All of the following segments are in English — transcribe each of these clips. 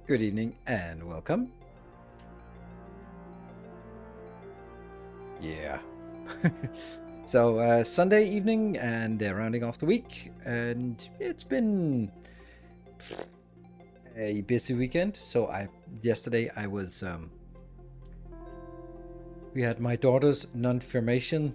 Good evening and welcome. Yeah. So Sunday evening and rounding off the week, and it's been a busy weekend. So yesterday I was we had my daughter's non-confirmation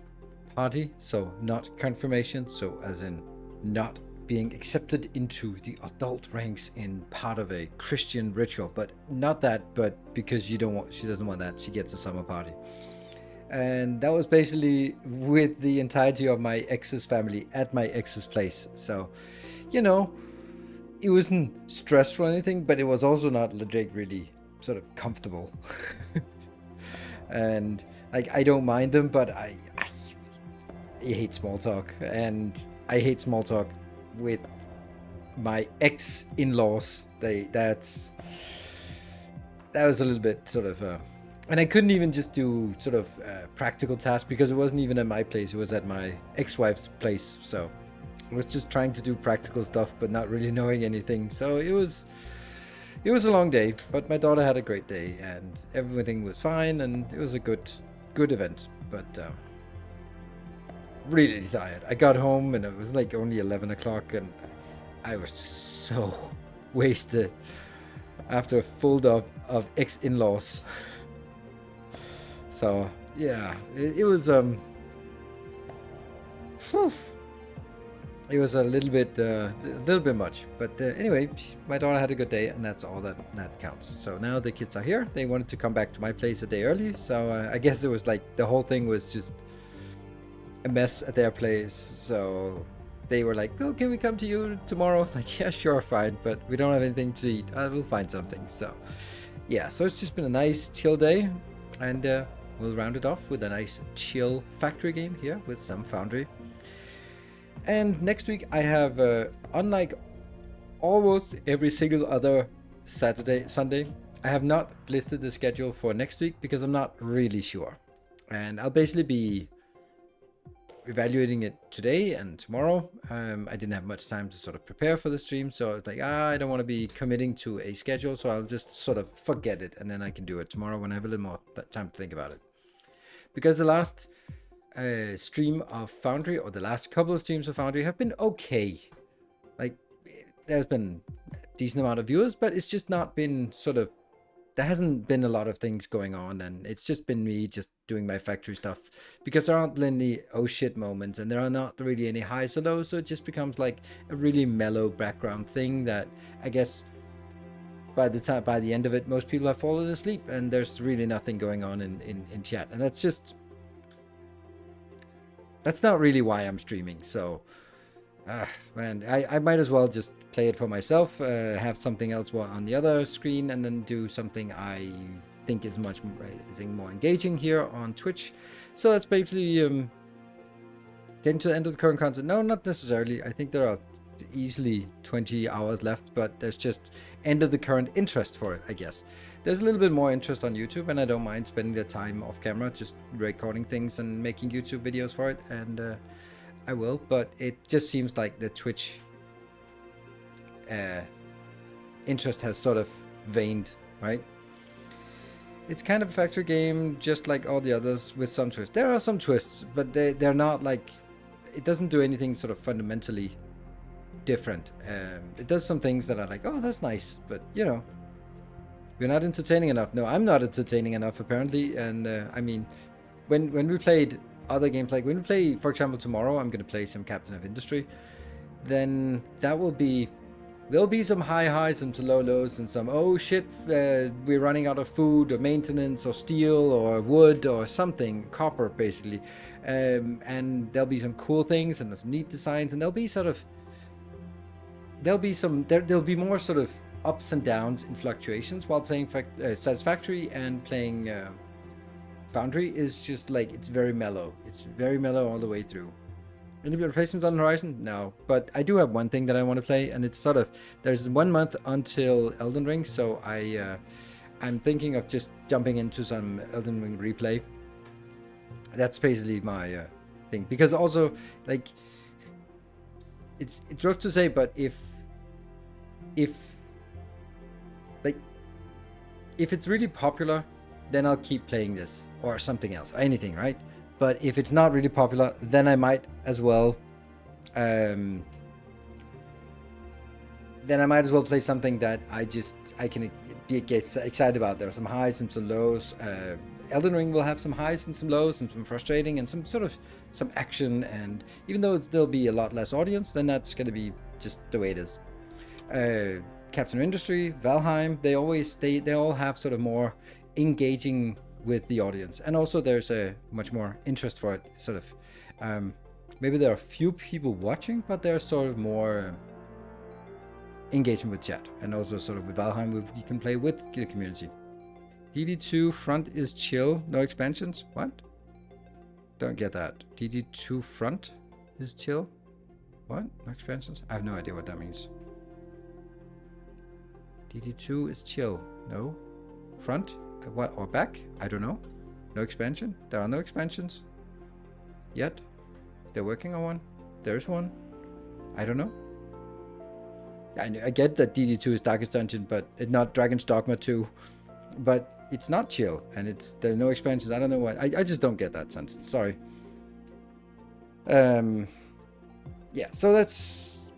party, so not confirmation, so as in not being accepted into the adult ranks in part of a Christian ritual, but not that, but because she doesn't want that, she gets a summer party. And that was basically with the entirety of my ex's family at my ex's place. So, you know, it wasn't stressful or anything, but it was also not legit really sort of comfortable. And like, I don't mind them, but I hate small talk, and I hate small talk with my ex-in-laws. That was a little bit sort of and I couldn't even just do sort of practical tasks because it wasn't even at my place, it was at my ex-wife's place. So I was just trying to do practical stuff but not really knowing anything. So it was a long day, but my daughter had a great day and everything was fine, and it was a good event. But really tired. I got home and it was like only 11 o'clock and I was so wasted after a full day of ex-in-laws. So yeah, it was it was a little bit much, but anyway, my daughter had a good day, and that's all that counts. So now the kids are here. They wanted to come back to my place a day early, so I guess it was like the whole thing was just a mess at their place. So they were like, "Oh, can we come to you tomorrow?" I was like, "Yeah, sure, fine, but we don't have anything to eat. We'll find something." So yeah, so it's just been a nice chill day, and we'll round it off with a nice chill factory game here with some Foundry. And next week I have, unlike almost every single other Sunday, I have not listed the schedule for next week because I'm not really sure. And I'll basically be evaluating it today and tomorrow. I didn't have much time to sort of prepare for the stream, so I was like, I don't want to be committing to a schedule, so I'll just sort of forget it, and then I can do it tomorrow when I have a little more time to think about it. Because the last stream of Foundry, or the last couple of streams of Foundry, have been okay. Like, there's been a decent amount of viewers, but it's just not been sort of, there hasn't been a lot of things going on, and it's just been me just doing my factory stuff, because there aren't any oh shit moments, and there are not really any highs or lows, so it just becomes like a really mellow background thing that I guess by the end of it, most people have fallen asleep, and there's really nothing going on in chat, and that's not really why I'm streaming. So man, I might as well just play it for myself, have something else on the other screen, and then do something I think is much more engaging here on Twitch. So that's basically getting to the end of the current content. No, not necessarily. I think there are easily 20 hours left, but there's just end of the current interest for it, I guess. There's a little bit more interest on YouTube, and I don't mind spending the time off camera just recording things and making YouTube videos for it, and I will, but it just seems like the Twitch interest has sort of waned, right? It's kind of a factory game just like all the others with some twists. There are some twists, but they're not like, it doesn't do anything sort of fundamentally different. It does some things that are like, oh, that's nice, but you know, you're not entertaining enough. No, I'm not entertaining enough apparently. And I mean, when we played other games, like when we play, for example, tomorrow I'm going to play some Captain of Industry, then there'll be some high highs and some low lows, and some oh shit, we're running out of food or maintenance or steel or wood or something, copper basically, and there'll be some cool things and some neat designs, and there'll be more sort of ups and downs in fluctuations while playing Satisfactory, and playing Foundry is just like, it's very mellow. It's very mellow all the way through. Any replacements on the horizon? No, but I do have one thing that I want to play, and it's sort of, there's 1 month until Elden Ring, so I'm thinking of just jumping into some Elden Ring replay. That's basically my thing, because also, like, it's rough to say, but if like if it's really popular, then I'll keep playing this or something else, or anything, right? But if it's not really popular, then I might as well play something that I can get excited about. There are some highs and some lows. Elden Ring will have some highs and some lows and some frustrating and some action, and even though there'll be a lot less audience, then that's going to be just the way it is. Captain Industry, Valheim, they all have sort of more engaging with the audience, and also there's a much more interest for it. Sort of, maybe there are few people watching, but there's sort of more engagement with chat, and also sort of with Valheim, you can play with the community. DD2 front is chill, no expansions. What? Don't get that. DD2 front is chill. What? No expansions? I have no idea what that means. DD2 is chill. No. Front? What? Or back? I don't know. No expansion? There are no expansions yet. They're working on one. There's one. I don't know. I get that DD2 is Darkest Dungeon, but it's not Dragon's Dogma 2. But it's not chill, and there are no expansions. I don't know why. I just don't get that sentence. Sorry. Yeah, so that's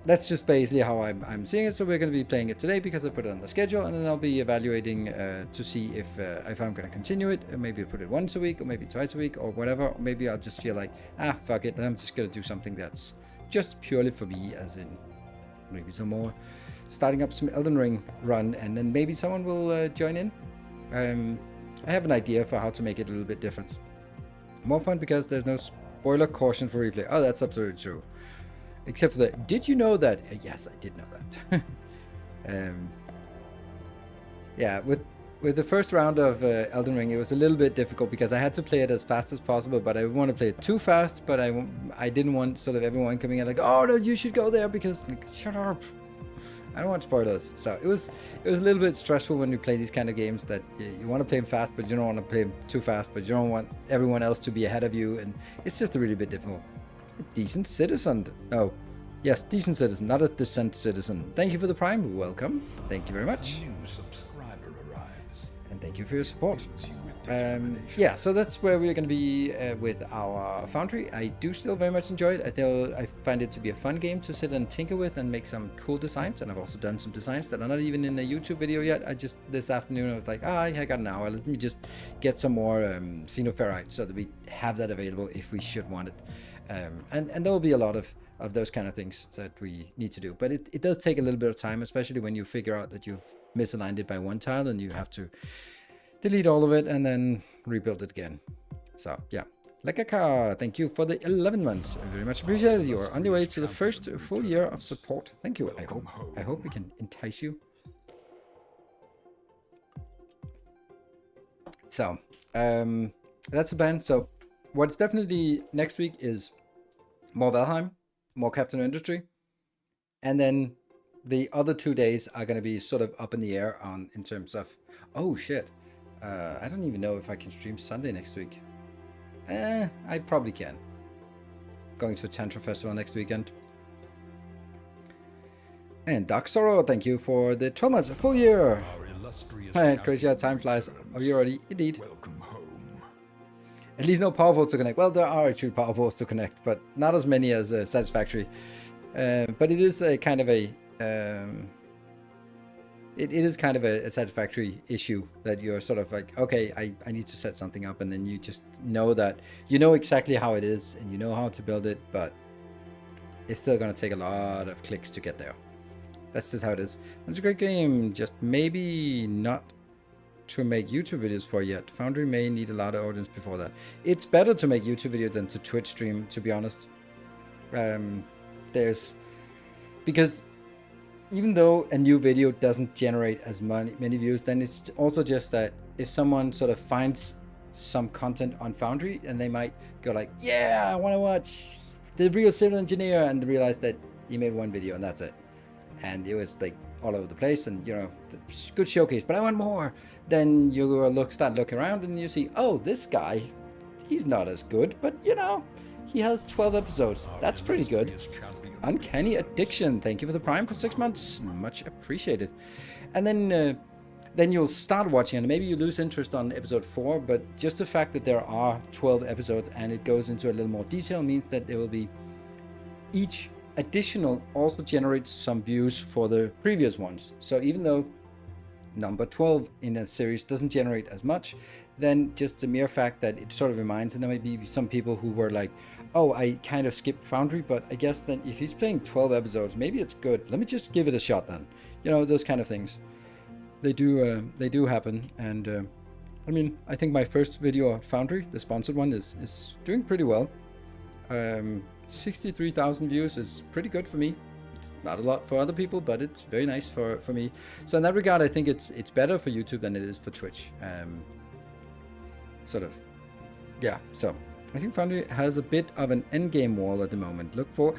just basically how I'm seeing it. So we're going to be playing it today because I put it on the schedule, and then I'll be evaluating to see if I'm going to continue it. Maybe I'll put it once a week, or maybe twice a week, or whatever. Or maybe I'll just feel like, fuck it, and I'm just going to do something that's just purely for me, as in maybe some more starting up some Elden Ring run, and then maybe someone will join in. I have an idea for how to make it a little bit different. More fun because there's no spoiler caution for replay. Oh, that's absolutely true. Except for that, did you know that? Yes, I did know that. Yeah, with the first round of Elden Ring, it was a little bit difficult because I had to play it as fast as possible, but I didn't want to play it too fast, but I didn't want sort of everyone coming in like, oh no, you should go there, because like, shut up. I don't want spoilers. So it was a little bit stressful when you play these kind of games, that you want to play them fast, but you don't want to play them too fast, but you don't want everyone else to be ahead of you, and it's just a really bit difficult. A decent citizen. Oh, yes, decent citizen, not a decent citizen. Thank you for the Prime. Welcome. Thank you very much. A new subscriber arrives. And thank you for your support. Yeah, so that's where we're going to be with our Foundry. I do still very much enjoy it. I find it to be a fun game to sit and tinker with and make some cool designs. And I've also done some designs that are not even in a YouTube video yet. This afternoon I was like, I got an hour. Let me just get some more xenoferrite so that we have that available if we should want it. And there will be a lot of those kind of things that we need to do. But it does take a little bit of time, especially when you figure out that you've misaligned it by one tile and you have to delete all of it and then rebuild it again. So yeah, Lekaka, thank you for the 11 months. I very much appreciate it. You are on the way to the first full year of support. Thank you. I hope we can entice you. So that's the plan. So what's definitely next week is more Valheim, more Captain Industry, and then the other 2 days are going to be sort of up in the air in terms of, oh shit. I don't even know if I can stream Sunday next week. I probably can. Going to a Tantra Festival next weekend. And Dark Sorrow, thank you for the 12 months, a full year. Crazy how time flies. Are you already? Indeed. Welcome home. At least no power balls to connect. Well, there are actually power balls to connect, but not as many as Satisfactory. But it is a kind of a... It is kind of a Satisfactory issue that you're sort of like, okay, I need to set something up, and then you just know that you know exactly how it is and you know how to build it, but it's still going to take a lot of clicks to get there. That's just how it is. It's a great game, just maybe not to make YouTube videos for yet. Foundry may need a lot of audience before that. It's better to make YouTube videos than to Twitch stream, to be honest. Because even though a new video doesn't generate as many views, then it's also just that if someone sort of finds some content on Foundry and they might go like, yeah, I want to watch the real civil engineer, and realize that you made one video and that's it. And it was like all over the place, and you know, good showcase, but I want more. Then you start looking around and you see, oh, this guy, he's not as good, but you know, he has 12 episodes. That's pretty good. Uncanny Addiction, thank you for the Prime for 6 months. Much appreciated. And then then you'll start watching and maybe you lose interest on episode 4, but just the fact that there are 12 episodes and it goes into a little more detail means that there will be each additional also generates some views for the previous ones. So even though number 12 in a series doesn't generate as much, then just the mere fact that it sort of reminds, and there might be some people who were like, oh, I kind of skipped Foundry, but I guess then if he's playing 12 episodes, maybe it's good. Let me just give it a shot then. You know, those kind of things. They do happen. And I mean, I think my first video on Foundry, the sponsored one, is doing pretty well. 63,000 views is pretty good for me. It's not a lot for other people, but it's very nice for me. So in that regard, I think it's better for YouTube than it is for Twitch. Sort of, yeah. So I think Foundry has a bit of an endgame wall at the moment. Look for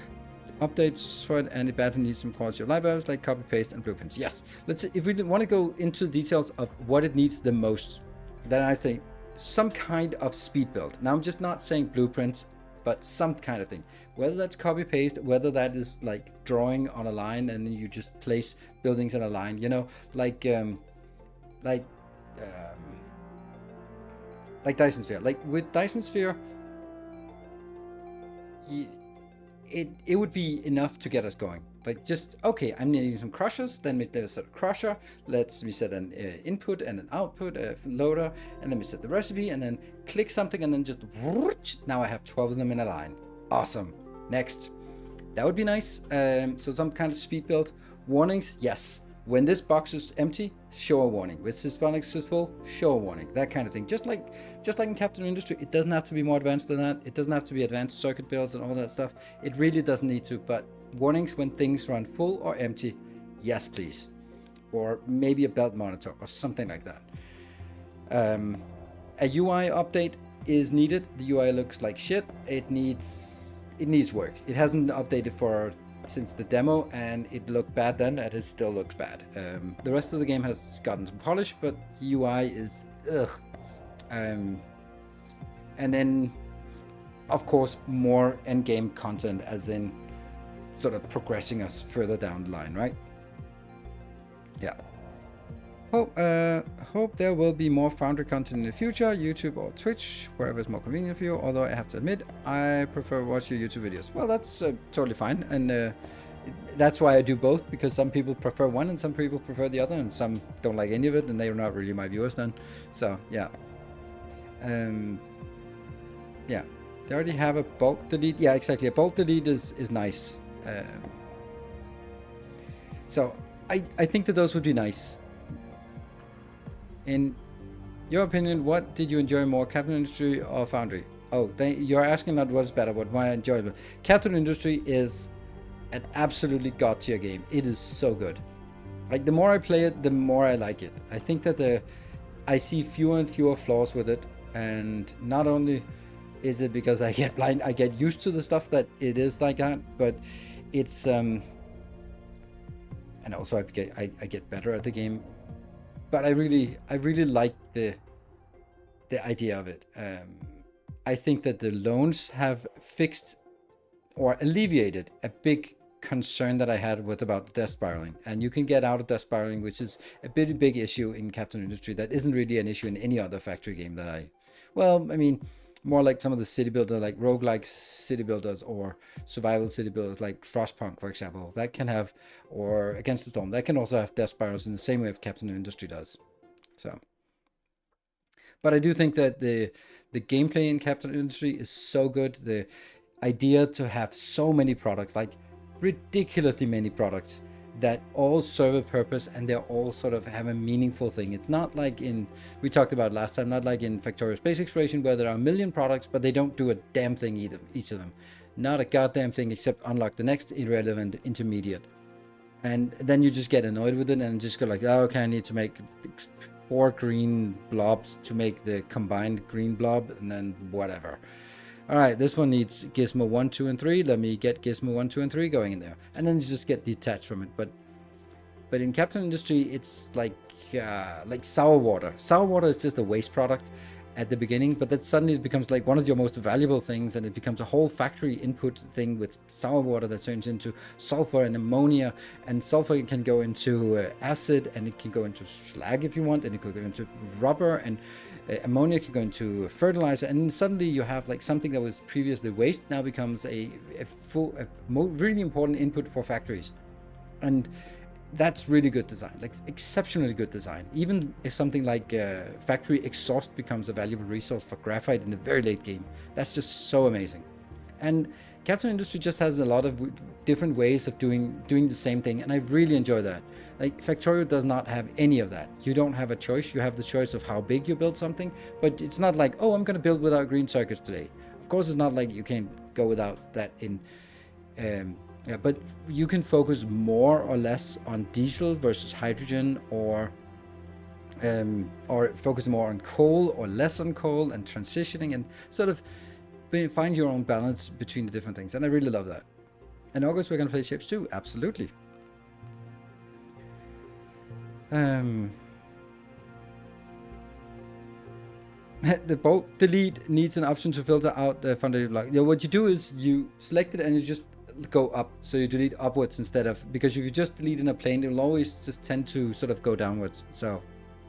updates for it, and it badly needs some quality of libraries like copy paste and blueprints. Yes, let's. If we want to go into the details of what it needs the most, then I think some kind of speed build. Now I'm just not saying blueprints, but some kind of thing. Whether that's copy paste, whether that is like drawing on a line and you just place buildings in a line. You know, like Dyson Sphere. Like with Dyson Sphere, it would be enough to get us going. Like just, okay, I'm needing some crushers, then there's a crusher, let me set an input and an output, a loader, and let me set the recipe, and then click something, and then just, now I have 12 of them in a line. Awesome. Next. That would be nice. So some kind of speed build. Warnings, yes. When this box is empty, show a warning. When this box is full, show a warning. That kind of thing. Just like in Captain Industry, it doesn't have to be more advanced than that. It doesn't have to be advanced circuit builds and all that stuff. It really doesn't need to, but warnings when things run full or empty, yes please. Or maybe a belt monitor or something like that. A UI update is needed. The UI looks like shit. It needs work. It hasn't updated since the demo, and it looked bad then, and it still looks bad. The rest of the game has gotten some polish, but the UI is ugh. And then, of course, more end-game content, as in sort of progressing us further down the line, right? Yeah. Hope there will be more Foundry content in the future, YouTube or Twitch, wherever it's more convenient for you. Although I have to admit, I prefer watch your YouTube videos. Well, that's totally fine, and that's why I do both, because some people prefer one and some people prefer the other, and some don't like any of it, and they're not really my viewers then. So yeah, yeah. They already have a bulk delete. Yeah, exactly. A bulk delete is nice. So I think that those would be nice. In your opinion, what did you enjoy more, Captain Industry or Foundry? Oh, you're asking not what's better, but why enjoyable. Captain Industry is an absolutely god tier game. It is so good. Like the more I play it, the more I like it. I think that I see fewer and fewer flaws with it, and not only is it because I get blind, I get used to the stuff that it is like that, but it's and also I get better at the game. But I really like the idea of it. I think that the loans have fixed or alleviated a big concern that I had about death spiraling. And you can get out of death spiraling, which is a pretty big issue in Captain Industry. That isn't really an issue in any other factory game that more like some of the city builder, like roguelike city builders or survival city builders like Frostpunk, for example, that can have, or Against the Storm, that can also have death spirals in the same way as Captain Industry does. So, but I do think that the gameplay in Captain Industry is so good. The idea to have so many products, like ridiculously many products, that all serve a purpose and they're all sort of have a meaningful thing. It's not like we talked about last time, not like in Factorio Space Exploration where there are a million products, but they don't do a damn thing either, each of them. Not a goddamn thing except unlock the next irrelevant intermediate. And then you just get annoyed with it and just go like, oh, okay, I need to make 4 green blobs to make the combined green blob, and then whatever. All right, this one needs Gizmo 1, 2, and 3. Let me get Gizmo 1, 2, and 3 going in there. And then you just get detached from it. But in Captain Industry, it's like sour water. Sour water is just a waste product. at the beginning, but that suddenly it becomes like one of your most valuable things, and it becomes a whole factory input thing with sour water that turns into sulfur and ammonia, and sulfur can go into acid, and it can go into slag if you want, and it could go into rubber, and ammonia can go into fertilizer, and suddenly you have like something that was previously waste now becomes a really important input for factories. And that's really good design, like exceptionally good design. Even if something like factory exhaust becomes a valuable resource for graphite in the very late game, that's just so amazing. And Captain Industry just has a lot of different ways of doing the same thing, and I really enjoy that. Like Factorio does not have any of that. You don't have a choice. You have the choice of how big you build something, but it's not like, oh, I'm going to build without green circuits today. Of course, it's not like you can go without that in. Yeah, but you can focus more or less on diesel versus hydrogen, or focus more on coal or less on coal, and transitioning, and sort of find your own balance between the different things. And I really love that. In August, we're going to play Shapes 2. Absolutely. The bolt delete needs an option to filter out the foundation block. Yeah, what you do is you select it and you just go up, so you delete upwards instead of, because if you just delete in a plane, it will always just tend to sort of go downwards. So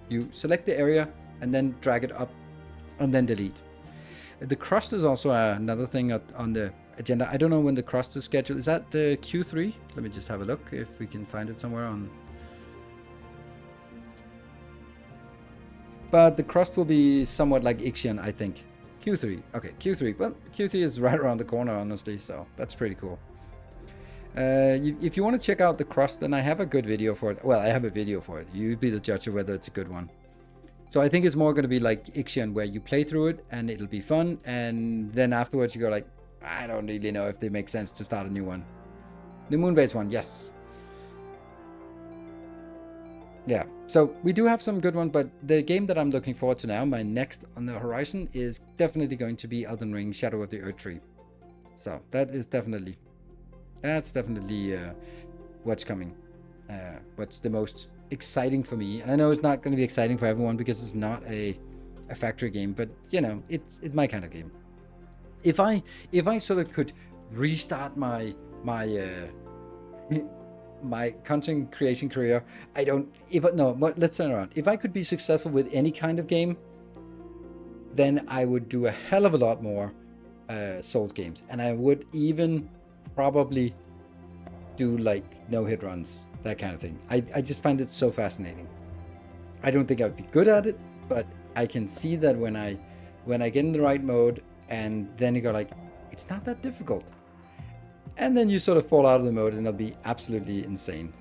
you select the area and then drag it up and then delete. The crust is also another thing on the agenda. I don't know when the crust is scheduled. Is that the Q3? Let me just have a look if we can find it somewhere on. But the crust will be somewhat like Ixion, I think. Q3. Okay, Q3. Well, Q3 is right around the corner, honestly, so that's pretty cool. If you want to check out the crust, then I have a good video for it. Well, I have a video for it. You be the judge of whether it's a good one. So I think it's more going to be like Ixion, where you play through it and it'll be fun, and then afterwards you go like, I don't really know if they make sense to start a new one. The Moonbase one, yes. Yeah, so we do have some good ones, but the game that I'm looking forward to now, my next on the horizon, is definitely going to be Elden Ring Shadow of the Erdtree. So that's definitely what's coming. What's the most exciting for me. And I know it's not going to be exciting for everyone because it's not a factory game, but you know, it's my kind of game. If I sort of could restart my content creation career, let's turn around. If I could be successful with any kind of game, then I would do a hell of a lot more Souls games, and I would even probably do like no-hit runs, that kind of thing. I just find it so fascinating. I don't think I would be good at it, but I can see that when I get in the right mode, and then you go like, it's not that difficult. And then you sort of fall out of the mode and it'll be absolutely insane.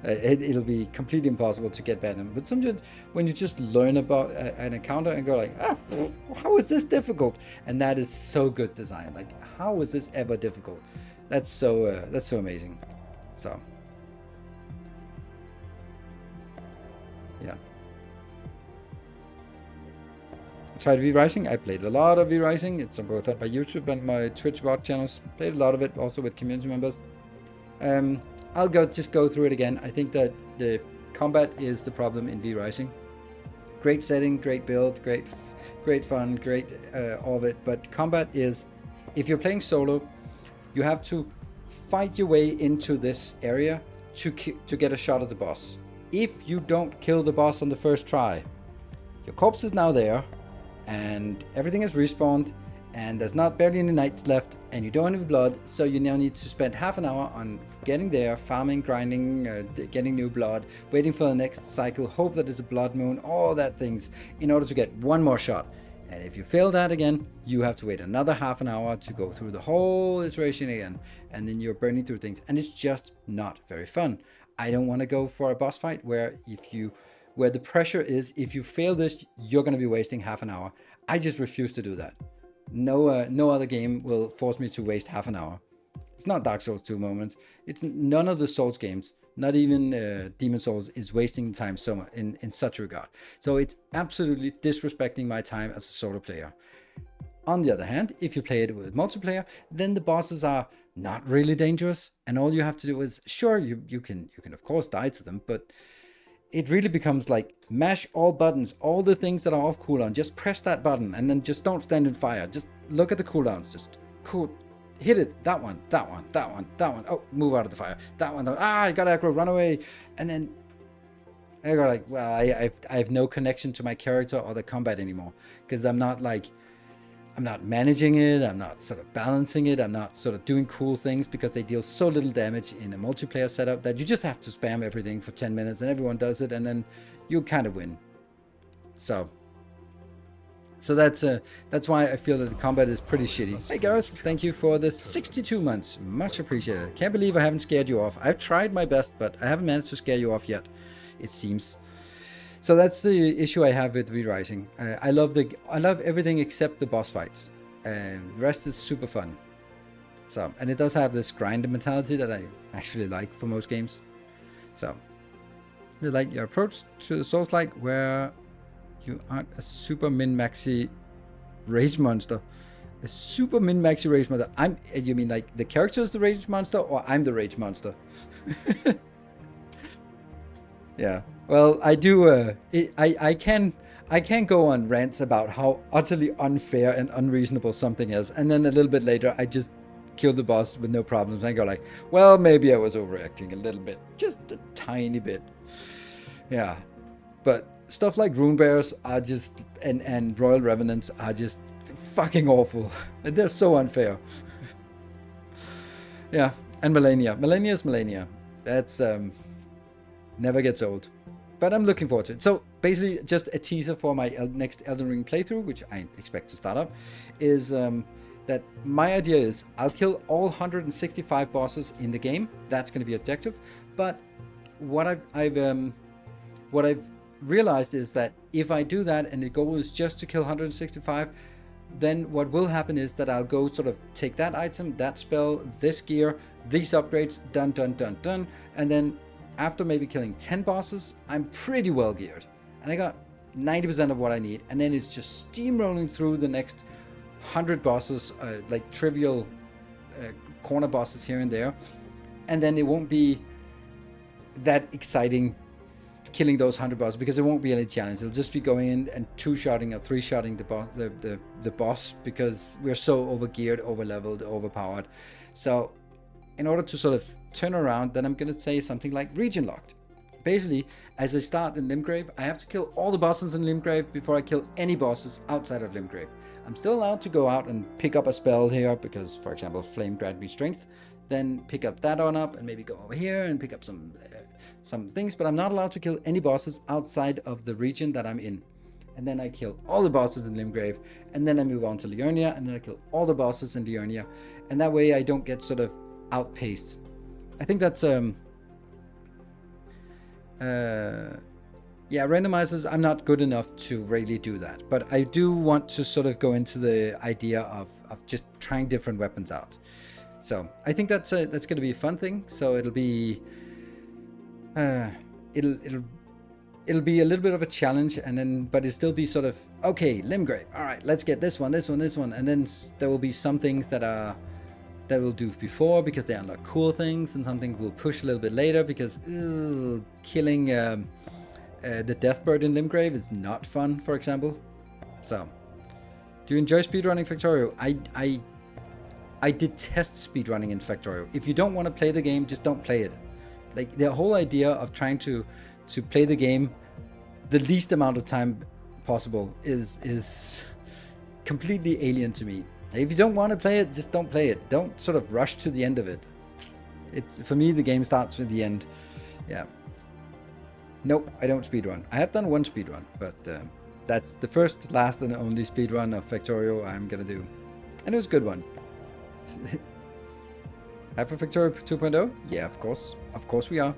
It'll be completely impossible to get better. But sometimes when you just learn about an encounter and go like, how is this difficult? And that is so good design. Like, how is this ever difficult? That's so amazing. So, yeah. Tried V-Rising. I played a lot of V-Rising. It's both on my YouTube and my Twitch VOD channels. Played a lot of it, also with community members. I'll just go through it again. I think that the combat is the problem in V-Rising. Great setting, great build, great fun, great all of it. But combat is, if you're playing solo, you have to fight your way into this area to get a shot at the boss. If you don't kill the boss on the first try, your corpse is now there, and everything is respawned, and there's not barely any nights left, and you don't have blood, so you now need to spend half an hour on getting there, farming, grinding, getting new blood, waiting for the next cycle, hope that it's a blood moon, all that things, in order to get one more shot. And if you fail that again, you have to wait another half an hour to go through the whole iteration again, and then you're burning through things, and it's just not very fun. I don't want to go for a boss fight where the pressure is, if you fail this, you're going to be wasting half an hour. I just refuse to do that. No other game will force me to waste half an hour. It's not Dark Souls 2 moments. It's none of the Souls games, not even Demon Souls, is wasting time so much in such a regard. So it's absolutely disrespecting my time as a solo player. On the other hand, if you play it with multiplayer, then the bosses are not really dangerous, and all you have to do is, sure, you can of course die to them, but it really becomes like mash all buttons, all the things that are off cooldown. Just press that button and then just don't stand in fire. Just look at the cooldowns. Just cool. Hit it. That one, that one, that one, that one. Oh, move out of the fire. That one. I got aggro. Run away. And then I go like, well, I have no connection to my character or the combat anymore, because I'm not managing it. I'm not sort of balancing it. I'm not sort of doing cool things, because they deal so little damage in a multiplayer setup that you just have to spam everything for 10 minutes and everyone does it, and then you kind of win. So that's why I feel that the combat is pretty shitty. Hey Gareth, thank you for the 62 months. Much appreciated. Can't believe I haven't scared you off. I've tried my best, but I haven't managed to scare you off yet, it seems. So that's the issue I have with rewriting. I love everything except the boss fights. The rest is super fun. So, and it does have this grind mentality that I actually like for most games. So, I like your approach to the Souls-like, where you aren't a super min-maxi rage monster. A super min-maxi rage monster. You mean like the character is the rage monster, or I'm the rage monster? Yeah. Well, I do. I can go on rants about how utterly unfair and unreasonable something is, and then a little bit later, I just kill the boss with no problems. And I go like, well, maybe I was overreacting a little bit, just a tiny bit. Yeah. But stuff like Rune Bears are just, and Royal Revenants are just fucking awful, and they're so unfair. Yeah. And Melania. Melania is Melania. That's never gets old. But I'm looking forward to it. So basically, just a teaser for my next Elden Ring playthrough, which I expect to start up, is that my idea is I'll kill all 165 bosses in the game. That's going to be objective. But what I've realized is that if I do that and the goal is just to kill 165, then what will happen is that I'll go sort of take that item, that spell, this gear, these upgrades, done, done, done, done, and then after maybe killing 10 bosses, I'm pretty well geared. And I got 90% of what I need. And then it's just steamrolling through the next 100 bosses, like trivial corner bosses here and there. And then it won't be that exciting killing those 100 bosses, because there won't be any challenge. It'll just be going in and 2-shotting or 3-shotting the boss, because we're so overgeared, overleveled, overpowered. So in order to sort of turn around, then I'm going to say something like region locked. Basically, as I start in Limgrave, I have to kill all the bosses in Limgrave before I kill any bosses outside of Limgrave. I'm still allowed to go out and pick up a spell here, because, for example, Flame grant me strength. Then pick up that on up and maybe go over here and pick up some things, but I'm not allowed to kill any bosses outside of the region that I'm in. And then I kill all the bosses in Limgrave, and then I move on to Liurnia, and then I kill all the bosses in Liurnia. And that way I don't get sort of outpaced. I think that's randomizers, I'm not good enough to really do that, but I do want to sort of go into the idea of just trying different weapons out. So I think that's going to be a fun thing. So it'll be it'll be a little bit of a challenge, and then but it'll still be sort of okay, Limgrave, all right, let's get this one, and then there will be some things that we'll do before because they unlock cool things, and something we'll push a little bit later because killing the Deathbird in Limgrave is not fun, for example. So, do you enjoy speedrunning Factorio? I detest speedrunning in Factorio. If you don't want to play the game, just don't play it. Like, the whole idea of trying to play the game the least amount of time possible is completely alien to me. If you don't want to play it, just don't play it. Don't sort of rush to the end of it. It's, for me, the game starts with the end. Yeah. Nope, I don't speedrun. I have done one speedrun, but that's the first, last, and only speedrun of Factorio I'm gonna do. And it was a good one. Hyper Factorio 2.0? Yeah, of course. Of course we are.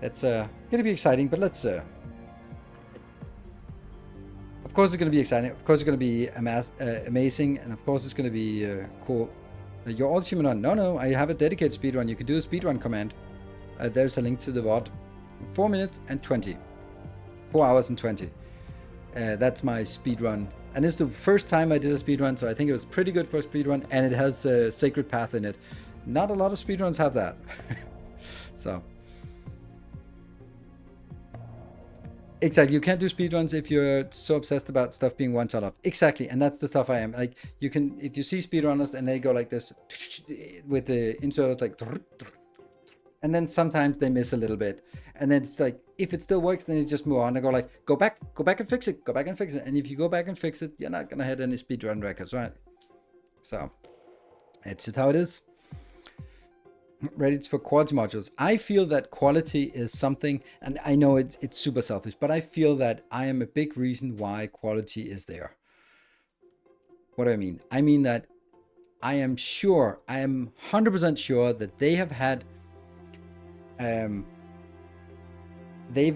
That's gonna be exciting, but let's... Of course it's going to be exciting, of course it's going to be amazing, and of course it's going to be cool. You're all human on. No, I have a dedicated speedrun. You can do a speedrun command. There's a link to the VOD. 4 minutes and 20. 4 hours and 20. That's my speedrun. And it's the first time I did a speedrun, so I think it was pretty good for a speedrun, and it has a Sacred Path in it. Not a lot of speedruns have that. So. Exactly. You can't do speedruns if you're so obsessed about stuff being one shot off. Exactly. And that's the stuff I am. Like, you can, if you see speedrunners and they go like this with the inserters, like, and then sometimes they miss a little bit. And then it's like, if it still works, then you just move on. I go like, go back and fix it. Go back and fix it. And if you go back and fix it, you're not going to hit any speedrun records, right? So, it's just how it is. Ready for quality modules. I feel that quality is something, and I know it's super selfish, but I feel that I am a big reason why quality is there. What do I mean? I mean that I am 100% sure that they have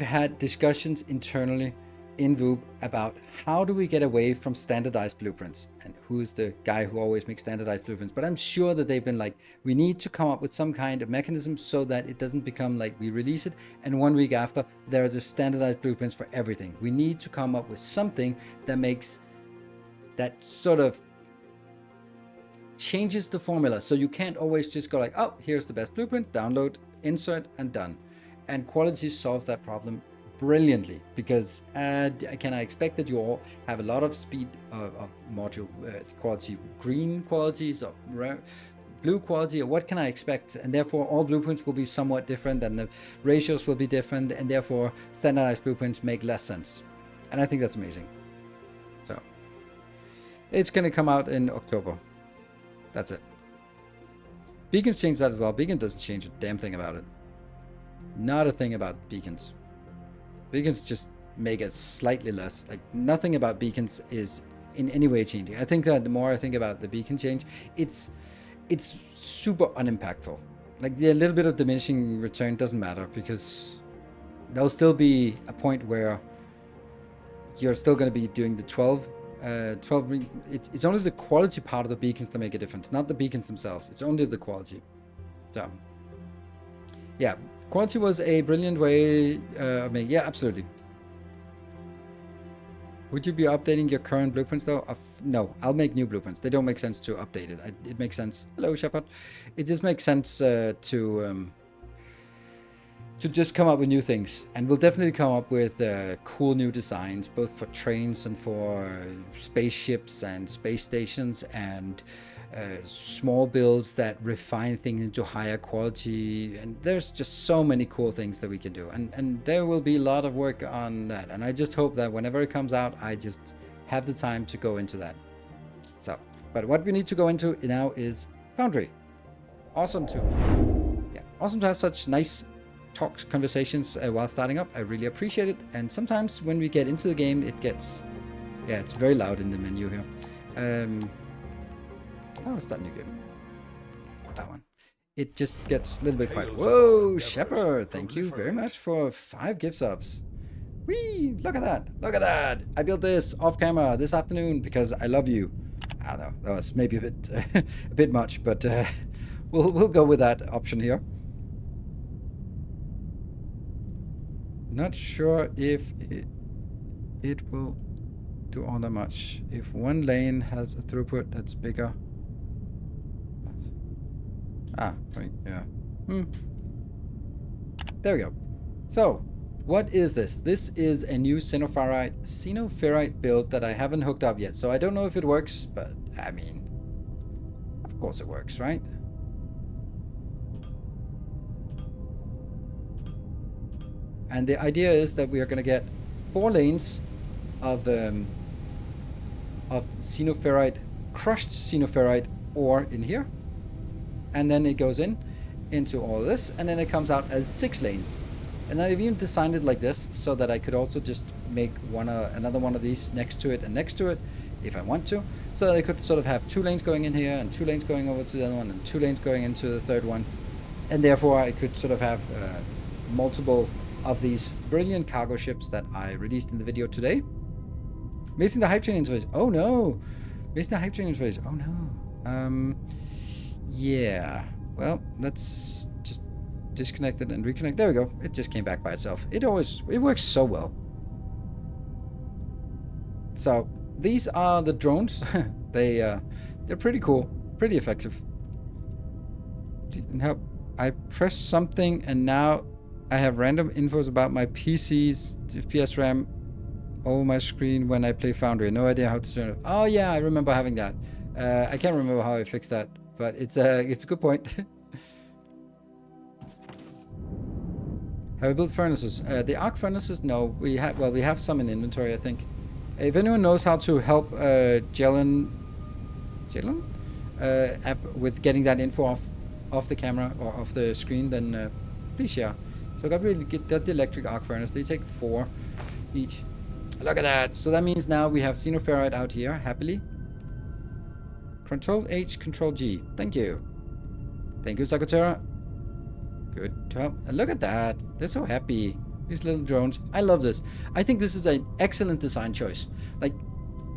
had discussions internally in VOD about how do we get away from standardized blueprints, and who's the guy who always makes standardized blueprints. But I'm sure that they've been like, we need to come up with some kind of mechanism so that it doesn't become like we release it and 1 week after there are just standardized blueprints for everything. We need to come up with something that makes that sort of changes the formula, so you can't always just go like, oh, here's the best blueprint, download, insert, and done. And quality solves that problem brilliantly, because can I expect that you all have a lot of speed of module quality, green qualities or blue quality, or what can I expect? And therefore all blueprints will be somewhat different, and the ratios will be different, and therefore standardized blueprints make less sense. And I think that's amazing. So it's going to come out in October. That's it. Beacons change that as well. Beacon doesn't change a damn thing about it. Not a thing about beacons. Beacons just make it slightly less. Like, nothing about beacons is in any way changing. I think that the more I think about the beacon change, it's super unimpactful. Like, the little bit of diminishing return doesn't matter, because there'll still be a point where you're still going to be doing the 12. It's only the quality part of the beacons that make a difference, not the beacons themselves. It's only the quality. So, yeah. Quality was a brilliant way of making. Yeah, absolutely. Would you be updating your current blueprints though? No, I'll make new blueprints. They don't make sense to update it. It makes sense. Hello, Shepard. It just makes sense to just come up with new things. And we'll definitely come up with cool new designs, both for trains and for spaceships and space stations, and small builds that refine things into higher quality. And there's just so many cool things that we can do, and there will be a lot of work on that, and I just hope that whenever it comes out, I just have the time to go into that. So, but what we need to go into now is Foundry. Awesome to have such nice talks, conversations while starting up. I really appreciate it. And sometimes when we get into the game, it gets, yeah, it's very loud in the menu here. Oh, it's that new game. That one. It just gets a little bit quiet. Whoa, Shepard, thank you very much for 5 gift subs. Whee, look at that. Look at that. I built this off camera this afternoon because I love you. I don't know. That was maybe a bit a bit much, but we'll go with that option here. Not sure if it will do all that much. If one lane has a throughput that's bigger. Yeah. There we go. So, what is this? This is a new xenoferrite build that I haven't hooked up yet. So I don't know if it works, but I mean, of course it works, right? And the idea is that we are going to get 4 lanes of xenoferrite, crushed xenoferrite ore in here. And then it goes into all this, and then it comes out as 6 lanes. And I've even designed it like this so that I could also just make another one of these next to it and next to it if I want to, so that I could sort of have 2 lanes going in here and 2 lanes going over to the other one and 2 lanes going into the third one, and therefore I could sort of have multiple of these brilliant cargo ships that I released in the video today. Missing the hype train interface. Oh no, missing the hype train interface. Oh no. Yeah, well, let's just disconnect it and reconnect. There we go. It just came back by itself. It works so well. So these are the drones. They're pretty cool, pretty effective. Didn't help. I pressed something and now I have random infos about my PC's FPS RAM over my screen when I play Foundry. No idea how to turn it. Oh yeah, I remember having that. I can't remember how I fixed that, but it's a good point. Have we built furnaces? The arc furnaces? No, we have. Well, we have some in inventory, I think. If anyone knows how to help Jelen with getting that info off the camera or off the screen, then please share. So I got really get that the electric arc furnace. They take 4 each. Look at that. So that means now we have xenoferrite out here, happily. Control H, Control G. Thank you. Thank you, Sakutera. Good job. And look at that. They're so happy. These little drones. I love this. I think this is an excellent design choice. Like,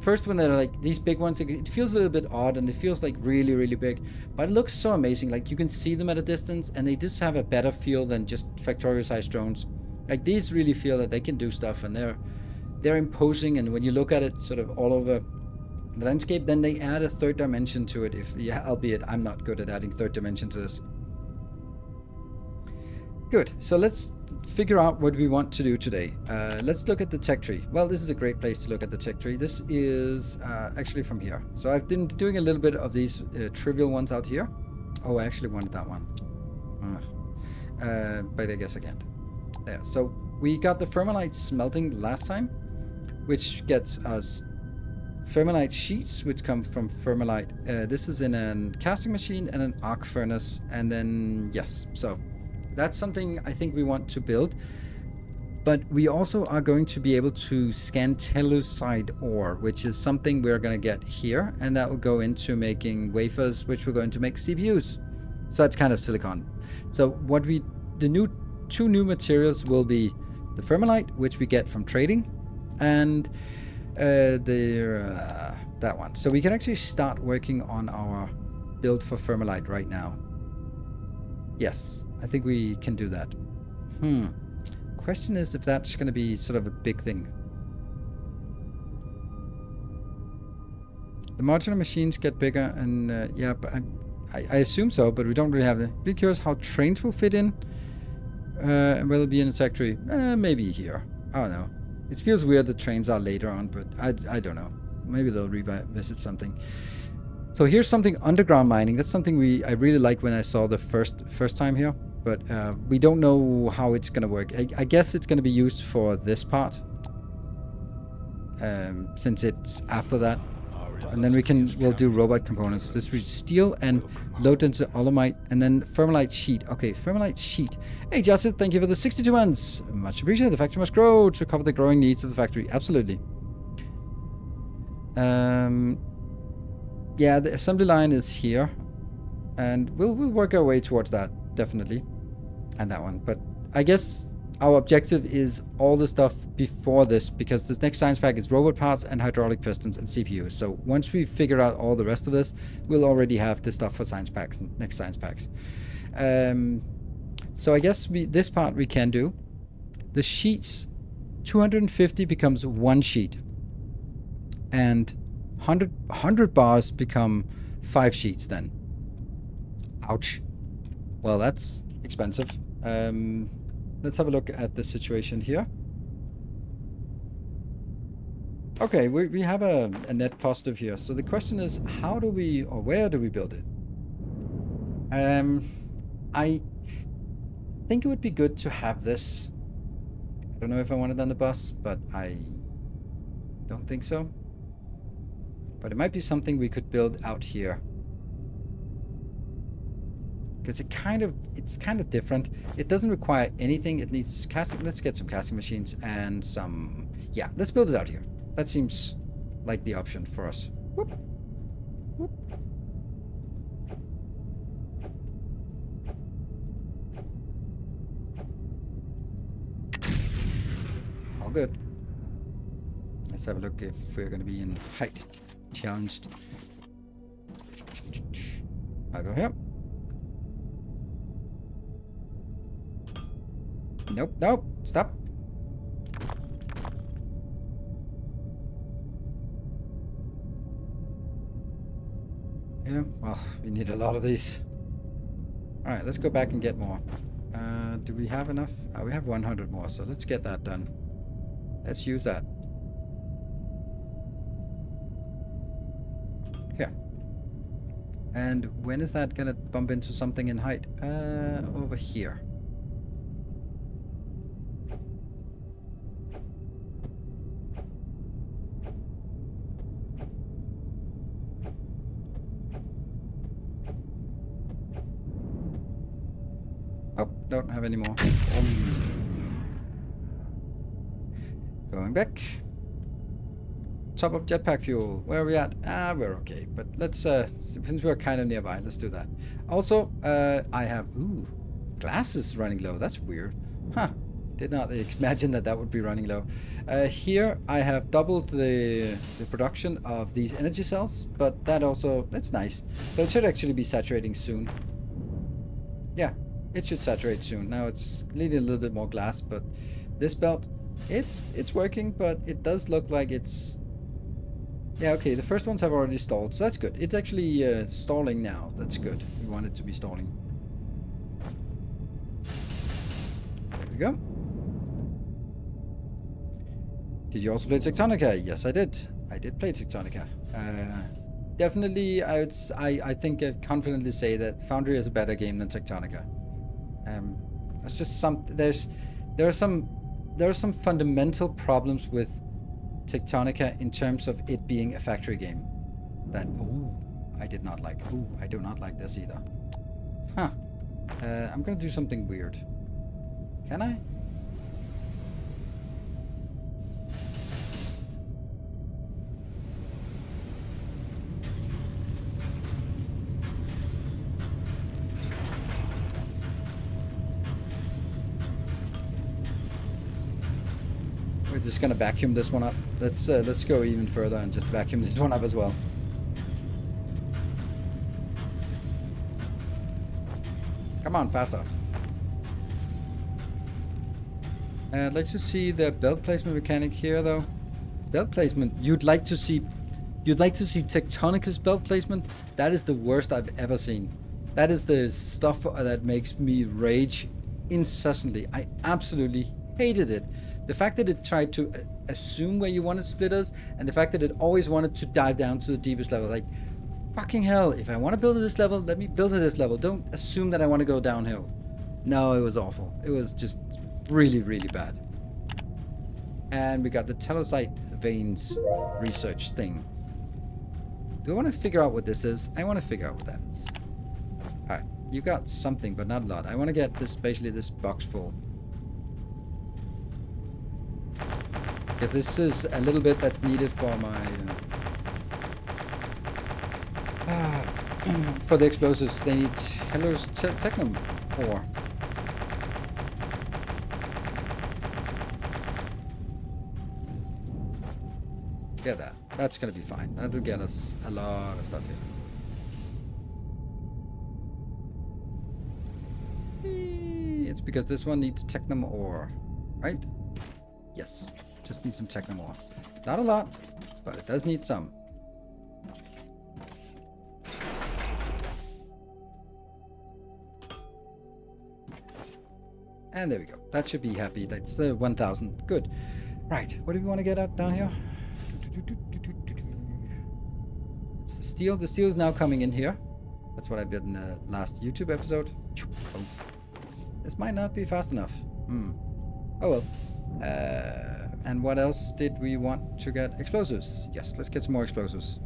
first when they're like these big ones, it feels a little bit odd and it feels like really, really big. But it looks so amazing. Like, you can see them at a distance and they just have a better feel than just Factorio-sized drones. Like, these really feel that they can do stuff and they're imposing. And when you look at it sort of all over the landscape, then they add a third dimension to it. Albeit I'm not good at adding third dimension to this. Good. So let's figure out what we want to do today. Let's look at the tech tree. Well, this is a great place to look at the tech tree. This is actually from here. So I've been doing a little bit of these trivial ones out here. Oh, I actually wanted that one. But I guess I can't. Yeah. So we got the thermalite smelting last time, which gets us thermalite sheets, which come from thermalite. This is in a casting machine and an arc furnace. And then, yes, so that's something I think we want to build. But we also are going to be able to scan tellusite ore, which is something we're going to get here. And that will go into making wafers, which we're going to make CPUs. So that's kind of silicon. So the two new materials will be the thermalite, which we get from trading, and that one. So we can actually start working on our build for thermalite right now. Yes, I think we can do that. Question is if that's going to be sort of a big thing. The modular machines get bigger, and yeah, but I assume so, but we don't really have it. Be curious how trains will fit in. And will it be in a factory? Maybe here. I don't know. It feels weird that trains are later on, but I don't know. Maybe they'll revisit something. So here's something underground mining. That's something I really liked when I saw the first time here. But we don't know how it's gonna work. I guess it's gonna be used for this part, since it's after that. And then we'll do robot components. This is steel and low density olemite, and then thermalite sheet. Okay, thermalite sheet. Hey, Jacid, thank you for the 62 months. Much appreciated. The factory must grow to cover the growing needs of the factory. Absolutely. Yeah, the assembly line is here, and we'll work our way towards that, definitely, and that one. But I guess our objective is all the stuff before this, because this next science pack is robot parts and hydraulic pistons and CPUs. So once we figure out all the rest of this, we'll already have the stuff for science packs and next science packs. So I guess this part we can do. The sheets, 250 becomes 1 sheet, and 100 bars become 5 sheets then. Ouch. Well, that's expensive. Let's have a look at the situation here. Okay, we have a net positive here. So the question is, how do we, or where do we build it? I think it would be good to have this. I don't know if I want it on the bus, but I don't think so. But it might be something we could build out here. Because it's kind of different. It doesn't require anything. It needs casting. Let's get some casting machines and some. Yeah, let's build it out here. That seems like the option for us. Whoop. Whoop. All good. Let's have a look if we're going to be in height challenged. I'll go here. Nope, nope, stop. Yeah, well, we need a lot of these. Alright, let's go back and get more. Do we have enough? We have 100 more, so let's get that done. Let's use that. Here. And when is that gonna bump into something in height? Over here. Oh, don't have any more. Going back. Top up jetpack fuel. Where are we at? We're okay. But let's, since we're kind of nearby, let's do that. Also, I have, glasses running low. That's weird. Huh. Did not imagine that that would be running low. Here, I have doubled the production of these energy cells, but that also, that's nice. So it should actually be saturating soon. Yeah, it should saturate soon. Now it's needing a little bit more glass, but this belt, it's working, but it does look like it's... Yeah, okay, the first ones have already stalled, so that's good. It's actually stalling now. That's good. We want it to be stalling. There we go. Did you also play Tectonica? Yes, I did. I did play Tectonica. Definitely, I think I confidently say that Foundry is a better game than Tectonica. It's just there are some fundamental problems with Tectonica in terms of it being a factory game that I did not like. I do not like this either. Huh. I'm gonna do something weird. Can I? We're just gonna vacuum this one up. Let's go even further and just vacuum this one up as well. Come on, faster. I'd like to see the belt placement mechanic here, though. Belt placement. You'd like to see Tectonica's belt placement? That is the worst I've ever seen. That is the stuff that makes me rage incessantly. I absolutely hated it. The fact that it tried to assume where you wanted splitters, and the fact that it always wanted to dive down to the deepest level. Like, fucking hell, if I want to build at this level, let me build at this level. Don't assume that I want to go downhill. No, it was awful. It was just really, really bad. And we got the telesite veins research thing. Do I want to figure out what this is? I want to figure out what that is. Alright, you got something, but not a lot. I want to get this, basically this box full. Because this is a little bit that's needed for my... for the explosives, they need technum ore. Get that. That's gonna be fine. That'll get us a lot of stuff here. It's because this one needs technum ore, right? Yes. Just need some technum ore. Not a lot, but it does need some. And there we go. That should be happy. That's 1,000. Good. Right. What do we want to get at down here? It's the steel. The steel is now coming in here. That's what I did in the last YouTube episode. This might not be fast enough. Oh well. And what else did we want to get? Explosives. Yes, let's get some more explosives.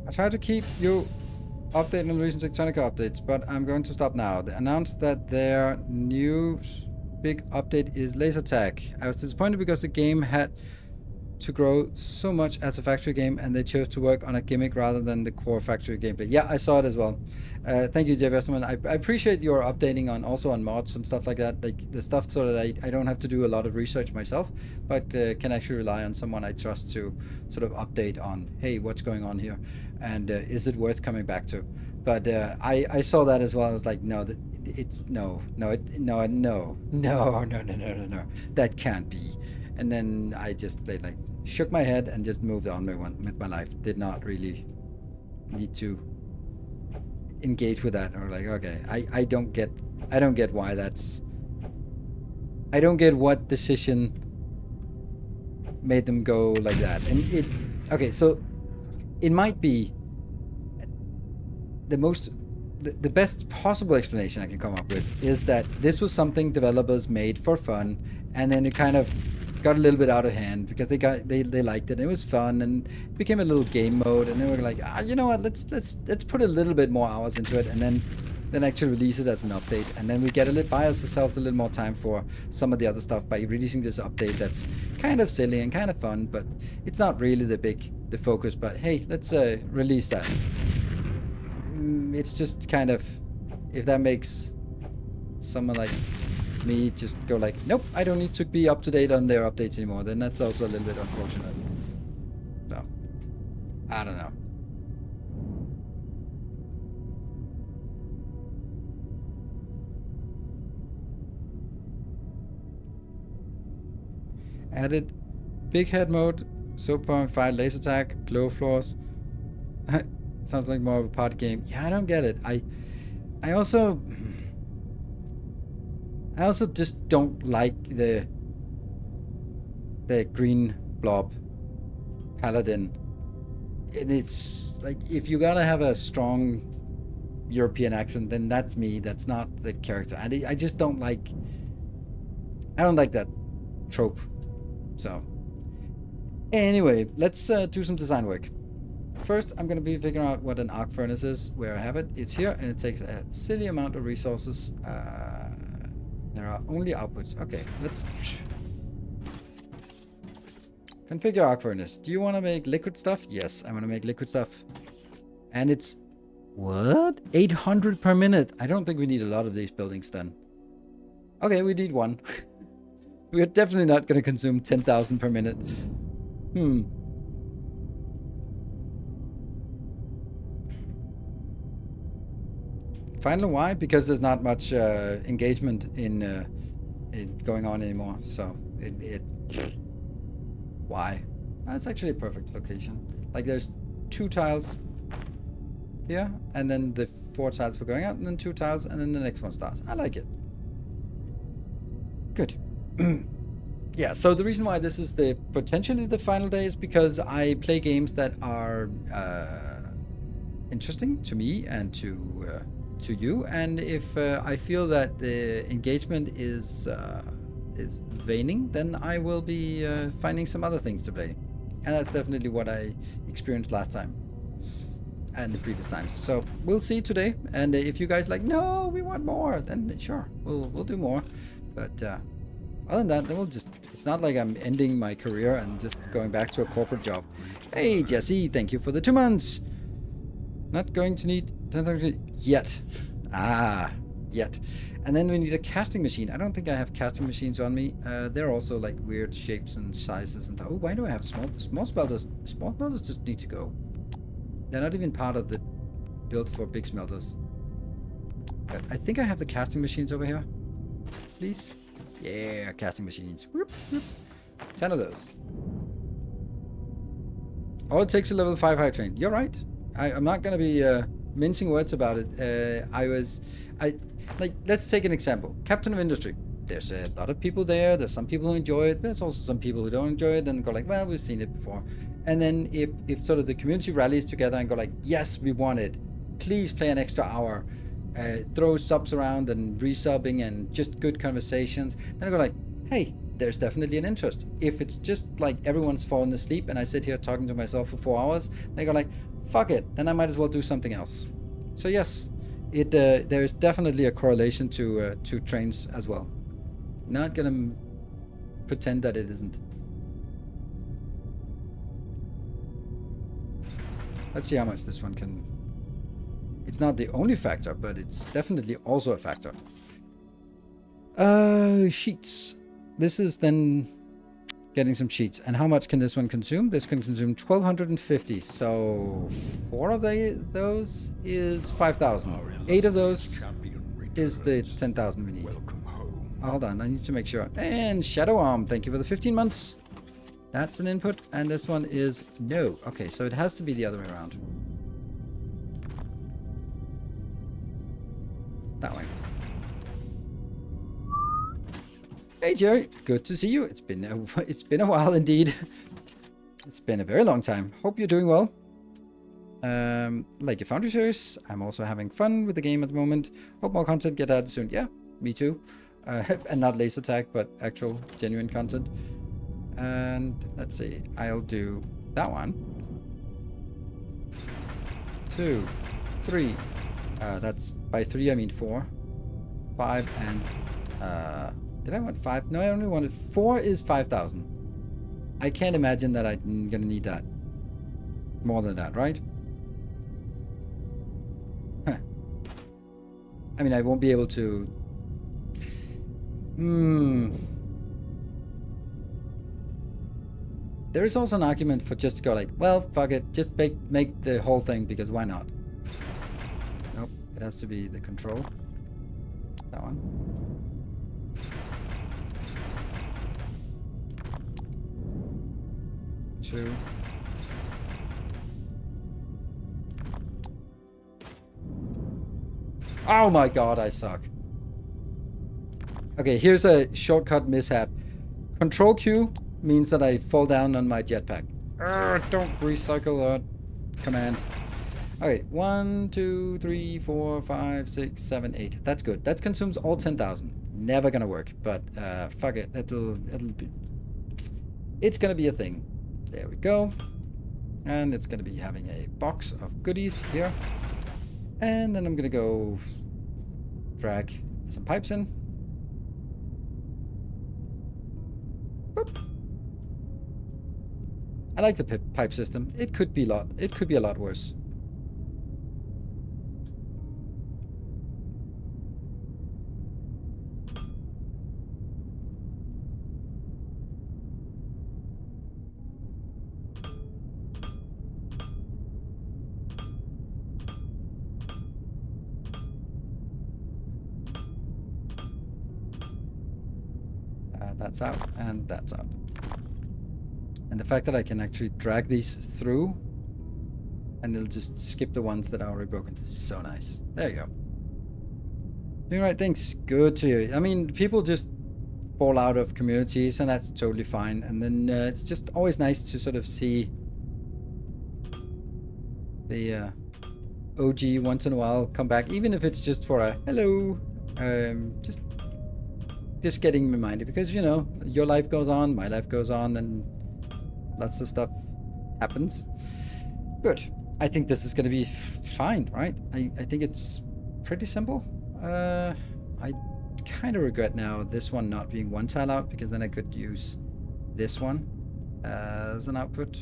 I try to keep you updated on recent Tectonica updates, but I'm going to stop now. They announced that their new big update is laser tag. I was disappointed because the game had to grow so much as a factory game, and they chose to work on a gimmick rather than the core factory gameplay. Yeah, I saw it as well. Thank you, Jeff Westerman. I appreciate your updating on also on mods and stuff like that, like the stuff so that I don't have to do a lot of research myself, but can actually rely on someone I trust to sort of update on, hey, what's going on here, and is it worth coming back to? But I saw that as well. I was like, no, no, that can't be. And then I just like shook my head and just moved on with my life. Did not really need to engage with that, or like, okay, I don't get why that's, I don't get what decision made them go like that. And it, okay, so it might be the best possible explanation I can come up with is that this was something developers made for fun, and then it kind of got a little bit out of hand because they liked it and it was fun, and it became a little game mode, and they were like, you know what, let's put a little bit more hours into it, and then actually release it as an update, and then we get buy ourselves a little more time for some of the other stuff by releasing this update that's kind of silly and kind of fun, but it's not really the focus. But hey, let's release that. It's just kind of, if that makes someone like me just go like, nope, I don't need to be up to date on their updates anymore, then that's also a little bit unfortunate. So, I don't know. Added big head mode, so 0.5 laser attack, glow floors. Sounds like more of a party game. Yeah, I don't get it. I also just don't like the green blob paladin. And it's like, if you gotta have a strong European accent, then that's me. That's not the character. And I just don't like. I don't like that trope. So anyway, let's do some design work. First, I'm going to be figuring out what an arc furnace is, where I have it. It's here, and it takes a silly amount of resources. There are only outputs. Okay, let's configure arc furnace. Do you want to make liquid stuff? Yes, I want to make liquid stuff. And it's, what? 800 per minute. I don't think we need a lot of these buildings then. Okay, we need one. We're definitely not going to consume 10,000 per minute. Finally, why? Because there's not much engagement in going on anymore. So why? That's actually a perfect location. Like, there's 2 tiles here, and then the 4 tiles for going out, and then 2 tiles, and then the next one starts. I like it. Good. Yeah, so the reason why this is potentially the final day is because I play games that are interesting to me and to you, and if I feel that the engagement is waning, then I will be finding some other things to play, and that's definitely what I experienced last time and the previous times. So we'll see today, and if you guys like, no, we want more, then sure, we'll do more. But other than that, then we'll just, it's not like I'm ending my career and just going back to a corporate job. Hey Jesse, thank you for the 2 months. Not going to need 10,000 yet. Yet. And then we need a casting machine. I don't think I have casting machines on me. They're also like weird shapes and sizes and oh, why do I have small smelters? Small smelters just need to go. They're not even part of the build for big smelters. But I think I have the casting machines over here. Please. Yeah, casting machines. Whoop, whoop. 10 of those. All it takes a level 5 high train. You're right. I'm not gonna be mincing words about it. Like, let's take an example. Captain of Industry. There's a lot of people there. There's some people who enjoy it. There's also some people who don't enjoy it and go like, well, we've seen it before. And then if sort of the community rallies together and go like, yes, we want it. Please play an extra hour. Throw subs around and resubbing and just good conversations. Then I go like, hey, there's definitely an interest. If it's just like everyone's fallen asleep and I sit here talking to myself for 4 hours, they go like, fuck it, then I might as well do something else. So yes, there's definitely a correlation to trains as well. Not gonna pretend that it isn't. Let's see how much this one can. It's not the only factor, but it's definitely also a factor. Sheets. This is then getting some sheets. And how much can this one consume? This can consume 1,250. So 4 of those is 5,000. 8 of those is the 10,000 we need. Welcome home. hold on, I need to make sure. And Shadow Arm, thank you for the 15 months. That's an input, and this one is no. Okay, so it has to be the other way around. That way. Hey Jerry, good to see you. It's been a while indeed. It's been a very long time. Hope you're doing well. Like your Foundry series, I'm also having fun with the game at the moment. Hope more content get added soon. Yeah, me too. And not laser tag, but actual genuine content. And let's see, I'll do that one. 2, 3. That's by 3 I mean 4. 5 and did I want 5? No, I only wanted 4 is 5,000. I can't imagine that I'm gonna need that. More than that, right? Huh. I mean, I won't be able to... There is also an argument for just to go like, well, fuck it, just make the whole thing, because why not? Nope, it has to be the control. That one. Two. Oh my god, I suck. Okay, here's a shortcut mishap. Control Q means that I fall down on my jetpack. Don't recycle that command. Okay, 1, 2, 3, 4, 5, 6, 7, 8. That's good. That consumes all 10,000. Never gonna work, but fuck it. It'll be. It's gonna be a thing. There we go. And it's gonna be having a box of goodies here. And then I'm gonna go drag some pipes in. Boop. I like the pipe system. It could be a lot worse. That's out, and that's out. And the fact that I can actually drag these through, and it'll just skip the ones that are already broken is so nice. There you go. Doing right things. Good to hear. I mean, people just fall out of communities, and that's totally fine. And then it's just always nice to sort of see the OG once in a while come back, even if it's just for a hello. Just getting reminded, because you know, your life goes on, my life goes on, and lots of stuff happens. Good. I think this is going to be fine, right? I think it's pretty simple. I kind of regret now this one not being one tile out, because then I could use this one as an output.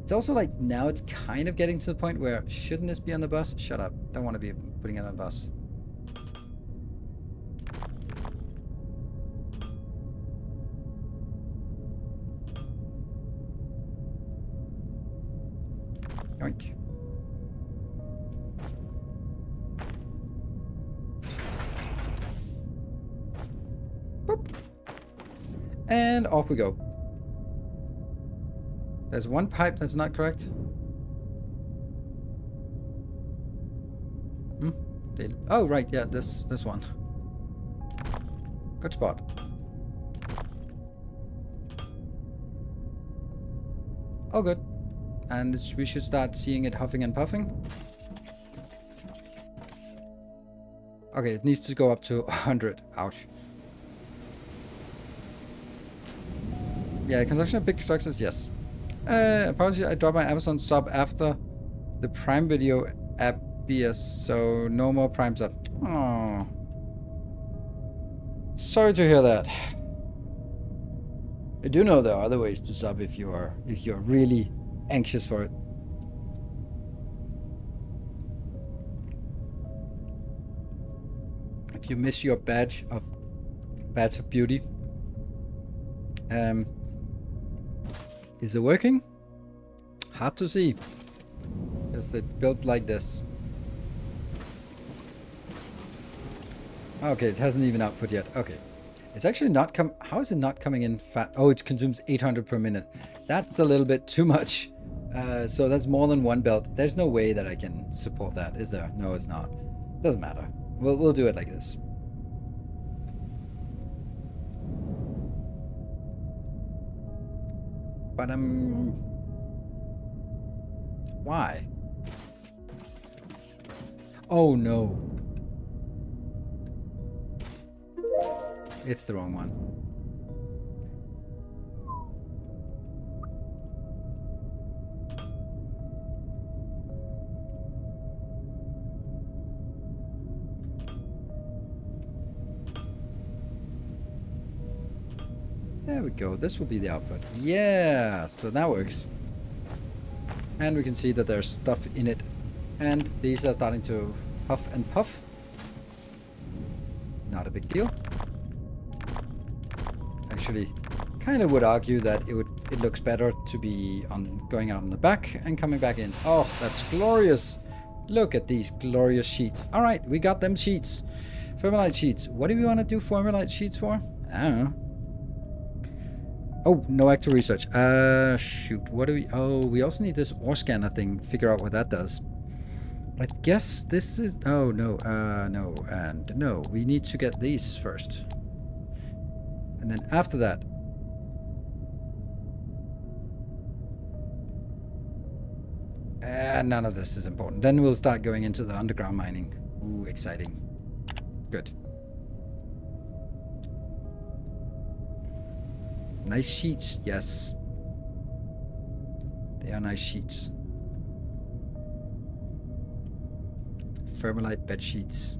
It's also like now it's kind of getting to the point where shouldn't this be on the bus? Shut up. Don't want to be putting it on a bus. Yoink. Boop. And off we go. There's one pipe that's not correct. Oh right, yeah, this one. Good spot. Oh good. And we should start seeing it huffing and puffing. Okay, it needs to go up to 100. Ouch. Yeah, construction of big structures, yes. Apologies, I dropped my Amazon sub after the Prime Video app BS, so no more Prime sub. Oh. Sorry to hear that. I do know there are other ways to sub if you're really anxious for it. If you miss your badge of beauty, is it working? Hard to see. Is it built like this? Okay, it hasn't even output yet. Okay. It's actually not how is it not coming in fat? Oh, it consumes 800 per minute. That's a little bit too much. So that's more than one belt. There's no way that I can support that, is there? No, it's not. Doesn't matter. We'll do it like this. But why? Oh no. It's the wrong one. There we go. This will be the output. Yeah, so that works. And we can see that there's stuff in it. And these are starting to puff and puff. Not a big deal. Actually, kind of would argue that it looks better to be going out on the back and coming back in. Oh, that's glorious. Look at these glorious sheets. All right, we got them sheets. Thermalite sheets. What do we want to do thermalite sheets for? I don't know. Oh, no active research. Shoot. What do we... Oh, we also need this ore scanner thing. Figure out what that does. I guess this is... Oh, no. No. And no. We need to get these first. And then after that... none of this is important. Then we'll start going into the underground mining. Ooh, exciting. Good. Nice sheets, yes. They are nice sheets. Thermalite bed sheets.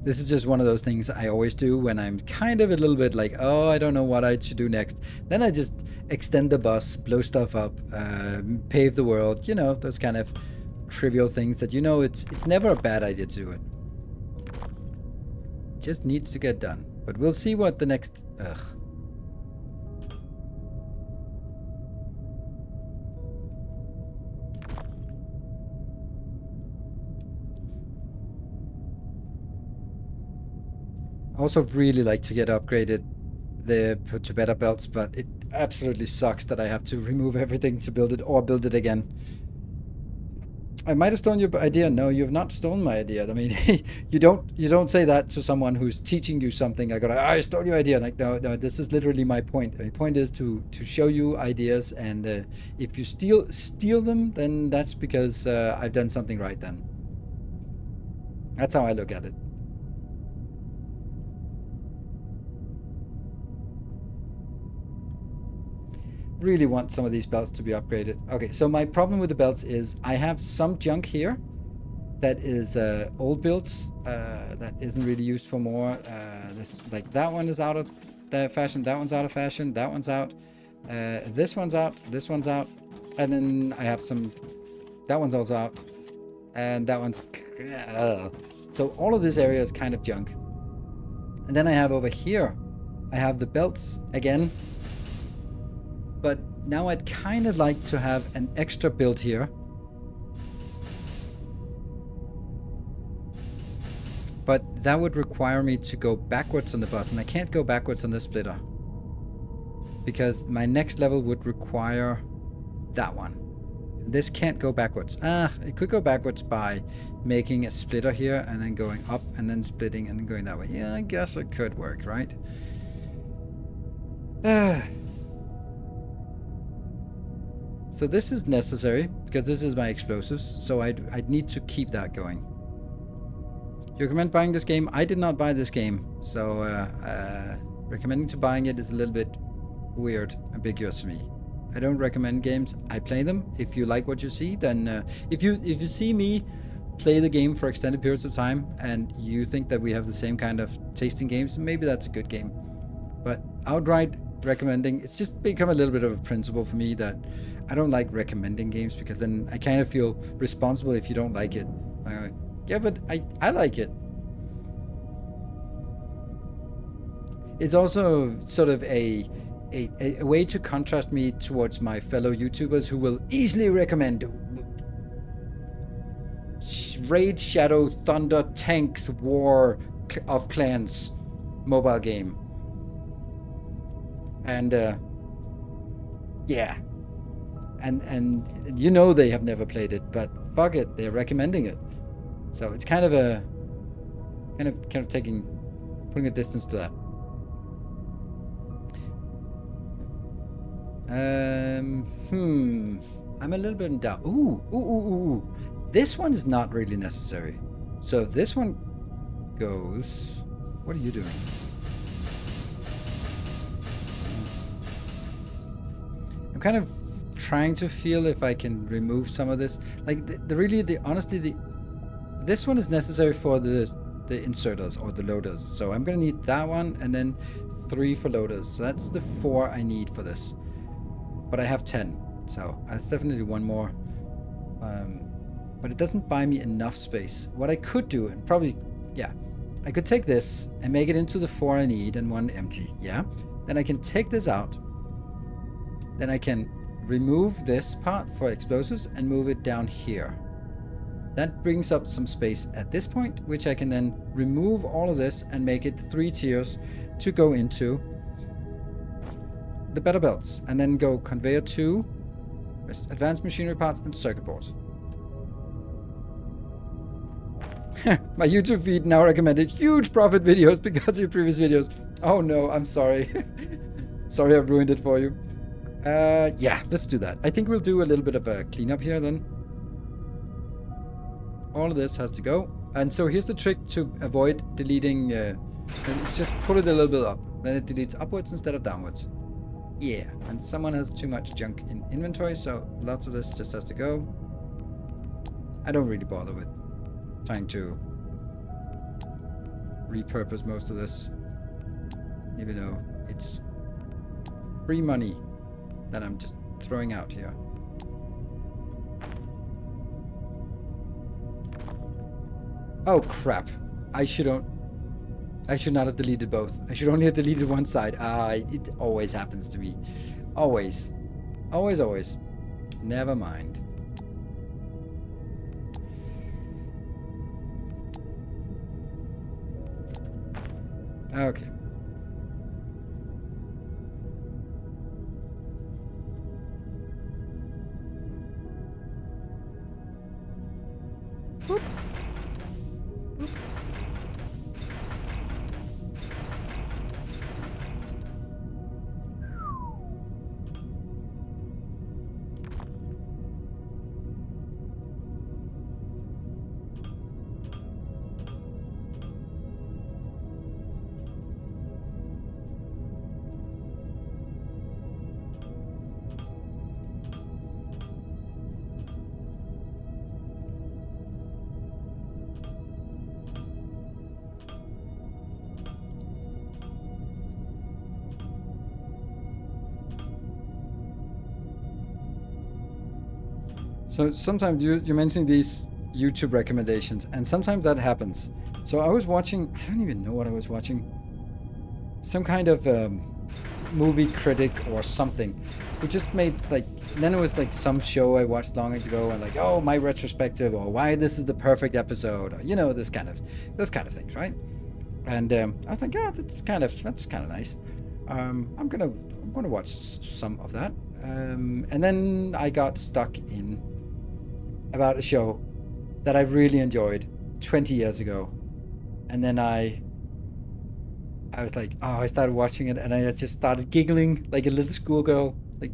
This is just one of those things I always do when I'm kind of a little bit like, oh, I don't know what I should do next. Then I just extend the bus, blow stuff up, pave the world, you know, those kind of trivial things that, you know, it's never a bad idea to do it. Just needs to get done. But we'll see what the next... Ugh. I also really like to get upgraded to better belts, but it absolutely sucks that I have to remove everything to build it or build it again. I might have stolen your idea. No, you have not stolen my idea. I mean, you don't say that to someone who's teaching you something. I stole your idea. Like, no, this is literally my point. My point is to show you ideas, and if you steal them, then that's because I've done something right. Then that's how I look at it. Really want some of these belts to be upgraded. Okay, so my problem with the belts is I have some junk here that is old builds that isn't really used for more. This, like, that one is out of fashion, that one's out of fashion, that one's out, this one's out, this one's out, and then I have some, that one's also out, and that one's so all of this area is kind of junk. And then I have over here, I have the belts again. But now I'd kind of like to have an extra build here. But that would require me to go backwards on the bus, and I can't go backwards on this splitter. Because my next level would require that one. This can't go backwards. It could go backwards by making a splitter here and then going up and then splitting and then going that way. Yeah, I guess it could work, right? So this is necessary because this is my explosives, so I'd need to keep that going. You recommend buying this game? I did not buy this game, so recommending to buying it is a little bit weird, ambiguous to me. I don't recommend games. I play them. If you like what you see, then if you see me play the game for extended periods of time and you think that we have the same kind of taste in games, maybe that's a good game. But outright recommending, it's just become a little bit of a principle for me that I don't like recommending games because then I kind of feel responsible if you don't like it. Yeah, but I like it. It's also sort of a way to contrast me towards my fellow YouTubers who will easily recommend Raid Shadow Thunder Tanks War of Clans mobile game. And yeah. And you know they have never played it, but fuck it, they're recommending it. So it's kind of a kind of putting a distance to that. I'm a little bit in doubt. Ooh. This one is not really necessary. So if this one goes, what are you doing? I'm kind of trying to feel if I can remove some of this. Like this one is necessary for the inserters or the loaders. So I'm gonna need that one and then 3 for loaders. So that's the 4 I need for this. But I have 10, so that's definitely one more. But it doesn't buy me enough space. What I could do, and probably, yeah, I could take this and make it into the 4 I need and 1 empty, yeah? Then I can take this out. Then I can remove this part for explosives and move it down here. That brings up some space at this point, which I can then remove all of this and make it 3 tiers to go into the better belts, and then go conveyor 2, advanced machinery parts, and circuit boards. My YouTube feed now recommended huge profit videos because of your previous videos. Oh no, I'm sorry. Sorry I've ruined it for you. Yeah, let's do that. I think we'll do a little bit of a cleanup here then. All of this has to go. And so here's the trick to avoid deleting. Let's just pull it a little bit up. Then it deletes upwards instead of downwards. Yeah, and someone has too much junk in inventory, so lots of this just has to go. I don't really bother with trying to repurpose most of this, even though it's free money that I'm just throwing out here. Oh crap, I should not have deleted both. I should only have deleted one side. It always happens to me. Always. Always. Never mind. Okay. Boop. Boop. So sometimes you're mentioning these YouTube recommendations, and sometimes that happens. So I was watching, I don't even know what I was watching. Some kind of movie critic or something who just made like, then it was like some show I watched long ago and like, oh, my retrospective, or why this is the perfect episode, or, you know, those kind of things, right? And I was like, yeah, that's kind of nice. I'm gonna watch some of that. And then I got stuck in about a show that I really enjoyed 20 years ago. And then I was like, oh, I started watching it and I just started giggling like a little schoolgirl. Like,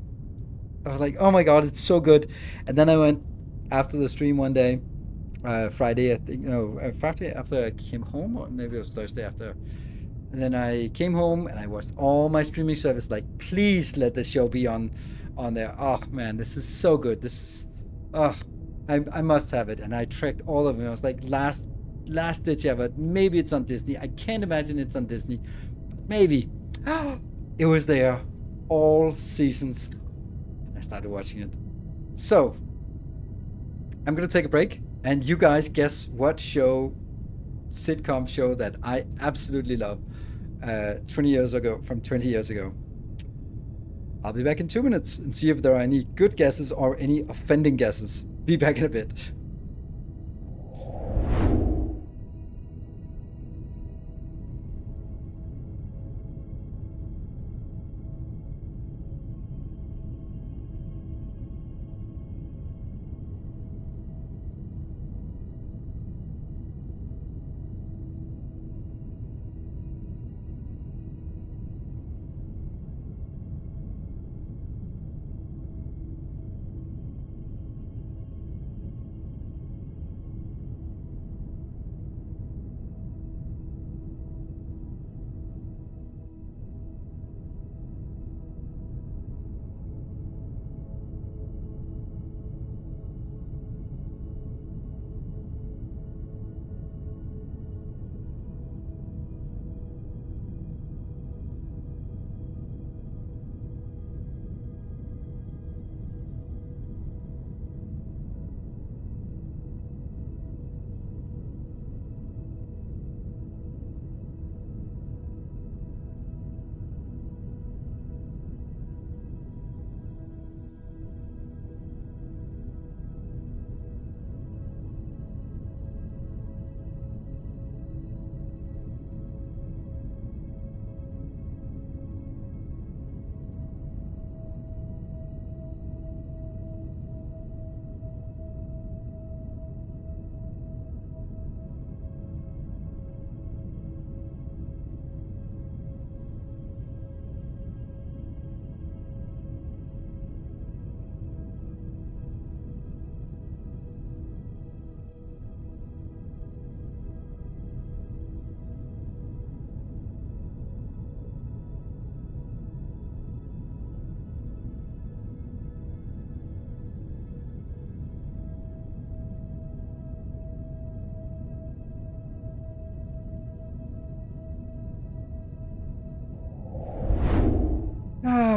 I was like, oh my God, it's so good. And then I went after the stream one day, Friday, I think, Friday after I came home, or maybe it was Thursday after. And then I came home and I watched all my streaming service, like, please let this show be on there. Oh man, this is so good. This is, I must have it. And I tracked all of them. I was like, last ditch effort. Maybe it's on Disney. I can't imagine it's on Disney. Maybe. It was there all seasons. I started watching it. So I'm gonna take a break, and you guys guess what sitcom show that I absolutely love 20 years ago. I'll be back in 2 minutes and see if there are any good guesses or any offending guesses. Be back in a bit.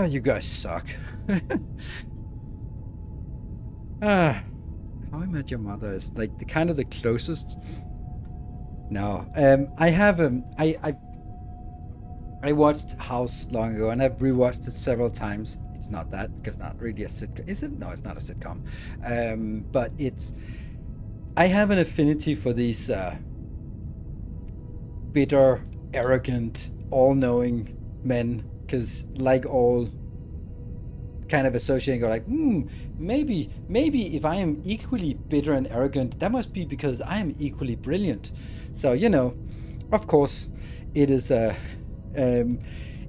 You guys suck. How I Met Your Mother is like the kind of the closest. No, I have I watched House long ago, and I've rewatched it several times. It's not that, because not really a sitcom. Is it? No, it's not a sitcom. But it's. I have an affinity for these bitter, arrogant, all-knowing men, because like all kind of associating, go like, maybe if I am equally bitter and arrogant, that must be because I am equally brilliant. So, you know, of course, it is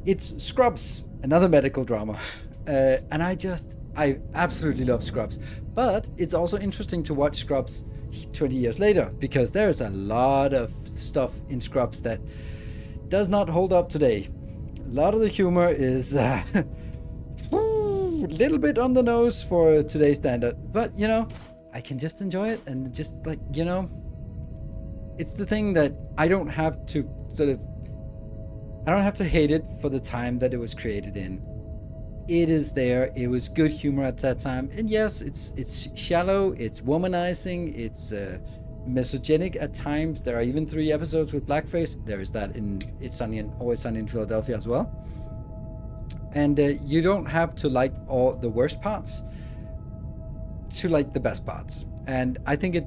it's Scrubs, another medical drama. And I absolutely love Scrubs. But it's also interesting to watch Scrubs 20 years later, because there's a lot of stuff in Scrubs that does not hold up today. A lot of the humor is a little bit on the nose for today's standard. But, you know, I can just enjoy it, and just like, you know, it's the thing that I don't have to I don't have to hate it for the time that it was created in. It is there. It was good humor at that time. And yes, it's shallow, it's womanizing, it's misogynic at times. There are even 3 episodes with blackface. There is that in Always Sunny in Philadelphia as well. And you don't have to like all the worst parts to like the best parts. And I think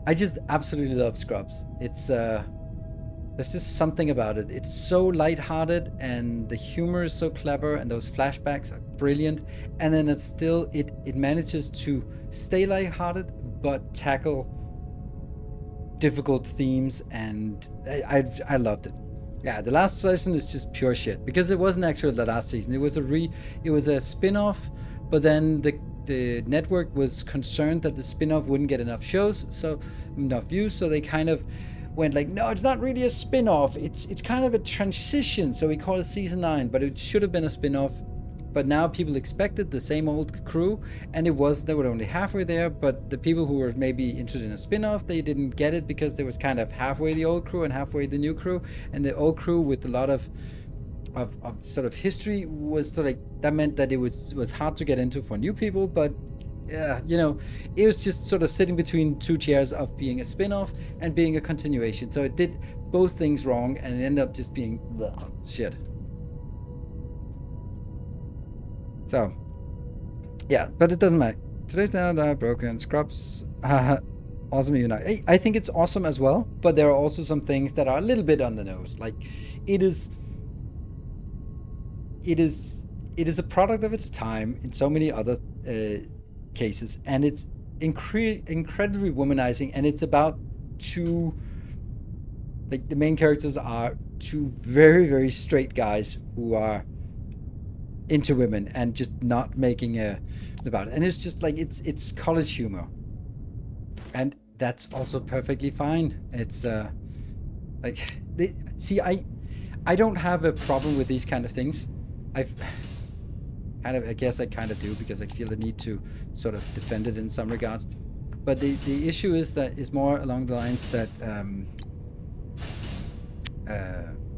I just absolutely love Scrubs. It's there's just something about it. It's so lighthearted, and the humor is so clever, and those flashbacks are brilliant. And then it's still, it manages to stay lighthearted, but tackle difficult themes, and I loved it. Yeah, the last season is just pure shit, because it wasn't actually the last season. It was a spin-off, but then the network was concerned that the spin-off wouldn't get enough views, so they kind of went like, no, it's not really a spin-off, it's kind of a transition, so we call it season 9, but it should have been a spin-off. But now people expected the same old crew, and they were only halfway there. But the people who were maybe interested in a spin-off, they didn't get it, because there was kind of halfway the old crew and halfway the new crew, and the old crew with a lot of sort of history was sort of like, that meant that it was hard to get into for new people. But you know, it was just sort of sitting between 2 chairs of being a spin-off and being a continuation. So it did both things wrong, and it ended up just being shit. So, yeah, but it doesn't matter. Today's now are broken. Scrubs, awesome. I think it's awesome as well, but there are also some things that are a little bit on the nose. Like, it is a product of its time in so many other cases, and it's incredibly womanizing, and it's about 2, like, the main characters are 2 very, very straight guys who are into women and just not making about it. And it's just like, it's college humor, and that's also perfectly fine. It's like, I don't have a problem with these kind of things. I guess I kind of do, because I feel the need to sort of defend it in some regards. But the issue is more along the lines that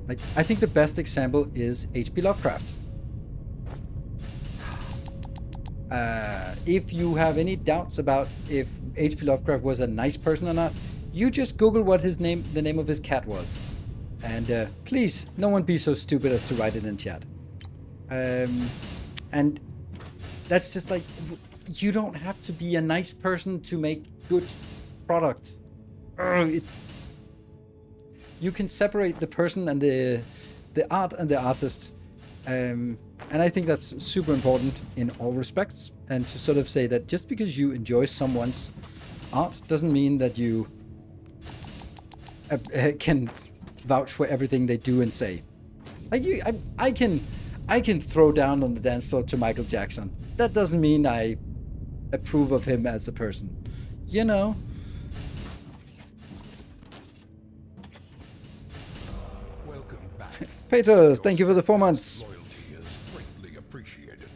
like, I think the best example is H.P. Lovecraft. If you have any doubts about if H.P. Lovecraft was a nice person or not, you just Google what the name of his cat was. And please, no one be so stupid as to write it in chat. And that's just like, you don't have to be a nice person to make good product. You can separate the person and the art and the artist. And I think that's super important in all respects. And to sort of say that just because you enjoy someone's art doesn't mean that you can vouch for everything they do and say. Like, I can throw down on the dance floor to Michael Jackson. That doesn't mean I approve of him as a person. You know? Welcome back. Peters, thank you for the 4 months. Loyalty is greatly appreciated.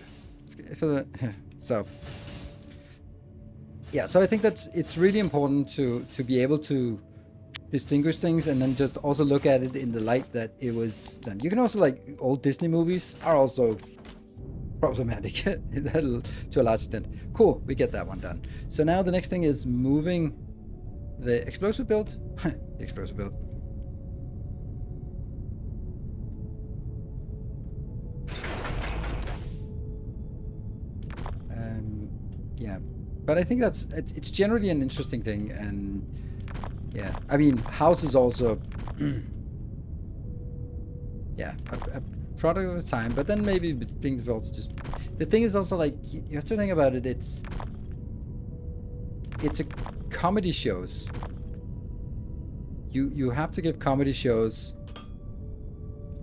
So yeah, so I think it's really important to be able to distinguish things, and then just also look at it in the light that it was done. You can also, like, old Disney movies are also problematic to a large extent. Cool, we get that one done. So now the next thing is moving the explosive build. The explosive build. Yeah, but I think it's generally an interesting thing, and yeah, I mean, house is also yeah, a product of the time, but then maybe being developed just the thing is also, like, you have to think about it. It's a comedy shows. You have to give comedy shows.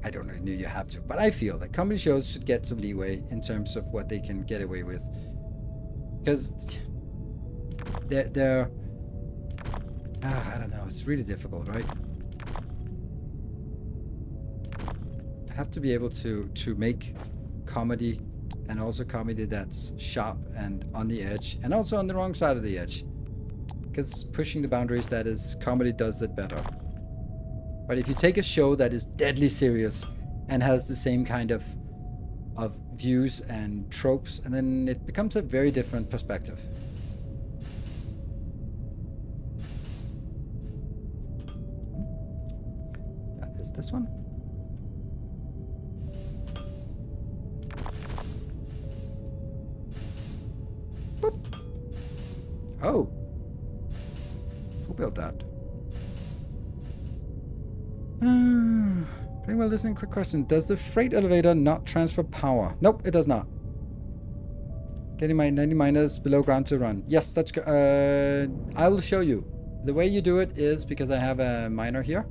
I don't know if you have to, but I feel that comedy shows should get some leeway in terms of what they can get away with, because they're I don't know. It's really difficult, right? I have to be able to make comedy, and also comedy that's sharp and on the edge, and also on the wrong side of the edge. Because pushing the boundaries, that is, comedy does it better. But if you take a show that is deadly serious and has the same kind of views and tropes, and then it becomes a very different perspective. That is this one. Boop. Oh. Who built that? Pretty well listening. Quick question. Does the freight elevator not transfer power? Nope, it does not. Getting my 90 miners below ground to run. Yes, that's I will show you. The way you do it is because I have a miner here,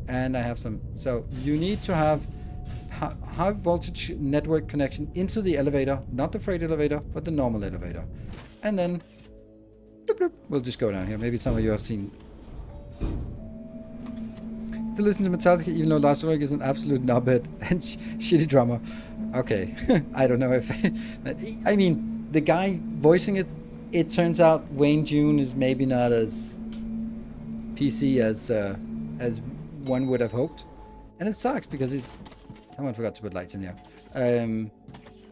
and I have some. So you need to have high voltage network connection into the elevator, not the freight elevator, but the normal elevator. And then bloop, bloop, we'll just go down here. Maybe some of you have seen. To listen to Metallica, even though Lars Ulrich is an absolute knobhead and shitty drummer. Okay, I don't know if I mean, the guy voicing it. It turns out Wayne June is maybe not as PC as one would have hoped, and it sucks because someone forgot to put lights in here.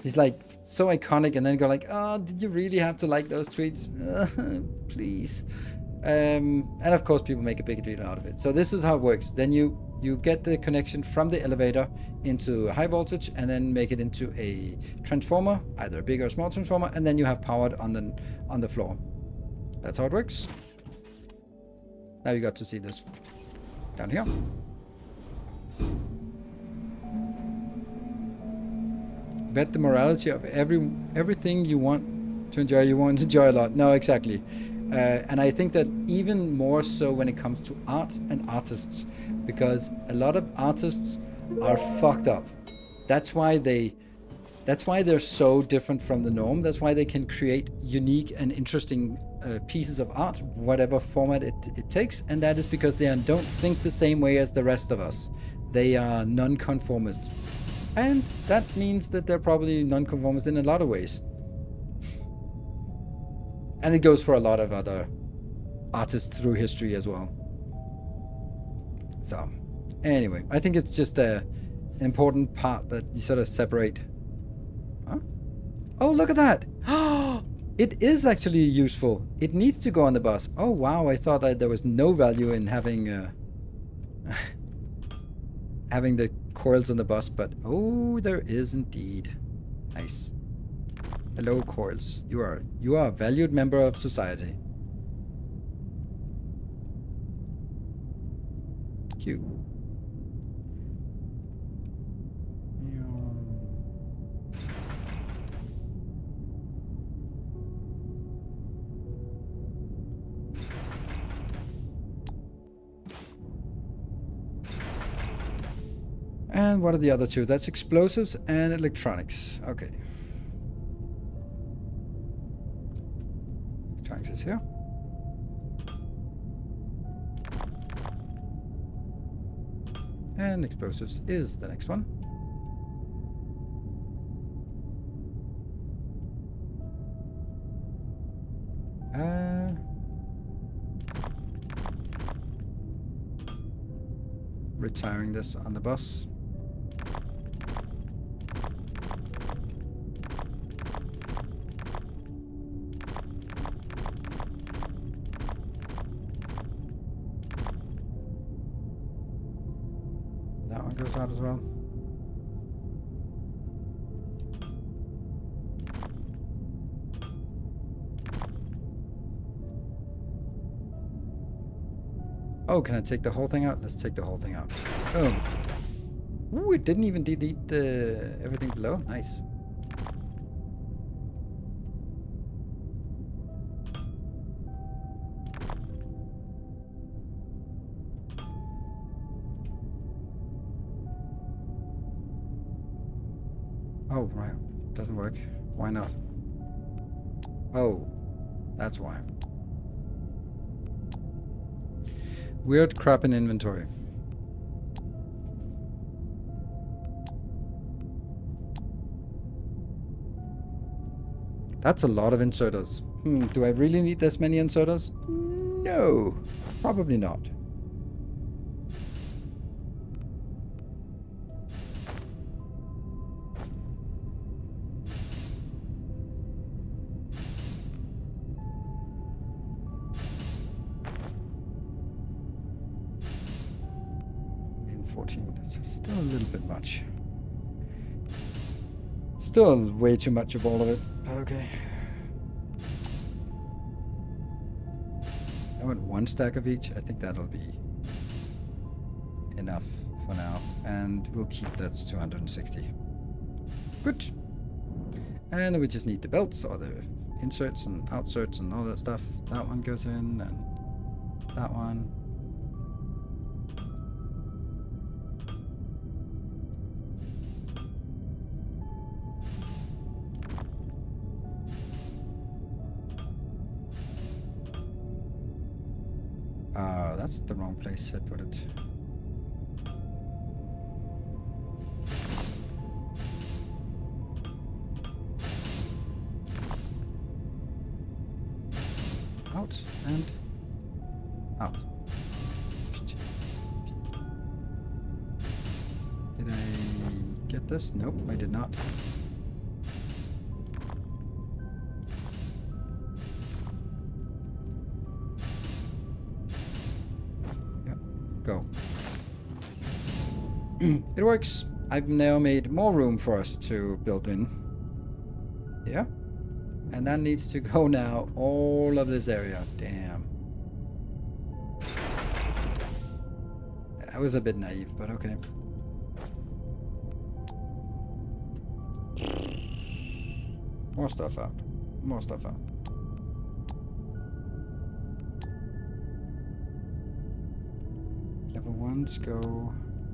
He's like so iconic, and then go like, oh, did you really have to like those tweets? Please. And of course people make a big deal out of it. So this is how it works. Then you get the connection from the elevator into high voltage, and then make it into a transformer, either a big or small transformer, and then you have powered on the floor. That's how it works. Now you got to see this down here. Bet the morality of everything you want to enjoy, you want to enjoy a lot. No, exactly. And I think that even more so when it comes to art and artists, because a lot of artists are fucked up. That's why they're so different from the norm. That's why they can create unique and interesting pieces of art, whatever format it takes. And that is because they don't think the same way as the rest of us. They are non-conformist. And that means that they're probably non-conformist in a lot of ways. And it goes for a lot of other artists through history as well. So, anyway, I think it's just an important part that you sort of separate. Huh? Oh, look at that! It is actually useful. It needs to go on the bus. Oh, wow, I thought that there was no value in having having the coils on the bus, but oh, there is indeed. Nice. Hello, coils. You are a valued member of society. Cute. And what are the other two? That's explosives and electronics. Okay. Electronics is here. And explosives is the next one. retiring this on the bus. That one goes out as well. Oh, can I take the whole thing out? Let's take the whole thing out. Boom. Ooh, it didn't even delete everything below. Nice. Oh, right. Doesn't work. Why not? Oh, that's why. Weird crap in inventory. That's a lot of inserters. Do I really need this many inserters? No, probably not. That's still a little bit much. Still way too much of all of it, but okay. I want one stack of each. I think that'll be enough for now. And we'll keep that's 260. Good. And then we just need the belts or the inserts and outserts and all that stuff. That one goes in and that one. That's the wrong place I put it. Out and out. Did I get this? Nope, I did not. Go. It works. I've now made more room for us to build in. Yeah. And that needs to go now. All of this area. Damn. That was a bit naive, but okay. More stuff out. More stuff out. Level 1s go.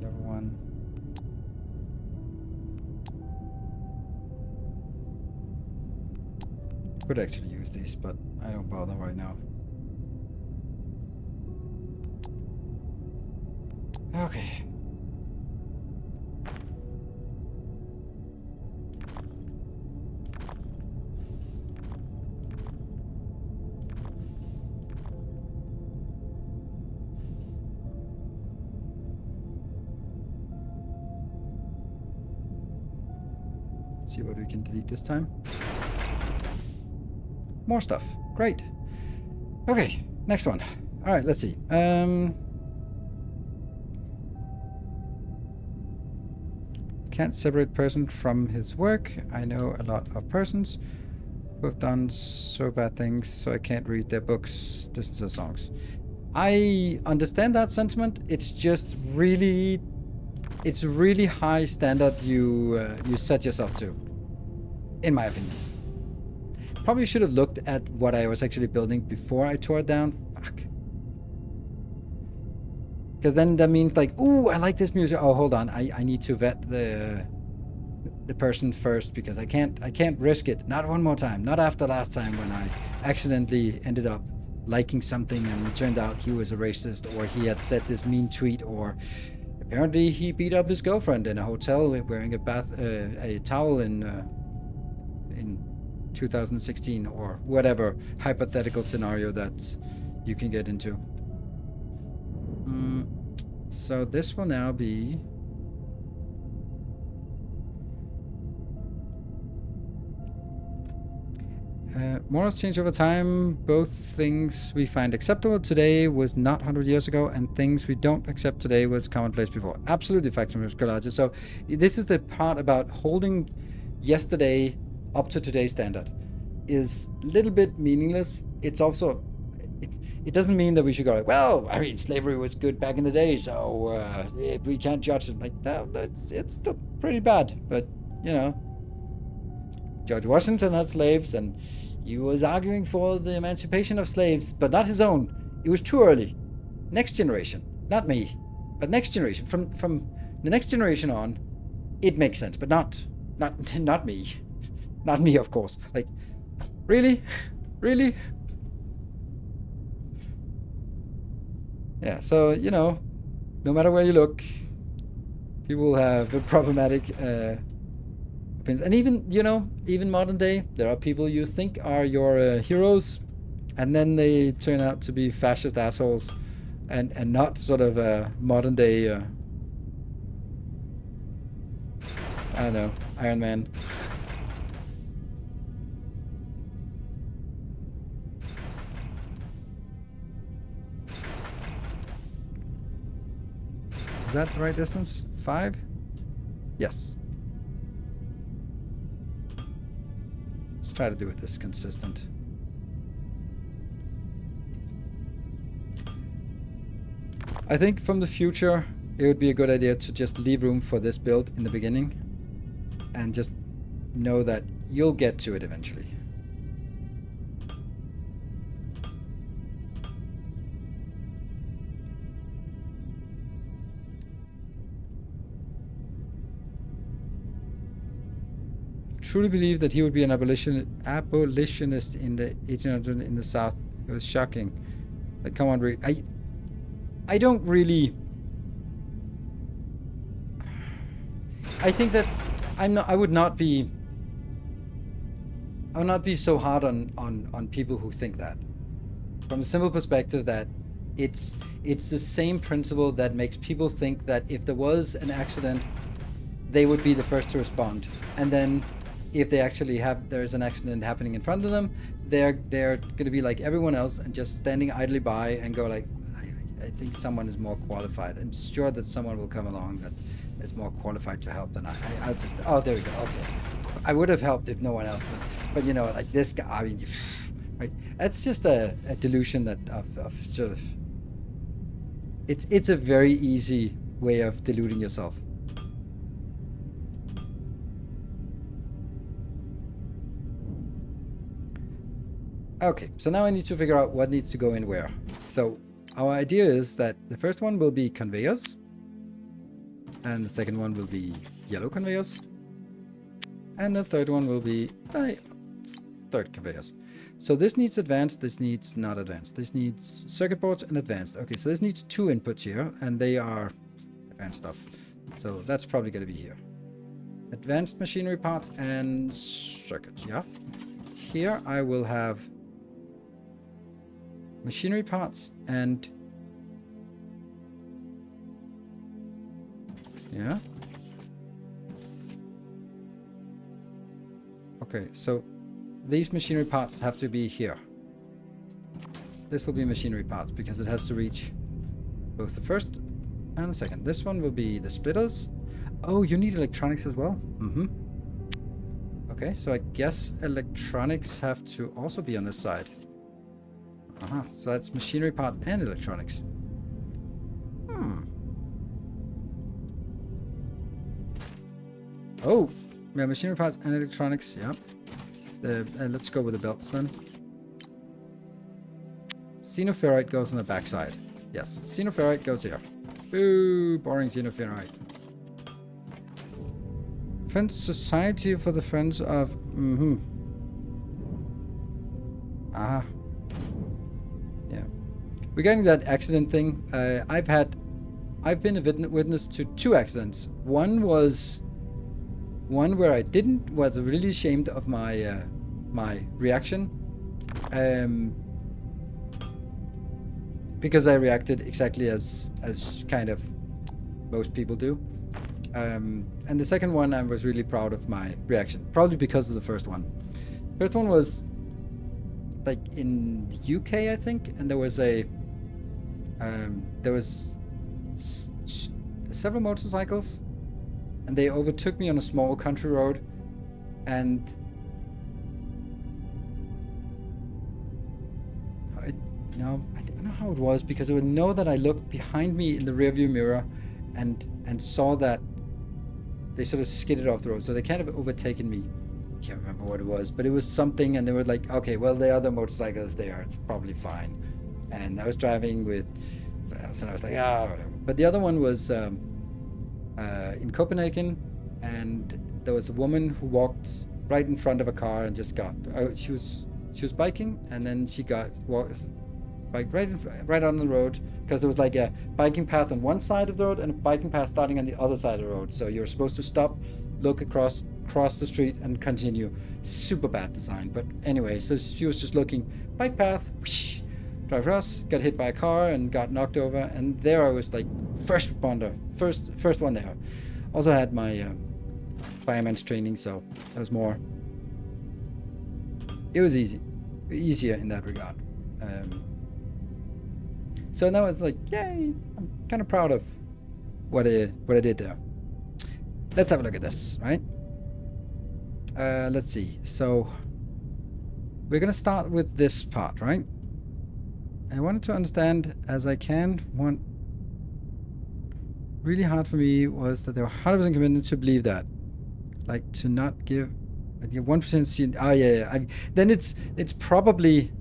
Level 1. Could actually use these, but I don't bother right now. Okay. Let's see what we can delete this time. More stuff. Great. Okay, next one. All right, let's see. Can't separate person from his work. I know a lot of persons who have done so bad things, so I can't read their books, listen to their songs. I understand that sentiment. It's just really, it's really high standard you set yourself to, in my opinion. Probably should have looked at what I was actually building before I tore it down. Fuck. Because then that means like, ooh, I like this music. Oh, hold on, I need to vet the person first because I can't risk it. Not one more time. Not after last time when I accidentally ended up liking something and it turned out he was a racist, or he had said this mean tweet, or apparently he beat up his girlfriend in a hotel wearing a towel in 2016, or whatever hypothetical scenario that you can get into. So this will now be... morals change over time. Both things we find acceptable today was not 100 years ago, and things we don't accept today was commonplace before. Absolutely, Factum Musculatus. So this is the part about holding yesterday up to today's standard. Is a little bit meaningless. It's also... It doesn't mean that we should go like, well, I mean, slavery was good back in the day, so we can't judge it. Like, no, it's still pretty bad. But, you know, George Washington had slaves, and he was arguing for the emancipation of slaves, but not his own. It was too early. Next generation, not me, but next generation. From the next generation on, it makes sense, but not me. Not me, of course. Like, really? Really? Yeah, so, you know, no matter where you look, people have a problematic opinions. And even, you know, even modern day, there are people you think are your heroes, and then they turn out to be fascist assholes, and not sort of modern day, I don't know, Iron Man. Is that the right distance? 5? Yes. Let's try to do it this consistent. I think from the future, it would be a good idea to just leave room for this build in the beginning and just know that you'll get to it eventually. Truly believe that he would be an abolitionist in the 1800s in the South. It was shocking. Like, come on, I don't really. I think that's. I would not be so hard on people who think that. From the simple perspective that it's the same principle that makes people think that if there was an accident, they would be the first to respond, and then if they actually there's an accident happening in front of them, they're going to be like everyone else and just standing idly by and go like, I think someone is more qualified. I'm sure that someone will come along that is more qualified to help than I'll just, oh, there we go, okay. I would have helped if no one else, but you know, like this guy, I mean, right? That's just a delusion that of sort of, it's a very easy way of deluding yourself. Okay, so now I need to figure out what needs to go in where. So our idea is that the first one will be conveyors, and the second one will be yellow conveyors, and the third one will be third conveyors. So this needs advanced, this needs not advanced, this needs circuit boards and advanced. Okay, so this needs 2 inputs here, and they are advanced stuff. So that's probably going to be here. Advanced machinery parts and circuits, yeah. Here I will have machinery parts and yeah. Okay, so these machinery parts have to be here. This will be machinery parts because it has to reach both the first and the second. This one will be the splitters. Oh, you need electronics as well? Mm-hmm. Okay, so I guess electronics have to also be on this side. So that's machinery parts and electronics. Oh, yeah, machinery parts and electronics, yeah. Let's go with the belts then. Xenoferrite goes on the backside. Yes, xenoferrite goes here. Boo, boring xenoferrite. Friends Society for the Friends of... Yeah. Regarding that accident thing, I've been a witness to 2 accidents. One was one where I was really ashamed of my my reaction, because I reacted exactly as kind of most people do. And the second one, I was really proud of my reaction, probably because of the first one. First one was like in the UK, I think, and there was several motorcycles, and they overtook me on a small country road, and I don't know how it was, because I would know that I looked behind me in the rearview mirror and saw that they sort of skidded off the road, so they kind of overtaken me. Can't remember what it was, but it was something, and they were like, okay, well, there are other motorcycles there, it's probably fine. And I was driving with someone else, and I was like, whatever. But the other one was in Copenhagen, and there was a woman who walked right in front of a car and just got, she was biking, and then she biked right on the road, because there was like a biking path on one side of the road and a biking path starting on the other side of the road, so you're supposed to stop, look across, cross the street, and continue. Super bad design, but anyway, so she was just looking, bike path, whoosh, drive across, got hit by a car and got knocked over, and there I was like first responder, first one there. Also had my fireman's training, so that was more, it was easier in that regard. So now it's like, yay, I'm kind of proud of what I did there. Let's have a look at this, right? Let's see. So we're gonna start with this part, right? I wanted to understand as I can. One really hard for me was that they were 100% committed to believe that, like, to not give 1% see. Oh yeah. Then it's probably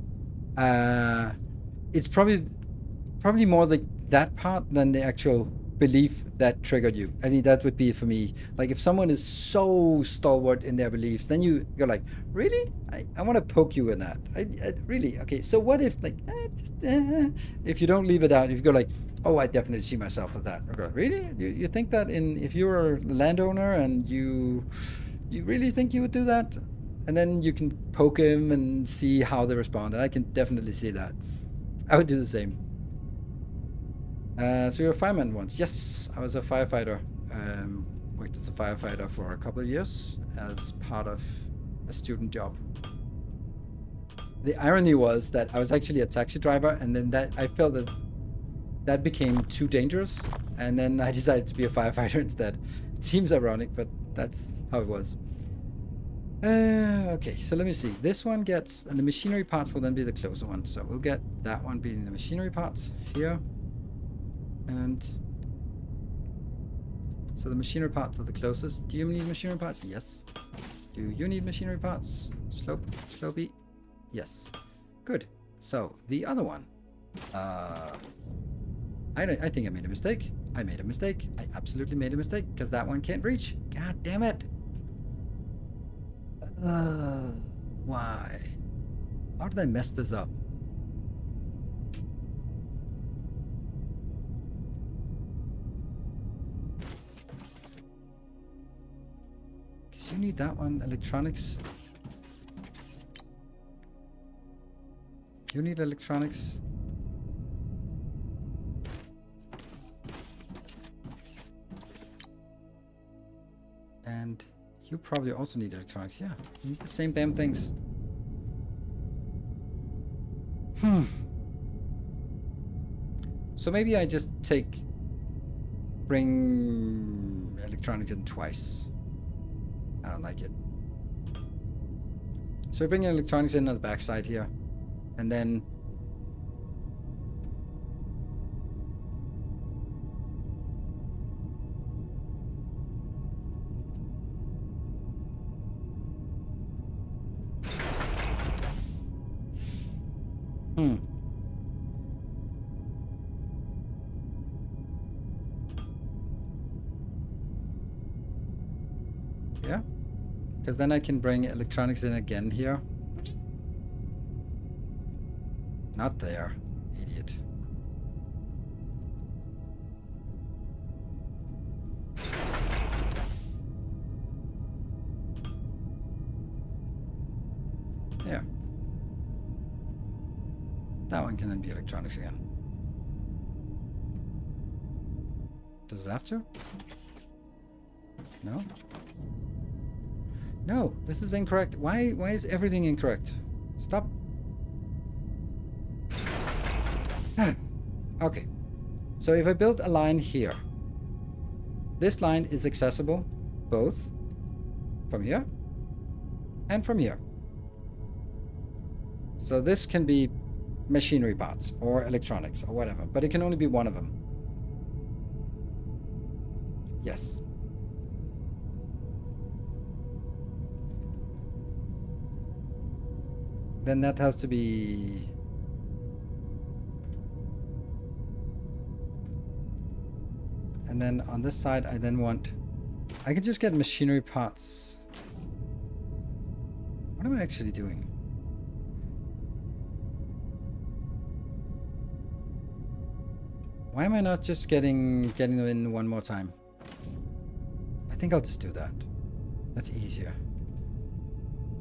probably more like that part than the actual belief that triggered you. I mean, that would be for me, like, if someone is so stalwart in their beliefs, then you go like, really? I want to poke you in that. I really, okay, so what if, like, if you don't leave it out, if you go like, oh, I definitely see myself with that. Go, really? You think that if you're a landowner and you really think you would do that? And then you can poke him and see how they respond. And I can definitely see that. I would do the same. So you're a fireman once. Yes, I was a firefighter. Worked as a firefighter for a couple of years as part of a student job. The irony was that I was actually a taxi driver, and then I felt that became too dangerous, and then I decided to be a firefighter instead. It seems ironic, but that's how it was. Okay, so let me see. This one gets, and the machinery parts will then be the closer one. So we'll get that one being the machinery parts here. And so the machinery parts are the closest. Do you need machinery parts? Yes. Do you need machinery parts? Slopey? Yes. Good. So the other one. I think I made a mistake. I absolutely made a mistake, because that one can't reach. God damn it. Why? How did I mess this up? You need that one, electronics. You need electronics. And you probably also need electronics. Yeah, you need the same damn things. So maybe I just bring electronics in twice. I don't like it. So we bring electronics in on the back side here, and then yeah, because then I can bring electronics in again here. Not there, idiot. There. That one can then be electronics again. Does it have to? No? No, this is incorrect. Why is everything incorrect? Stop. Okay. So if I build a line here, this line is accessible both from here and from here. So this can be machinery parts or electronics or whatever, but it can only be one of them. Yes. Then that has to be... And then on this side, I then want... I can just get machinery parts. What am I actually doing? Why am I not just getting them in one more time? I think I'll just do that. That's easier.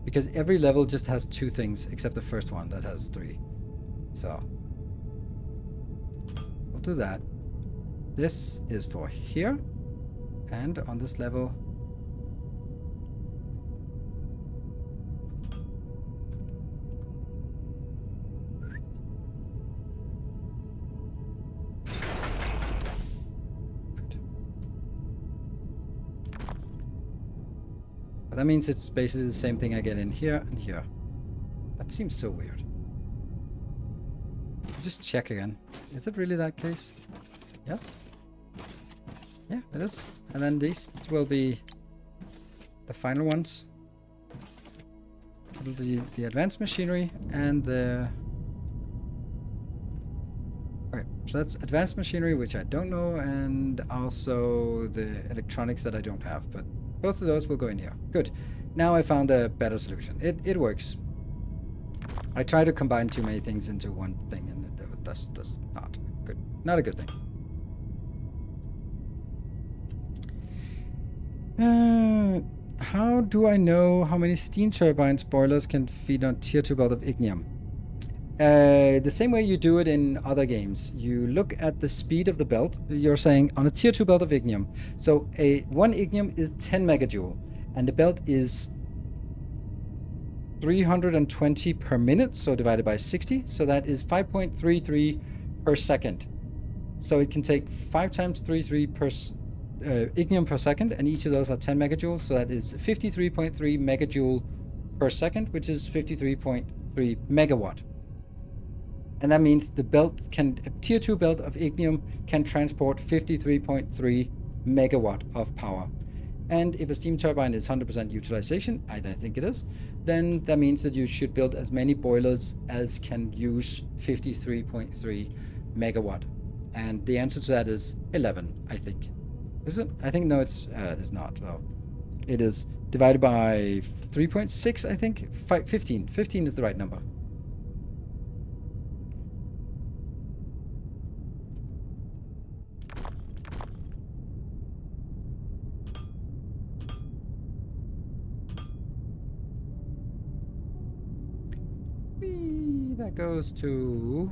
Because every level just has 2 things, except the first one that has 3. So we'll do that. This is for here, and on this level but that means it's basically the same thing I get in here and here. That seems so weird. Just check again. Is it really that case? Yes? Yeah, it is. And then these will be the final ones. The advanced machinery and the... Okay, so that's advanced machinery, which I don't know, and also the electronics that I don't have, but both of those will go in here. Good. Now I found a better solution. It works. I try to combine too many things into one thing, and that's not good. Not a good thing. How do I know how many steam turbines boilers can feed on tier 2 belt of ignium? The same way you do it in other games. You look at the speed of the belt. You're saying on a tier 2 belt of ignium. So one ignium is 10 megajoule, and the belt is 320 per minute, so divided by 60. So that is 5.33 per second. So it can take 5 times 33 per ignium per second, and each of those are 10 megajoules. So that is 53.3 megajoule per second, which is 53.3 megawatt. And that means the belt can, a tier 2 belt of ignium can transport 53.3 megawatt of power. And if a steam turbine is 100% utilization, I think it is, then that means that you should build as many boilers as can use 53.3 megawatt. And the answer to that is 11, I think. Is it? I think no, it's not. Oh, it is divided by 3.6, I think. 15. 15 is the right number. That goes to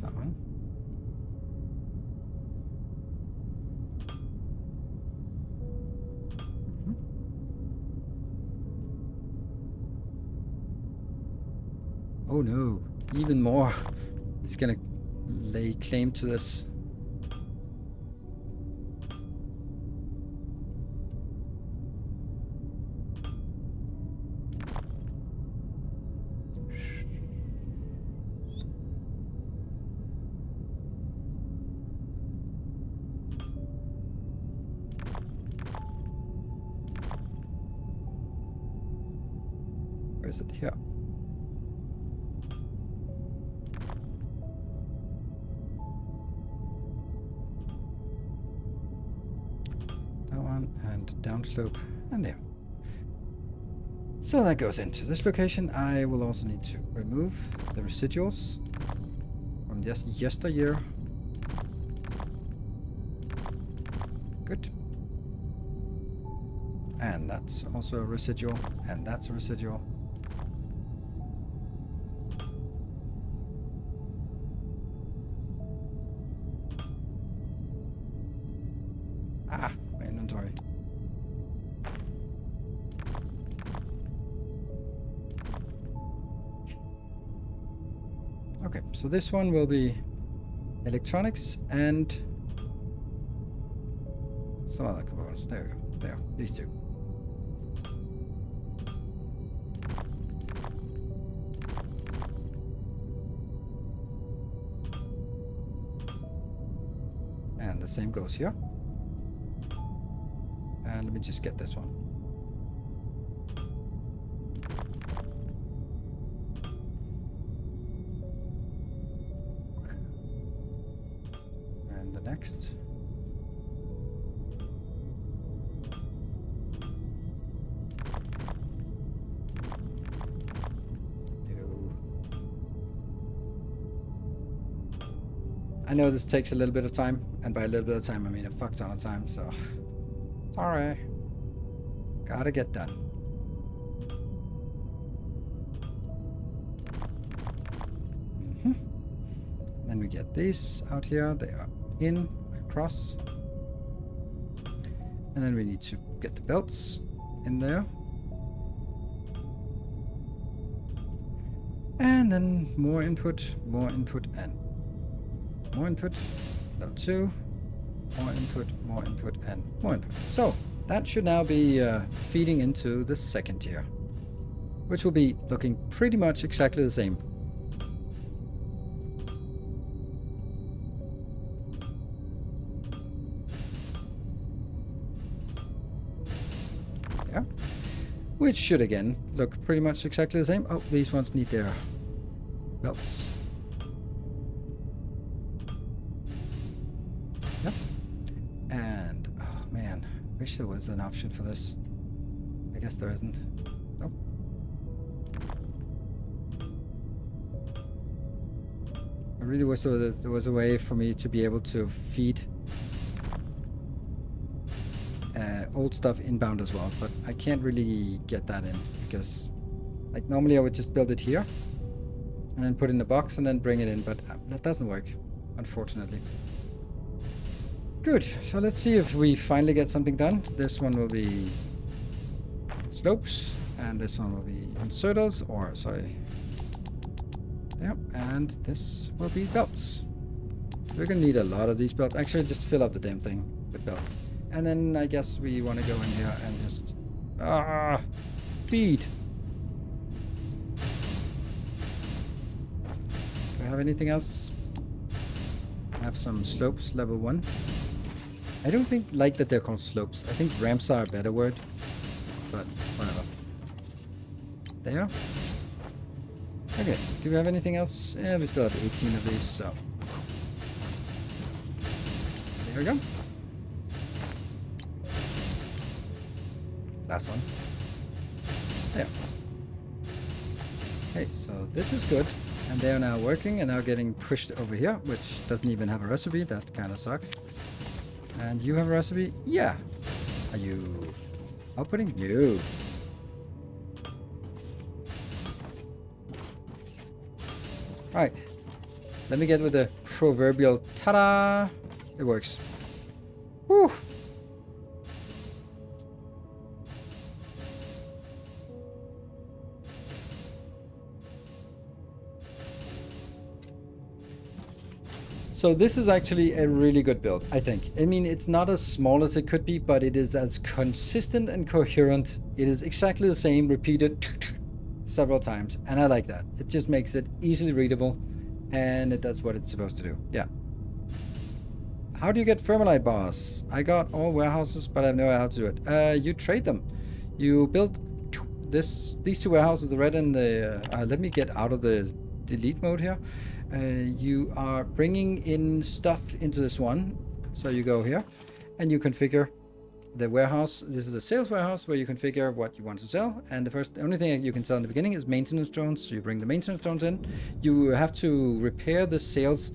that one. Oh no, even more. He's gonna lay claim to this. Where is it? Here. That one, and downslope, and there. So that goes into this location. I will also need to remove the residuals from just yesteryear. Good. And that's also a residual, and that's a residual. Okay, so this one will be electronics and some other components. There we go. There, these two. And the same goes here. And let me just get this one. And the next. I know this takes a little bit of time, and by a little bit of time I mean a fuck ton of time, so sorry. Gotta get done. Then we get these out here. They are in, across. And then we need to get the belts in there. And then more input, and more input. Level 2. More input, and more input. So that should now be feeding into the second tier, which will be looking pretty much exactly the same. Yeah. Which should again look pretty much exactly the same. Oh, these ones need their belts. Yep. And, oh man, wish there was an option for this. I guess there isn't. Nope. I really wish there was a way for me to be able to feed old stuff inbound as well, but I can't really get that in because, like, normally I would just build it here and then put it in the box and then bring it in, but that doesn't work, unfortunately. Good, so let's see if we finally get something done. This one will be slopes, and this one will be inserters, or sorry, yeah, and this will be belts. We're gonna need a lot of these belts. Actually, just fill up the damn thing with belts. And then I guess we want to go in here and just feed. Do I have anything else? I have some slopes, level 1. I don't like that they're called slopes. I think ramps are a better word, but whatever. There. Okay, do we have anything else? Yeah, we still have 18 of these, so there we go. Last one. There. Okay, so this is good. And they are now working and now getting pushed over here, which doesn't even have a recipe. That kind of sucks. And you have a recipe? Yeah. Are you outputting? No. Right. Let me get with the proverbial ta-da. It works. Whew. So this is actually a really good build, I think. I mean, it's not as small as it could be, but it is as consistent and coherent. It is exactly the same, repeated several times, and I like that. It just makes it easily readable, and it does what it's supposed to do. Yeah. How do you get Thermalite bars? I got all warehouses, but I have no idea how to do it. You trade them. You build these two warehouses, the red and the... let me get out of the delete mode here. You are bringing in stuff into this one. So you go here and you configure the warehouse. This is the sales warehouse where you configure what you want to sell. And the only thing you can sell in the beginning is maintenance drones. So you bring the maintenance drones in. You have to repair the sales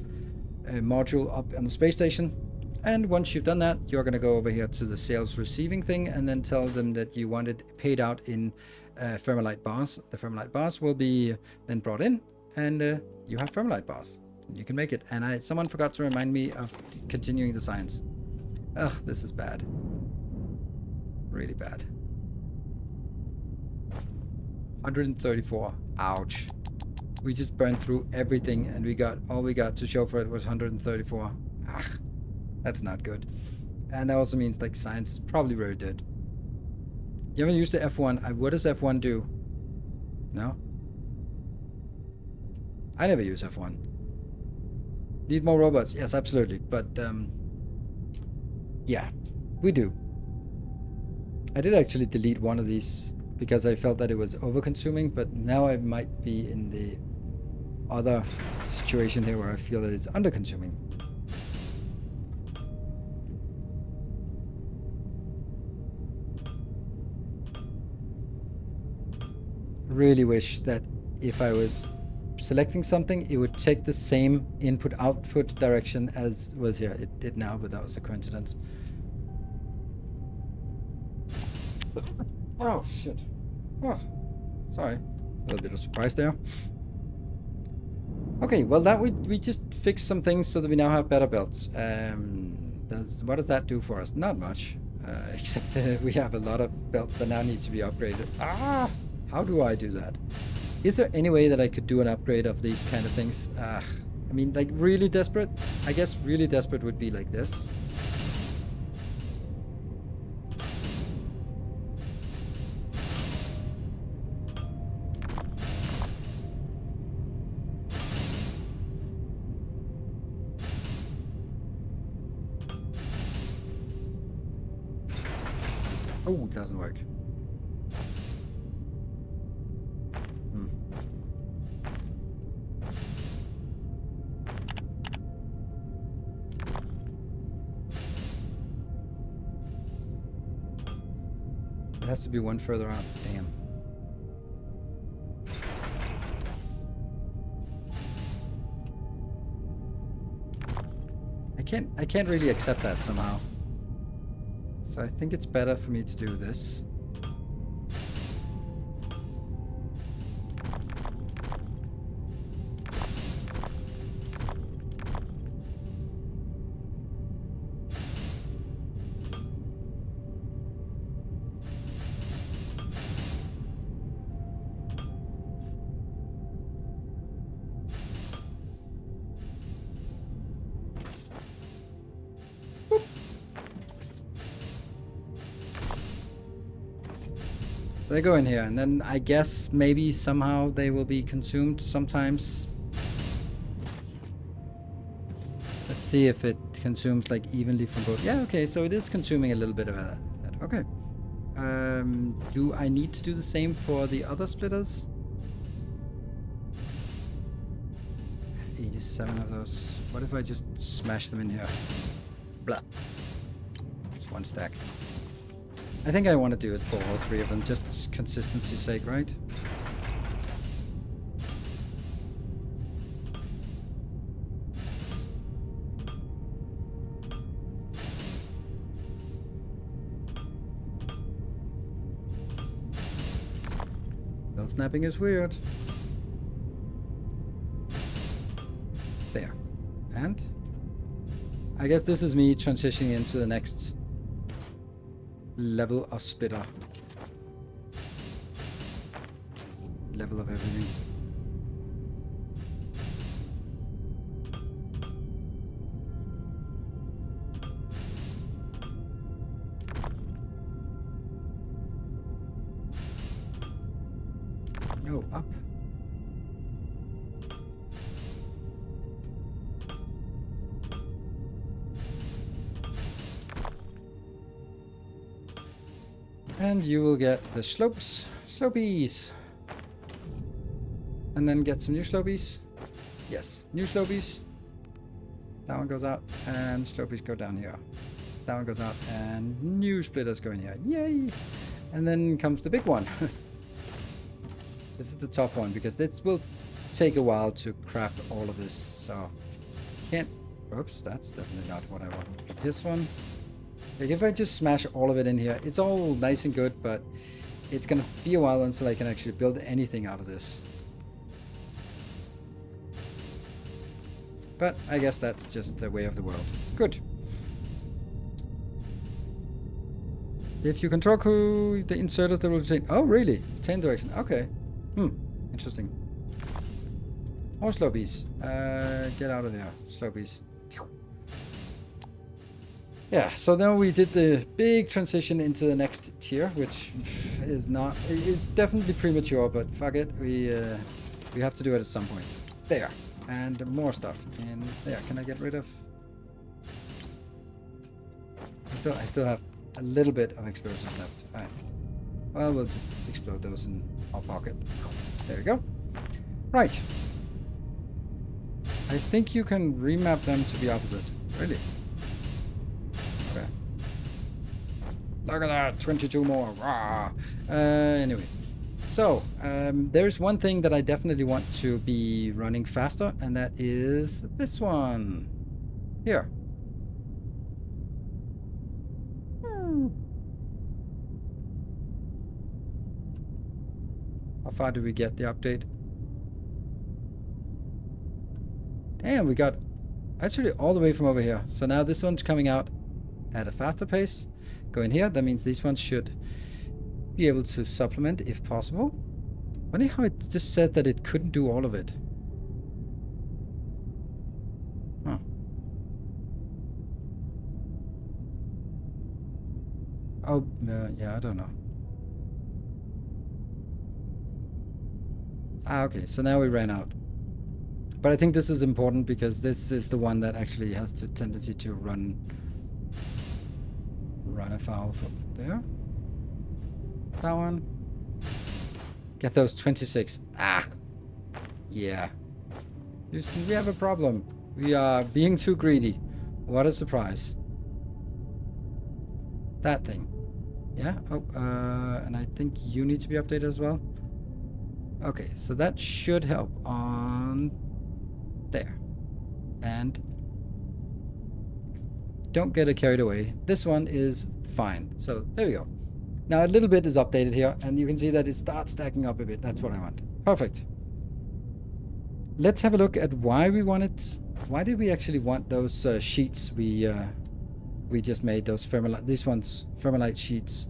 module up on the space station. And once you've done that, you're going to go over here to the sales receiving thing and then tell them that you want it paid out in Thermalite bars. The Thermalite bars will be then brought in. And you have Thermalite bars. You can make it. And someone forgot to remind me of continuing the science. Ugh, this is bad. Really bad. 134. Ouch. We just burned through everything, and all we got to show for it was 134. Ah, that's not good. And that also means like science is probably very dead. You haven't used the F1. What does F1 do? No? I never use F1. Need more robots? Yes, absolutely. But, yeah, we do. I did actually delete one of these because I felt that it was over-consuming, but now I might be in the other situation here where I feel that it's under-consuming. Really wish that if I was selecting something, it would take the same input-output direction as was here. It did now, but that was a coincidence. Oh, shit. Oh, sorry. A little bit of surprise there. Okay, well, that we just fixed some things so that we now have better belts. What does that do for us? Not much. Except we have a lot of belts that now need to be upgraded. Ah! How do I do that? Is there any way that I could do an upgrade of these kind of things? I mean, like, really desperate? I guess really desperate would be like this. Oh, it doesn't work. It has to be one further out. Damn. I can't really accept that somehow. So I think it's better for me to do this. So they go in here, and then I guess maybe somehow they will be consumed sometimes. Let's see if it consumes like evenly from both. Yeah, okay, so it is consuming a little bit of that. Okay. Do I need to do the same for the other splitters? 87 of those. What if I just smash them in here? Blah. It's one stack. I think I want to do it for all three of them, just consistency's sake, right? Bell snapping is weird. There. And I guess this is me transitioning into the next level of splitter. Level of everything. No, up. And you will get the slopies. And then get some new slopies. Yes, new slopies. That one goes out, and slopies go down here. That one goes out, and new splitters go in here. Yay! And then comes the big one. This is the tough one, because this will take a while to craft all of this, so... Can't... Oops, that's definitely not what I want. But this one... Like, if I just smash all of it in here, it's all nice and good, but it's gonna be a while until I can actually build anything out of this. But I guess that's just the way of the world. Good. If you control the inserters, they will change. Oh, really? 10 direction. Okay. Interesting. More slopies. Get out of there, slopies. Yeah, so now we did the big transition into the next tier, which is not... It's definitely premature, but fuck it. We have to do it at some point. There. And more stuff. And there, can I get rid of... I still have a little bit of explosives left. Alright. Well, we'll just explode those in our pocket. There we go. Right. I think you can remap them to be opposite. Really? Okay. Look at that! 22 more! Rah. Anyway. So, there's one thing that I definitely want to be running faster, and that is this one. Here. How far did we get the update? Damn, we got actually all the way from over here. So now this one's coming out at a faster pace. Go in here. That means these ones should be able to supplement if possible. Funny how it just said that it couldn't do all of it. Huh. Oh, yeah, I don't know. Ah, okay, so now we ran out. But I think this is important because this is the one that actually has the tendency to run afoul from there. That one. Get those 26. Ah! Yeah. Houston, we have a problem. We are being too greedy. What a surprise. That thing. Yeah? Oh, and I think you need to be updated as well. Okay, so that should help on there. And don't get it carried away. This one is fine. So there we go. Now a little bit is updated here, and you can see that it starts stacking up a bit. That's what I want. Perfect. Let's have a look at why we wanted. Why did we actually want those sheets we just made? Those Thermalite. These ones, Thermalite sheets.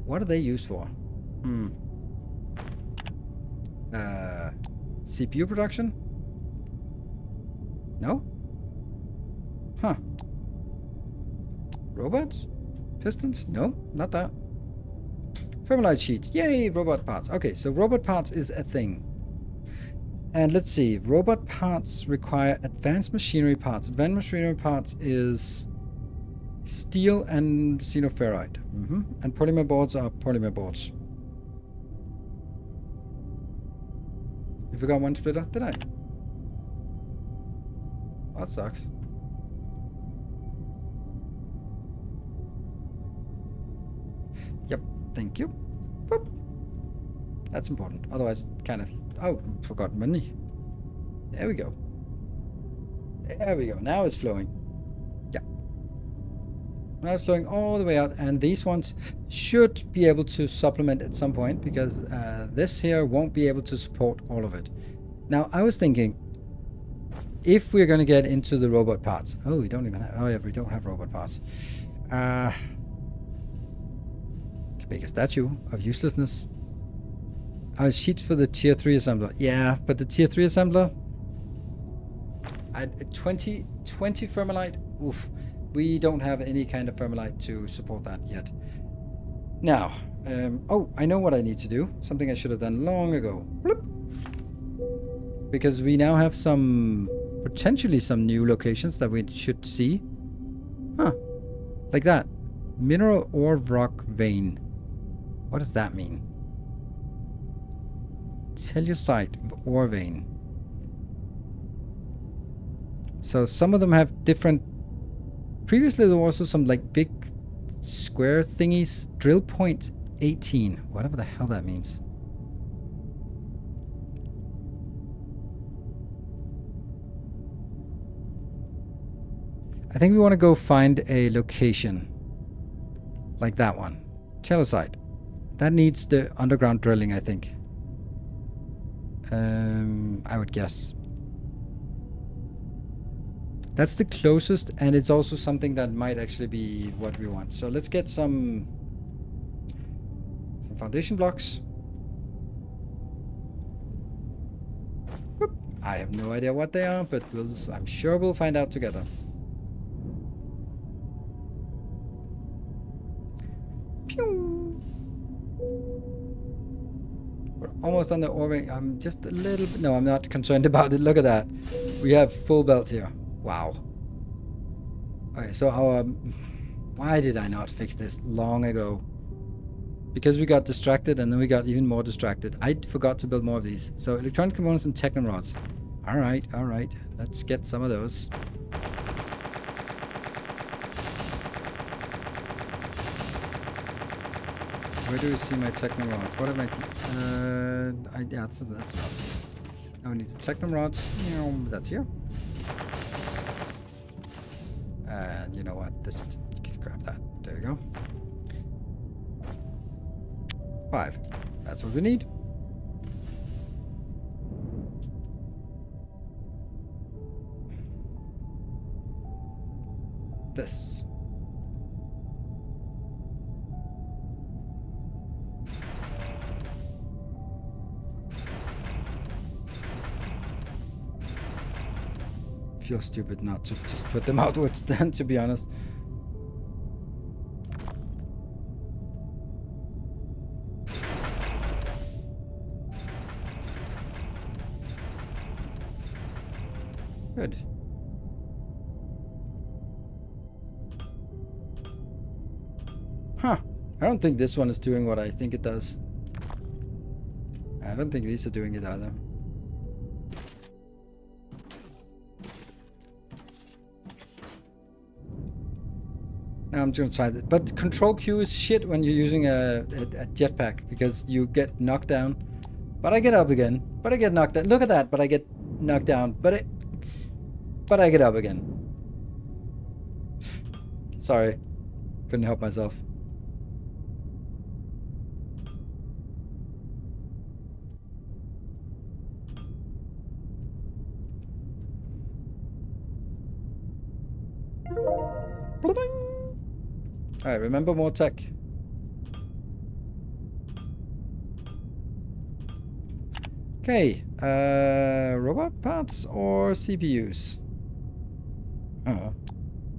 What are they used for? CPU production? No? Huh. Robots? Pistons? No, not that. Thermalite sheet. Yay, robot parts. Okay, so robot parts is a thing. And let's see. Robot parts require advanced machinery parts. Advanced machinery parts is steel and xenoferrite. And polymer boards are polymer boards. You forgot one splitter? Did I? That sucks. Yep, thank you. Boop. That's important. Otherwise, kind of... Oh, forgot money. There we go. There we go. Now it's flowing. Yeah. Now it's flowing all the way out. And these ones should be able to supplement at some point, because this here won't be able to support all of it. Now, I was thinking, if we're going to get into the robot parts... Oh, we don't even have... Oh, yeah, we don't have robot parts. Can make a statue of uselessness. Sheets for the tier 3 assembler. Yeah, but the tier 3 assembler... 20 Thermalite? Oof. We don't have any kind of Thermalite to support that yet. Now, oh, I know what I need to do. Something I should have done long ago. Bloop. Because we now have some... potentially some new locations that we should see. Huh. Like that. Mineral ore rock vein. What does that mean? Tellucite ore vein. So some of them have different... Previously there were also some like big square thingies. Drill point 18. Whatever the hell that means. I think we want to go find a location. Like that one. Tellucite. That needs the underground drilling, I think. I would guess. That's the closest, and it's also something that might actually be what we want. So let's get some foundation blocks. Whoop. I have no idea what they are, but I'm sure we'll find out together. Pew! We're almost on the orbit. I'm just a little bit... No, I'm not concerned about it. Look at that. We have full belts here. Wow. Okay, so our... Why did I not fix this long ago? Because we got distracted, and then we got even more distracted. I forgot to build more of these. So electronic components and techno rods. All right, all right. Let's get some of those. Where do you see my techno rods? What am I? Yeah, that's enough. Now we need the techno rods. That's here. And you know what? Just grab that. There you go. 5. That's what we need. This. Feel stupid not to just put them outwards then, to be honest. Good. Huh. I don't think this one is doing what I think it does. I don't think these are doing it either. Now I'm just gonna try that. But control Q is shit when you're using a jetpack because you get knocked down. But I get up again. But I get knocked down. Look at that. But I get knocked down. But I get up again. Sorry. Couldn't help myself. Alright, remember more tech. Okay, robot parts or CPUs?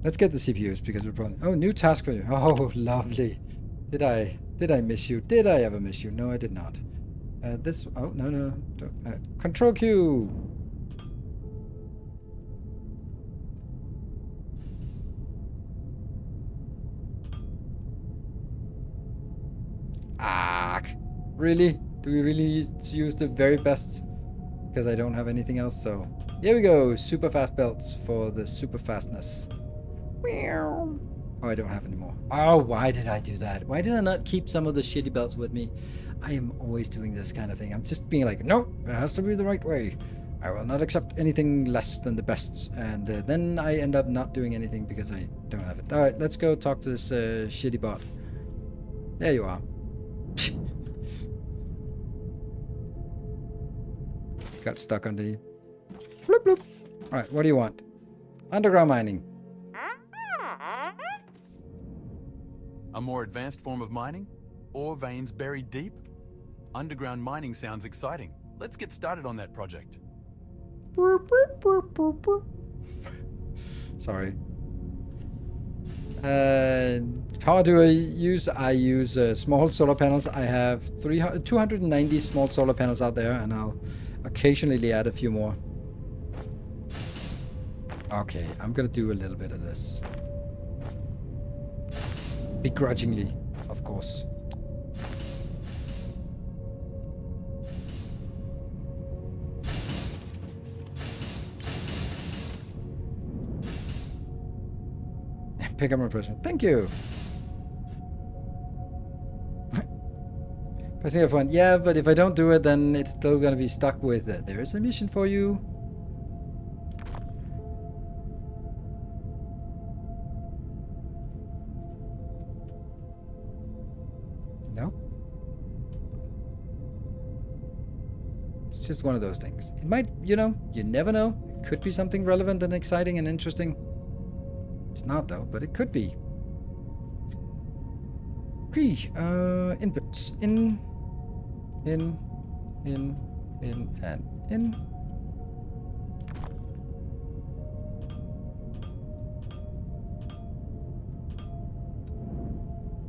Let's get the CPUs because we're probably... Oh, new task for you. Oh, lovely. Did I miss you? Did I ever miss you? No, I did not. This... Oh, no. Control Q. Really? Do we really use the very best? Because I don't have anything else, so... Here we go! Super fast belts for the super fastness. Oh, I don't have any more. Oh, why did I do that? Why did I not keep some of the shitty belts with me? I am always doing this kind of thing. I'm just being like, no, it has to be the right way. I will not accept anything less than the best. And then I end up not doing anything because I don't have it. Alright, let's go talk to this shitty bot. There you are. Got stuck on the... Bloop, bloop. Alright, what do you want? Underground mining. A more advanced form of mining? Ore veins buried deep? Underground mining sounds exciting. Let's get started on that project. Sorry. How do I use? I use small solar panels. I have 290 small solar panels out there, and I'll occasionally add a few more. Okay, I'm gonna do a little bit of this. Begrudgingly, of course. Pick up my pressure. Thank you. Pressing F1. Yeah, but if I don't do it, then it's still gonna be stuck with there is a mission for you. No. It's just one of those things. It might, you never know. It could be something relevant and exciting and interesting. It's not though, but it could be. Okay, inputs. In, and in.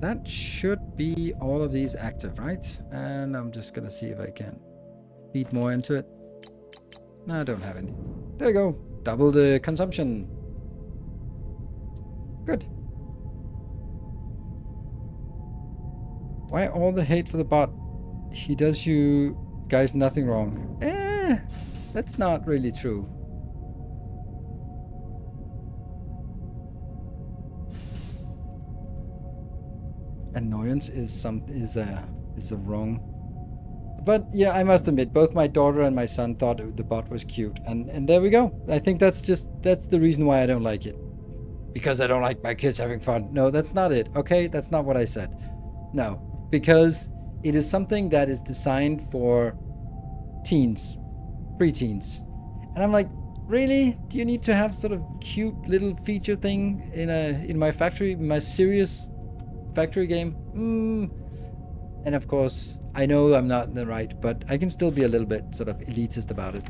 That should be all of these active, right? And I'm just gonna see if I can feed more into it. No, I don't have any. There you go. Double the consumption. Good. Why all the hate for the bot? He does you guys nothing wrong. That's not really true. Annoyance is a wrong. But yeah, I must admit, both my daughter and my son thought the bot was cute, and there we go. I think that's the reason why I don't like it. Because I don't like my kids having fun. No, that's not it. Okay, that's not what I said. No, because it is something that is designed for teens, preteens, and I'm like, really? Do you need to have sort of cute little feature thing in my factory, my serious factory game? And of course, I know I'm not in the right, but I can still be a little bit sort of elitist about it.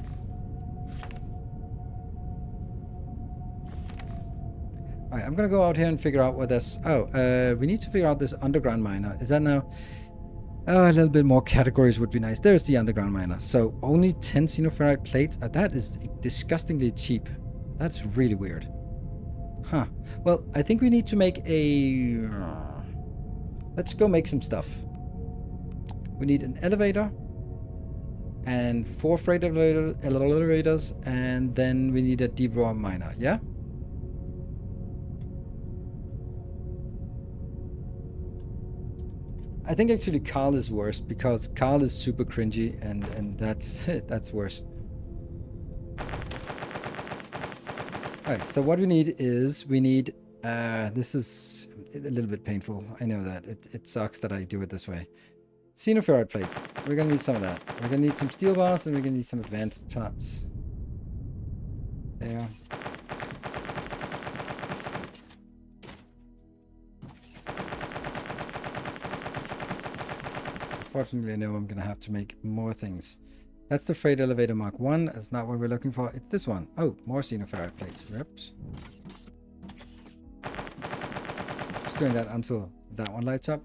Alright, I'm gonna go out here and figure out what this... Oh, we need to figure out this underground miner. Is that now... Oh, a little bit more categories would be nice. There's the underground miner. So, only 10 xenoferrite plates? That is disgustingly cheap. That's really weird. Huh. Well, I think we need to make a... Let's go make some stuff. We need an elevator. And 4 freight elevators. And then we need a deep raw miner. Yeah? I think actually Carl is worse because Carl is super cringy and that's worse. Alright, so what we need is this is a little bit painful. I know that. It sucks that I do it this way. Xenoferrite plate. We're gonna need some of that. We're gonna need some steel bars and we're gonna need some advanced parts. There. Unfortunately, I know I'm going to have to make more things. That's the freight elevator Mark 1. That's not what we're looking for. It's this one. Oh, more xenoferrite plates. Rips. Just doing that until that one lights up.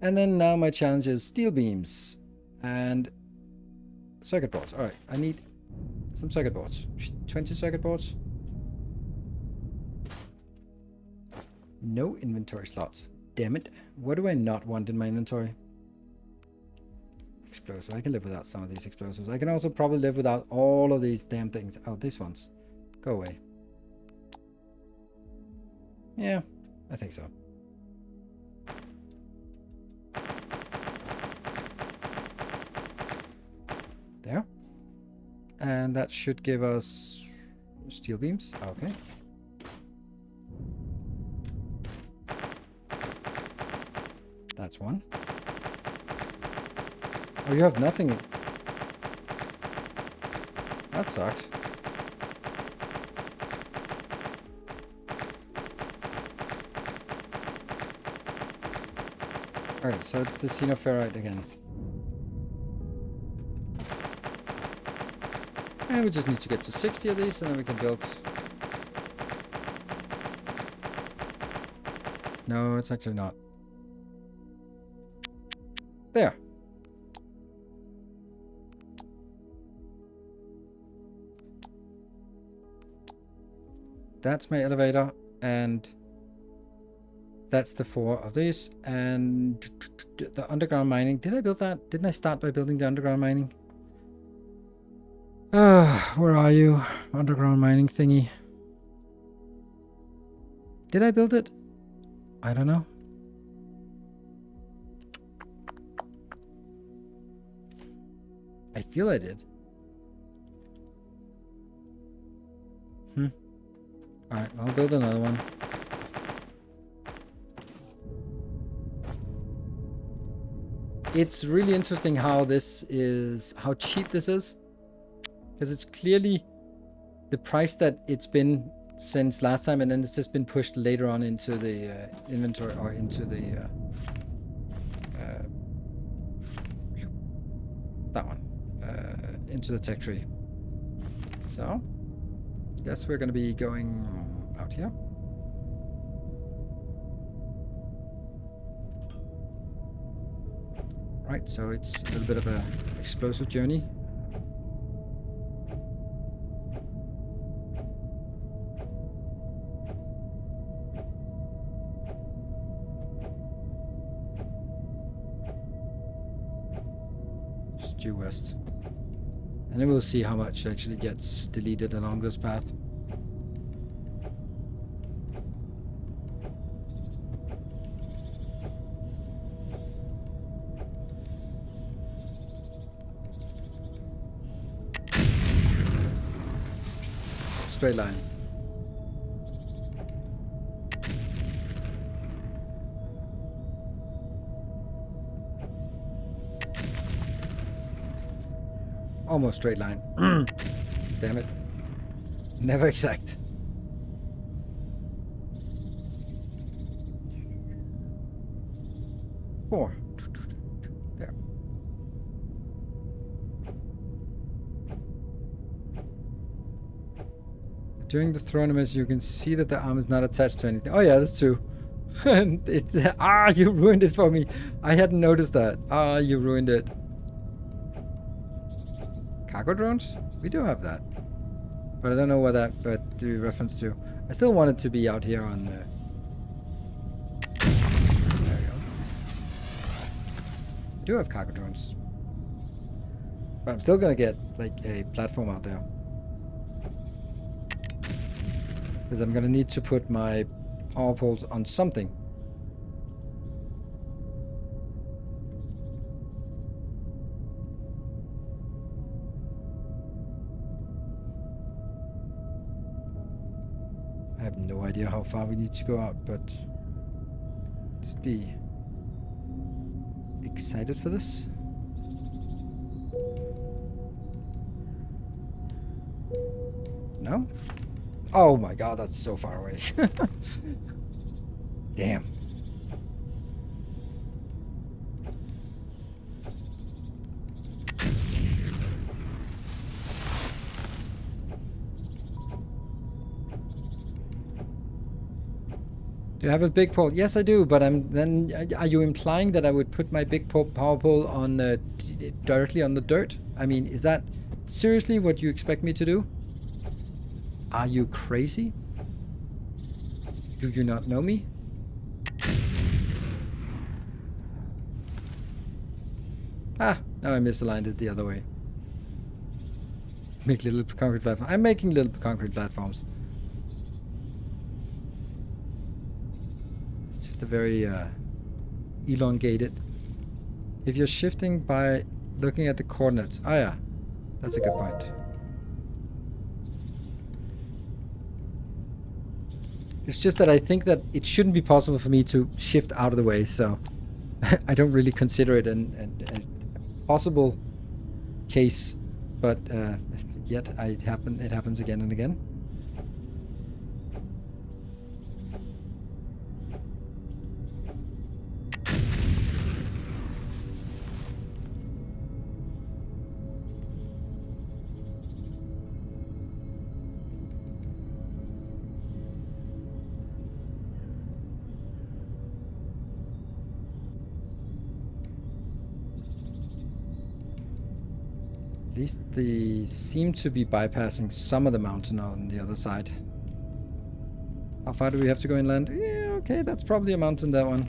And then now my challenge is steel beams and circuit boards. All right, I need some circuit boards. 20 circuit boards. No inventory slots. Damn it. What do I not want in my inventory? Explosives. I can live without some of these explosives. I can also probably live without all of these damn things. Oh, these ones. Go away. Yeah, I think so. There. And that should give us steel beams. Okay. That's one. Oh, you have nothing. That sucks. Alright, so it's the xenoferrite again. And we just need to get to 60 of these and then we can build. No, it's actually not. There. That's my elevator, and that's the 4 of these. And the underground mining. Did I build that? Didn't I start by building the underground mining? Where are you? Underground mining thingy. Did I build it? I don't know. I feel I did. Alright, I'll build another one. It's really interesting how how cheap this is. Because it's clearly the price that it's been since last time, and then it's just been pushed later on into the inventory, or into the that one, into the tech tree. So guess we're going to be going out here. Right, so it's a little bit of a explosive journey. Just due west. And then we'll see how much actually gets deleted along this path. Straight line. Almost straight line. Damn it. Never exact. Four. There. During the throne image, you can see that the arm is not attached to anything. Oh yeah, that's true. And you ruined it for me. I hadn't noticed that. You ruined it. Cargo drones? We do have that. But I don't know what that do reference to. I still want it to be out here on the... There we go. We do have cargo drones. But I'm still gonna get like a platform out there. Because I'm gonna need to put my power poles on something. I have no idea how far we need to go out, but just be excited for this. No? Oh my god, that's so far away. Damn. Do you have a big pole? Yes, I do, but are you implying that I would put my big power pole on directly on the dirt? I mean, is that seriously what you expect me to do? Are you crazy? Do you not know me? Ah, now I misaligned it the other way. Make little concrete platforms. I'm making little concrete platforms. It's just a very elongated. If you're shifting by looking at the coordinates. Oh yeah, that's a good point. It's just that I think that it shouldn't be possible for me to shift out of the way, so I don't really consider it a possible case, but yet it happens again and again. At least they seem to be bypassing some of the mountain on the other side. How far do we have to go inland? Yeah, okay, that's probably a mountain, that one.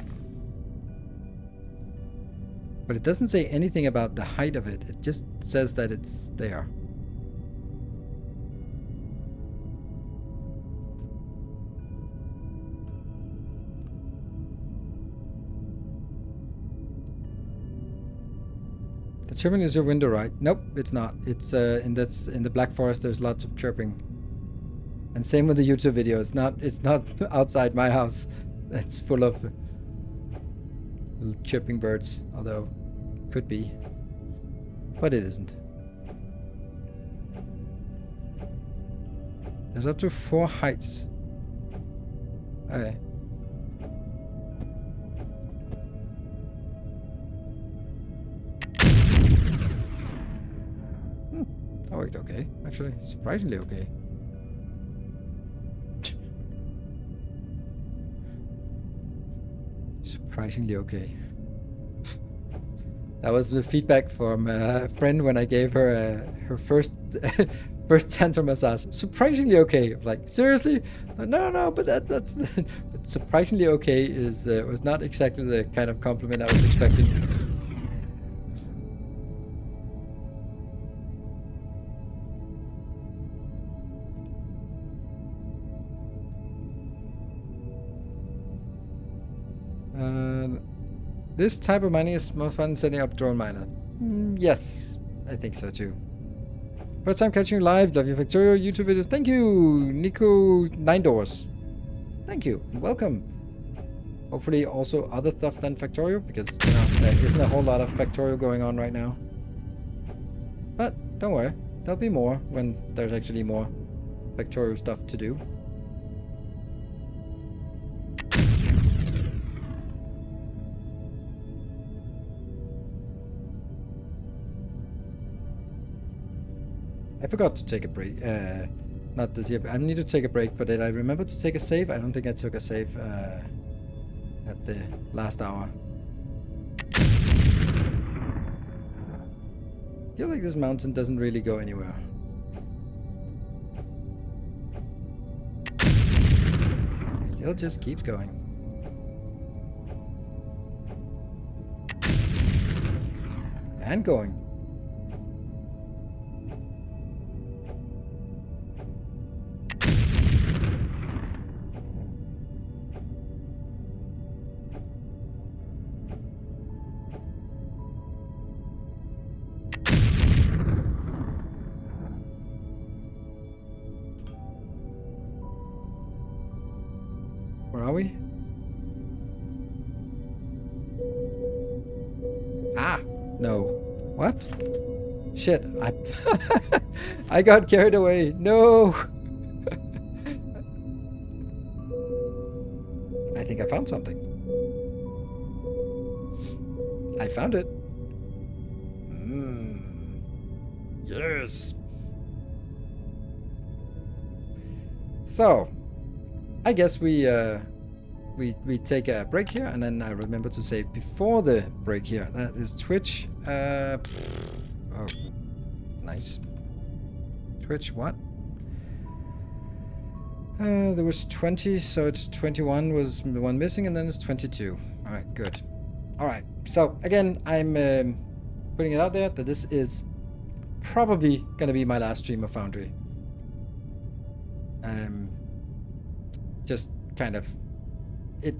But it doesn't say anything about the height of it. It just says that it's there. The chirping is your window, right? Nope, it's not. It's in the Black Forest. There's lots of chirping, and same with the YouTube video. It's not outside my house. It's full of little chirping birds. Although, could be, but it isn't. There's up to 4 heights. Okay. That worked okay, actually. Surprisingly okay. Surprisingly okay. That was the feedback from a friend when I gave her her first first tantra massage. Surprisingly okay. Like, seriously? No, but that's but surprisingly okay is was not exactly the kind of compliment I was expecting. This type of mining is more fun setting up drone miner. Yes, I think so too. First time catching you live. Love your Factorio YouTube videos. Thank you, Nico 9 Doors. Thank you. Welcome. Hopefully also other stuff than Factorio, because you know, there isn't a whole lot of Factorio going on right now. But don't worry, there'll be more when there's actually more Factorio stuff to do. I forgot to take a break. Not this year, but I need to take a break. But did I remember to take a save? I don't think I took a save at the last hour. I feel like this mountain doesn't really go anywhere. Still just keeps going. And going. Where are we? Ah, no. What? Shit, I got carried away. No. I think I found something. I found it. Yes. So, I guess we take a break here, and then I remember to say before the break here. That is Twitch. Oh, nice. Twitch what? There was 20, so it's 21 was the one missing, and then it's 22. All right, good. All right. So again, I'm putting it out there that this is probably gonna be my last stream of Foundry. Just kind of it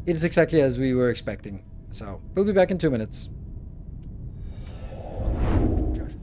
is exactly as we were expecting. So we'll be back in 2 minutes. Gesture.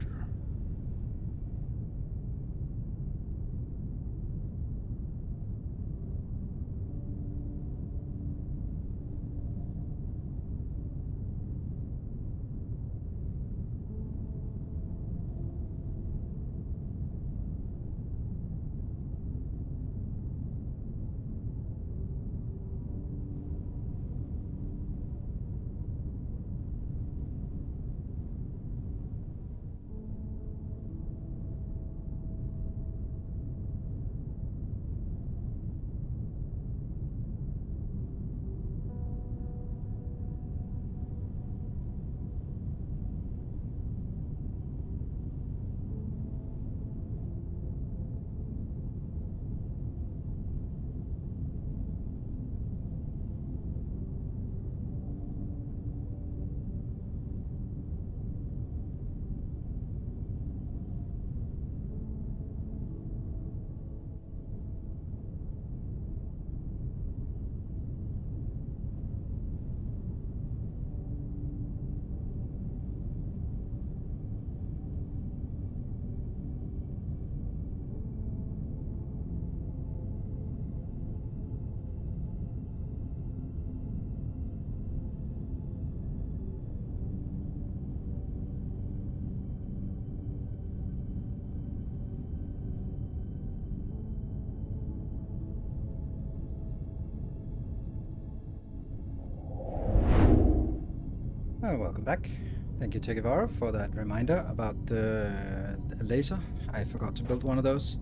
Welcome back. Thank you, Tegevara, for that reminder about the laser. I forgot to build one of those.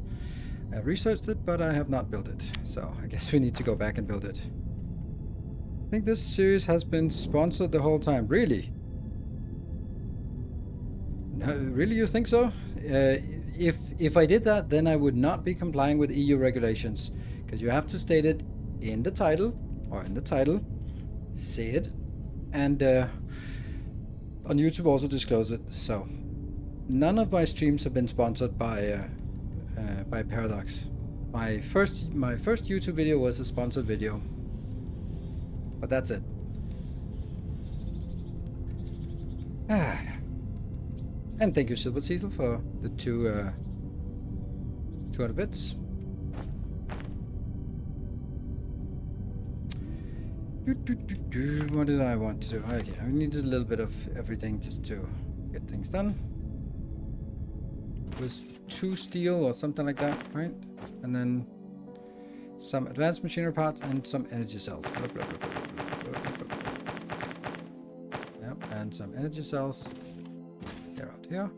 I researched it, but I have not built it. So I guess we need to go back and build it. I think this series has been sponsored the whole time. Really? No, really, you think so? If I did that, then I would not be complying with EU regulations, because you have to state it in the title, say it, and on YouTube also disclose it. So none of my streams have been sponsored by Paradox. My first YouTube video was a sponsored video, but that's it. And thank you, Silver Cecil, for the 200 bits. What did I want to do? Okay, I needed a little bit of everything just to get things done. It was 2 steel or something like that, right? And then some advanced machinery parts and some energy cells. Blah, blah, blah, blah, blah, blah, blah, blah. Yep, and some energy cells. They're out here.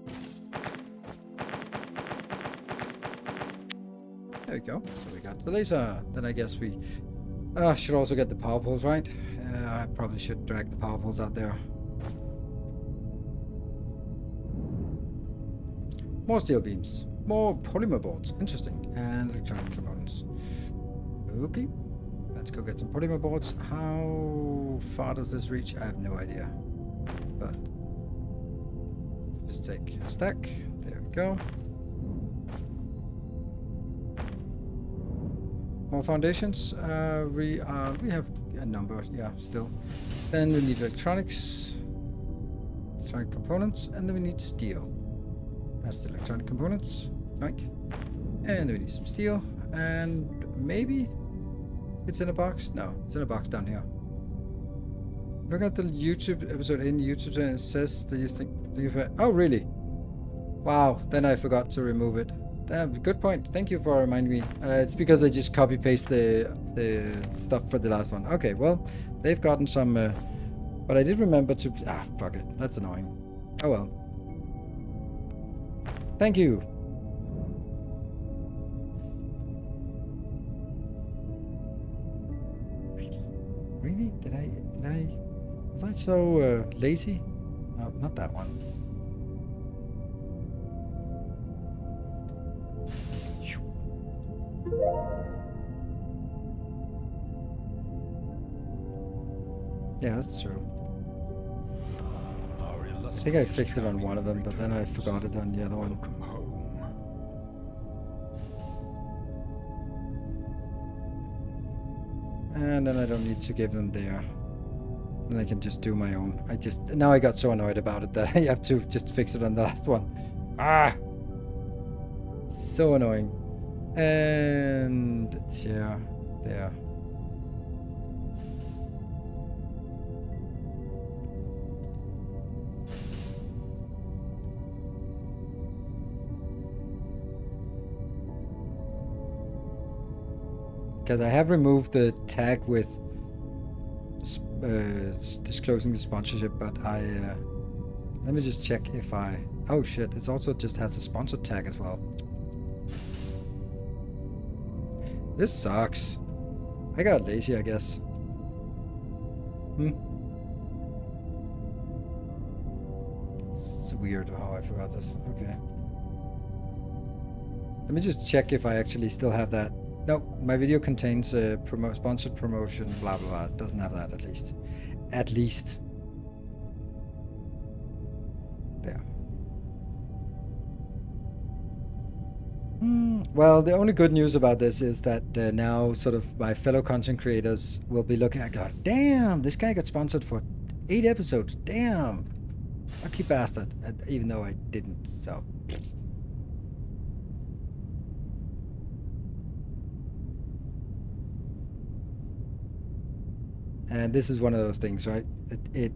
There we go. So we got the laser. Then I guess we should also get the power poles, right? I probably should drag the power poles out there. More steel beams. More polymer boards. Interesting. And electronic components. Okay. Let's go get some polymer boards. How far does this reach? I have no idea. But just take a stack. There we go. More foundations. We have a number. Yeah, still. Then we need electronic components, and then we need steel. That's the electronic components. Right. And we need some steel, and maybe it's in a box. No, it's in a box down here. Look at the YouTube episode in YouTube, and it says that you think. Oh, really? Wow. Then I forgot to remove it. Good point. Thank you for reminding me. It's because I just copy paste the stuff for the last one. Okay, well, they've gotten some, but I did remember to. Fuck it. That's annoying. Oh well. Thank you. Really? Did I? Was I so lazy? No, not that one. Yeah, that's true. I think I fixed it on one of them, but then I forgot it on the other one. Welcome home. And then I don't need to give them there. Then I can just do my own. Now I got so annoyed about it that I have to just fix it on the last one. So annoying. And yeah, there. Because I have removed the tag with disclosing the sponsorship, but let me just check if I. Oh shit! It also just has a sponsor tag as well. This sucks. I got lazy, I guess. It's weird how I forgot this. Okay. Let me just check if I actually still have that. No, my video contains a sponsored promotion, blah blah blah. It doesn't have that, at least. At least. There. Well, the only good news about this is that now sort of my fellow content creators will be looking at, God, damn, this guy got sponsored for 8 episodes. Damn. Lucky bastard. Even though I didn't, so. And this is one of those things, right? Yeah.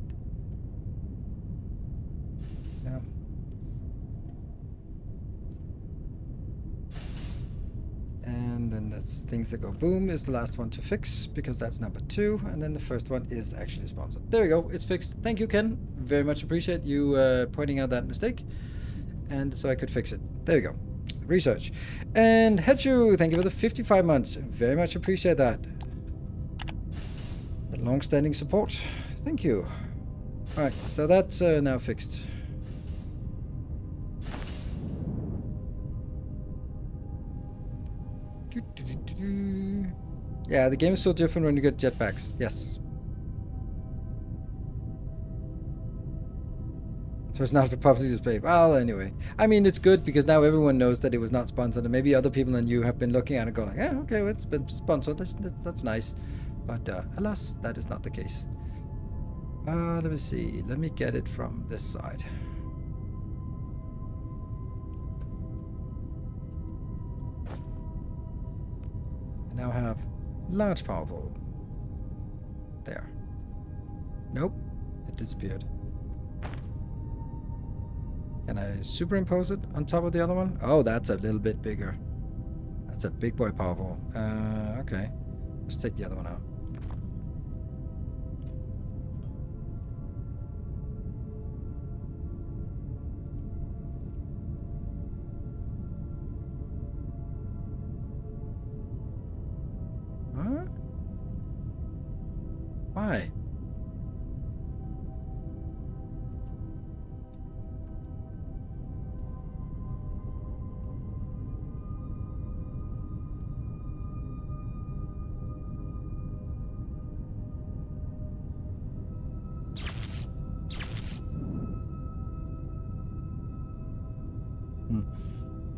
And then that's things that go boom is the last one to fix, because that's number 2. And then the first one is actually sponsored. There we go. It's fixed. Thank you, Ken. Very much appreciate you pointing out that mistake. And so I could fix it. There you go. Research. And Hechu, thank you for the 55 months. Very much appreciate that. The long-standing support. Thank you. Alright, so that's now fixed. Yeah, the game is so different when you get jetpacks. Yes. So it's not for public display. Well, anyway. I mean, it's good because now everyone knows that it was not sponsored. And maybe other people than you have been looking at it going, yeah, okay, well, it's been sponsored. That's nice. But alas, that is not the case. Let me see. Let me get it from this side. I now have large power pole. There. Nope. It disappeared. Can I superimpose it on top of the other one? Oh, that's a little bit bigger. That's a big boy power pole. Okay. Let's take the other one out. Huh? Why?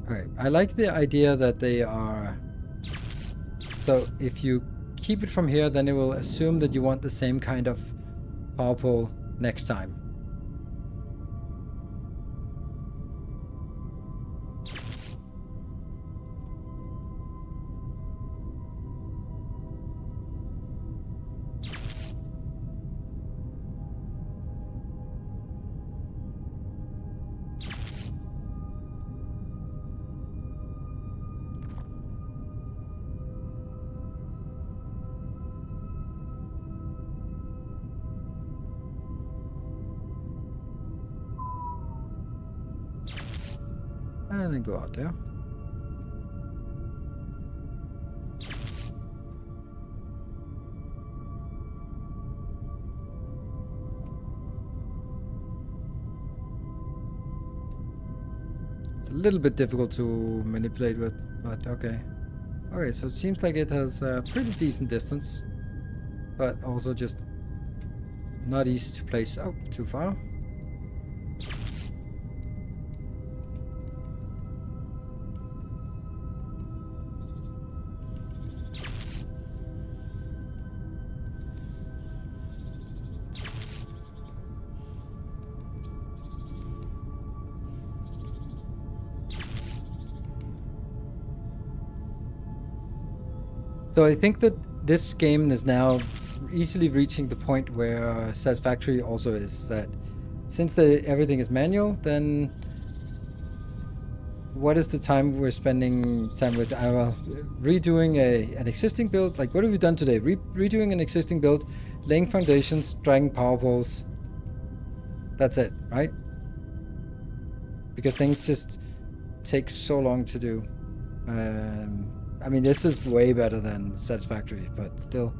Okay, I like the idea that they are... So if you keep it from here, then it will assume that you want the same kind of power pole next time. And then go out there. It's a little bit difficult to manipulate with, but okay. Okay, so it seems like it has a pretty decent distance, but also just not easy to place. Oh, too far. So I think that this game is now easily reaching the point where Satisfactory also is, that since everything is manual, then what is the time we're spending time with redoing an existing build? Like, what have we done today? Redoing an existing build, laying foundations, dragging power poles. That's it, right? Because things just take so long to do. I mean, this is way better than Satisfactory, but still.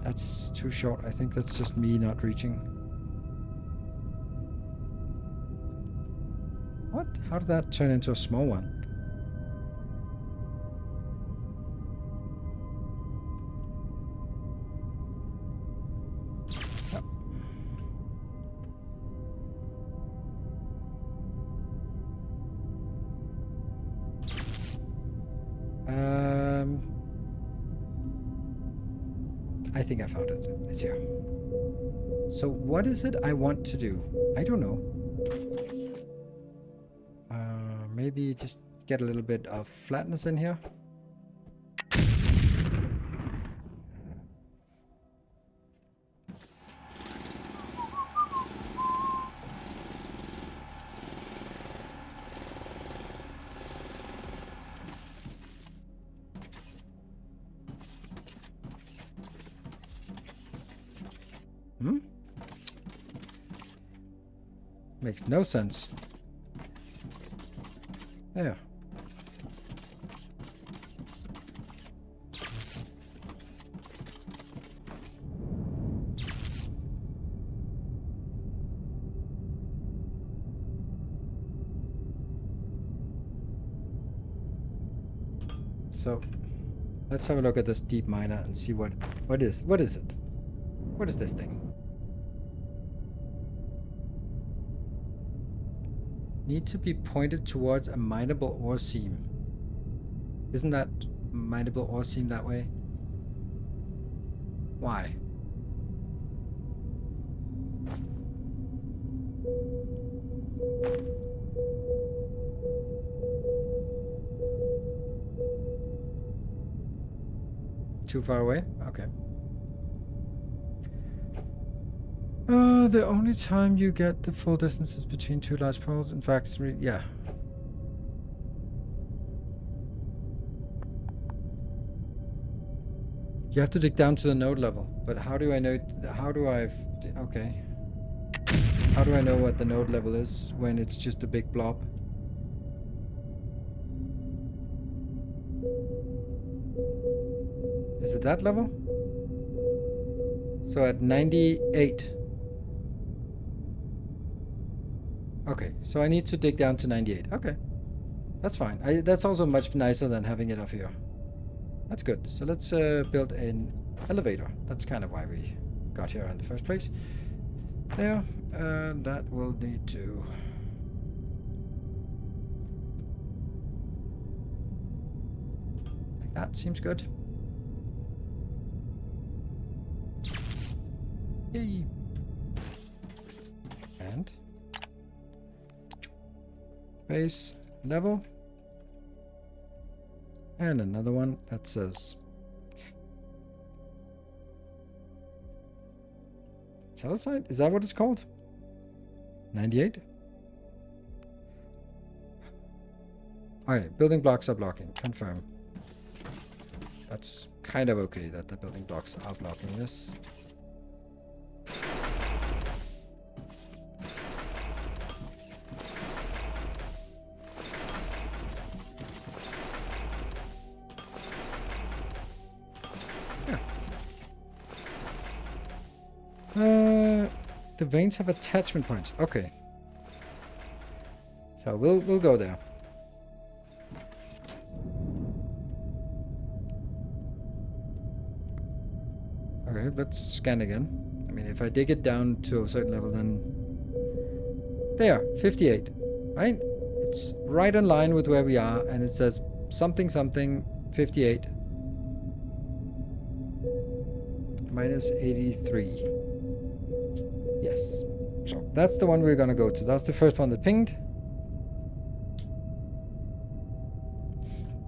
That's too short. I think that's just me not reaching. What? How did that turn into a small one? I think I found it. It's here. So what is it I want to do? I don't know. Maybe just get a little bit of flatness in here. Makes no sense. There. So let's have a look at this deep miner and see what is it? What is this thing? Need to be pointed towards a mineable ore seam. Isn't that mineable ore seam that way? Why? Too far away? Okay. The only time you get the full distance is between two large poles. In fact, yeah. You have to dig down to the node level. But how do I know? Okay. How do I know what the node level is when it's just a big blob? Is it that level? So at 98. Okay, so I need to dig down to 98. Okay, that's fine. That's also much nicer than having it up here. That's good. So let's build an elevator. That's kind of why we got here in the first place. There, that will need to... like that, seems good. Yay! And... base level. And another one that says... Telesite? Is that what it's called? 98? Okay, building blocks are blocking. Confirm. That's kind of okay that the building blocks are blocking this. The veins have attachment points. Okay. So we'll go there. Okay, let's scan again. I mean, if I dig it down to a certain level, then... there, 58. Right? It's right in line with where we are, and it says something, 58. Minus 83. Yes. So that's the one we're gonna go to. That's the first one that pinged.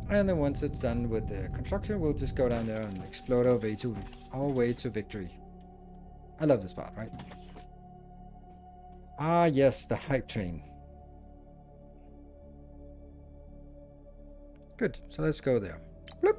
And then once it's done with the construction, we'll just go down there and explode our way to victory. I love this part, right? Ah, yes, the hype train. Good. So let's go there. Bloop.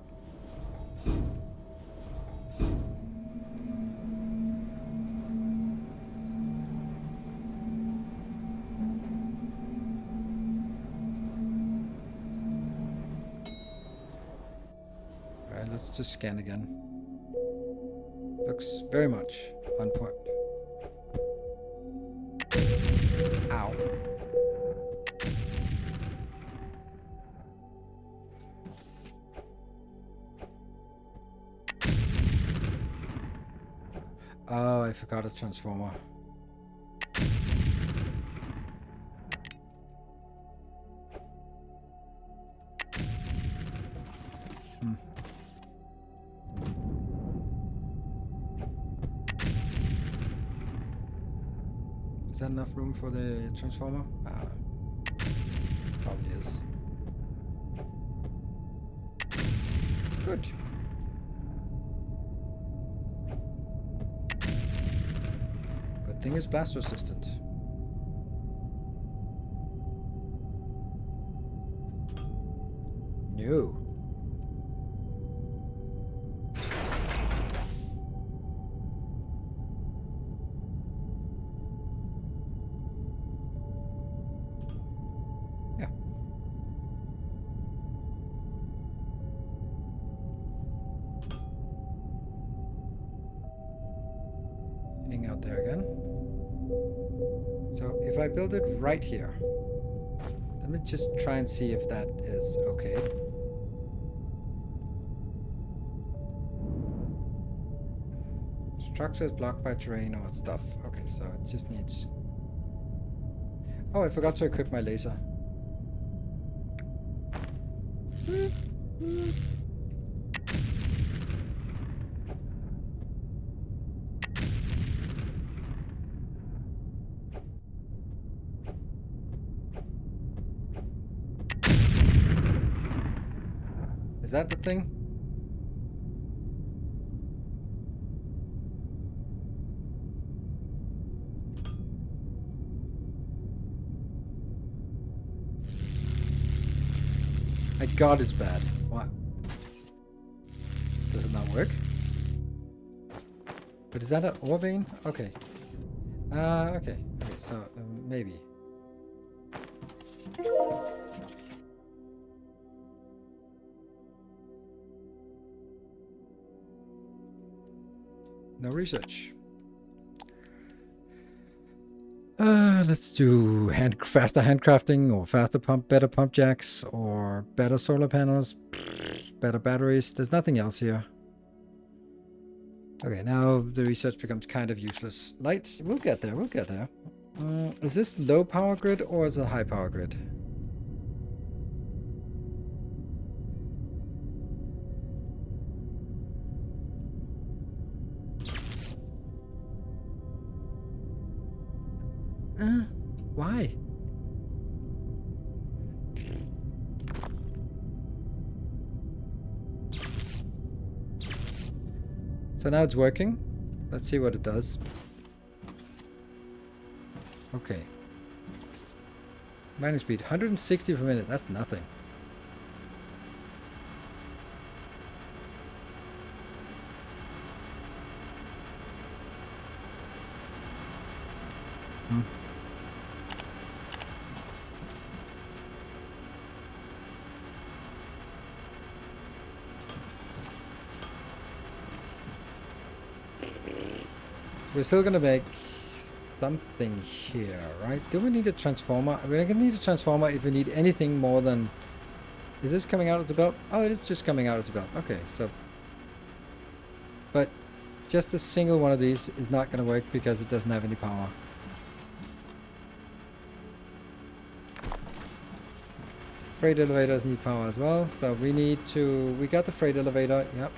Let's just scan again. Looks very much on point. Ow. Oh, I forgot a transformer. Is that enough room for the transformer? Probably is. Good. Good thing it's blast resistant. No. there again. So if I build it right here, let me just try and see if that is okay. Structure is blocked by terrain or stuff. Okay, so it just needs... Oh, I forgot to equip my laser. Is that the thing? My god, it's bad. What? Does it not work? But is that an ore vein? Okay. Okay. Okay, so maybe. No research. Let's do faster handcrafting, or faster pump, better pump jacks, or better solar panels, better batteries. There's nothing else here. Okay, now the research becomes kind of useless. Lights, we'll get there, we'll get there. Is this low power grid or is it high power grid? Why? So now it's working. Let's see what it does. Okay. Mining speed, 160 per minute. That's nothing. We're still gonna make something here, right? Do we need a transformer? We're gonna need a transformer if we need anything more than... Is this coming out of the belt? Oh, it is just coming out of the belt. Okay, so... But just a single one of these is not gonna work because it doesn't have any power. Freight elevators need power as well, so we need to... We got the freight elevator, yep.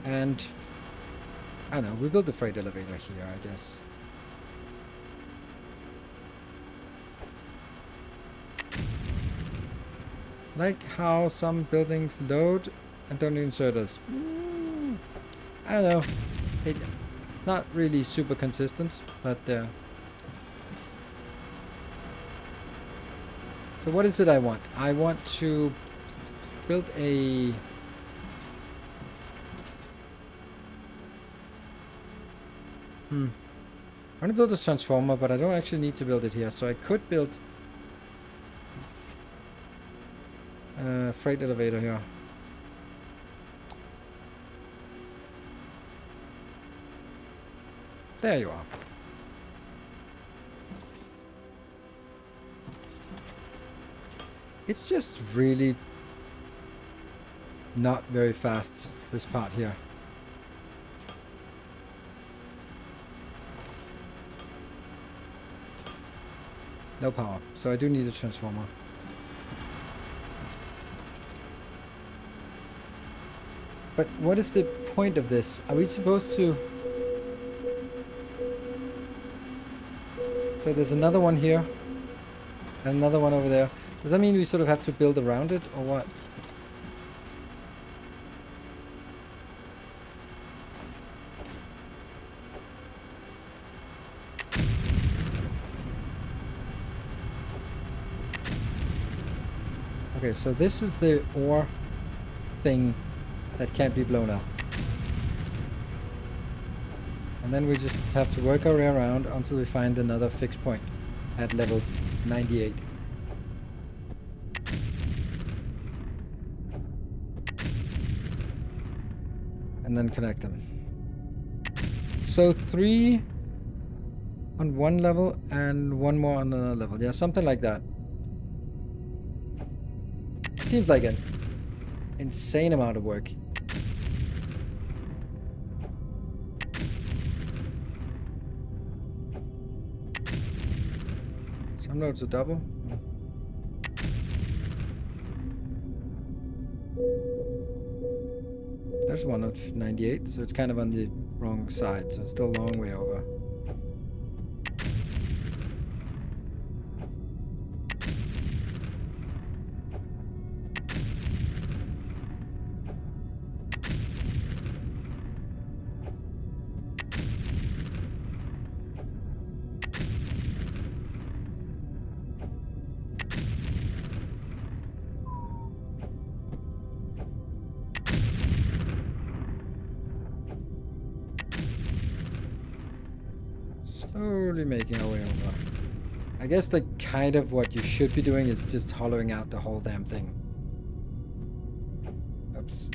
And... I don't know, we built the freight elevator here, I guess. Like how some buildings load and don't insert us. I don't know. It's not really super consistent, but... So what is it I want? I want to build a... I want to build a transformer, but I don't actually need to build it here. So I could build a freight elevator here. There you are. It's just really not very fast, this part here. No power, so I do need a transformer. But what is the point of this? Are we supposed to... So there's another one here, and another one over there. Does that mean we sort of have to build around it, or what? Okay, so this is the ore thing that can't be blown up. And then we just have to work our way around until we find another fixed point at level 98. And then connect them. So 3 on one level and one more on another level. Yeah, something like that. It seems like an insane amount of work. Some nodes are double. There's one of 98, so it's kind of on the wrong side, so it's still a long way over. Slowly making our way over. I guess the kind of what you should be doing is just hollowing out the whole damn thing. Oops.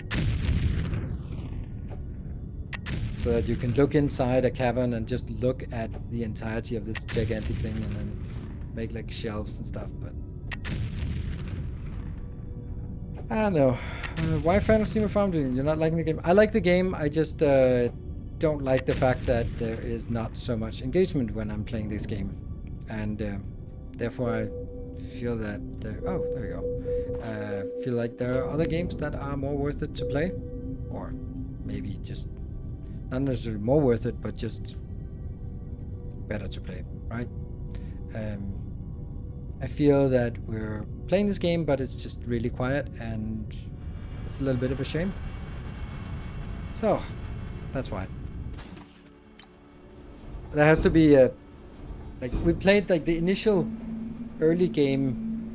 So that you can look inside a cavern and just look at the entirety of this gigantic thing and then make like shelves and stuff, but I don't know. Why fan of Steam or Foundry? You're not liking the game? I like the game, I just don't like the fact that there is not so much engagement when I'm playing this game. And therefore I feel that oh, there we go. Feel like there are other games that are more worth it to play, or maybe just not necessarily more worth it, but just better to play, right? I feel that we're playing this game, but it's just really quiet, and it's a little bit of a shame. So that's why. There has to be a like we played like the initial early game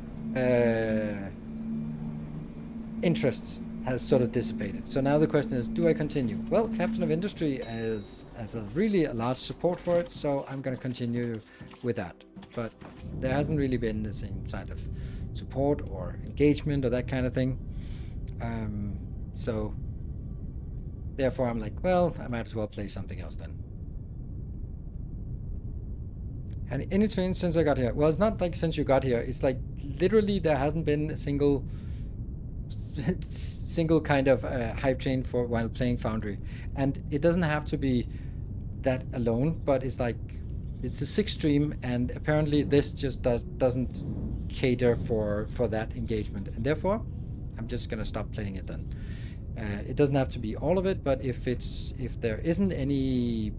interest has sort of dissipated. So now the question is, do I continue? Well, Captain of Industry has a really large support for it, so I'm going to continue with that. But there hasn't really been the same side of support or engagement or that kind of thing. So therefore I'm like, well, I might as well play something else then. And any train since I got here? Well, it's not like since you got here. It's like literally there hasn't been a single kind of hype train for while playing Foundry. And it doesn't have to be that alone, but it's like it's a 6th stream, and apparently this just doesn't cater for that engagement, and therefore I'm just gonna stop playing it then. It doesn't have to be all of it, but if there isn't any,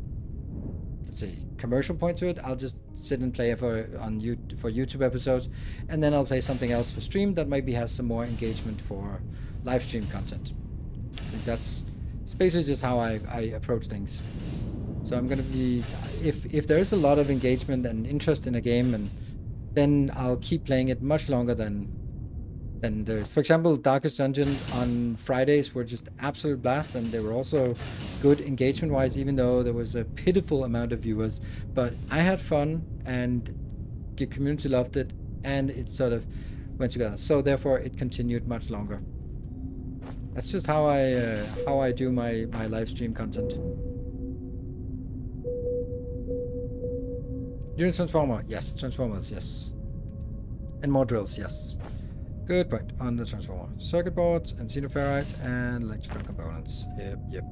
let's say, commercial point to it, I'll just sit and play it for YouTube episodes, and then I'll play something else for stream that maybe has some more engagement for live stream content. I think that's basically just how I approach things. So I'm gonna be, if there is a lot of engagement and interest in a game, and then I'll keep playing it much longer than there's. For example, Darkest Dungeon on Fridays were just absolute blast, and they were also good engagement wise, even though there was a pitiful amount of viewers. But I had fun, and the community loved it, and it sort of went together. So therefore it continued much longer. That's just how I do my live stream content. Unit Transformer, yes. Transformers, yes. And more drills, yes. Good point on the Transformer. Circuit boards and xenoferrite and electrical components. Yep.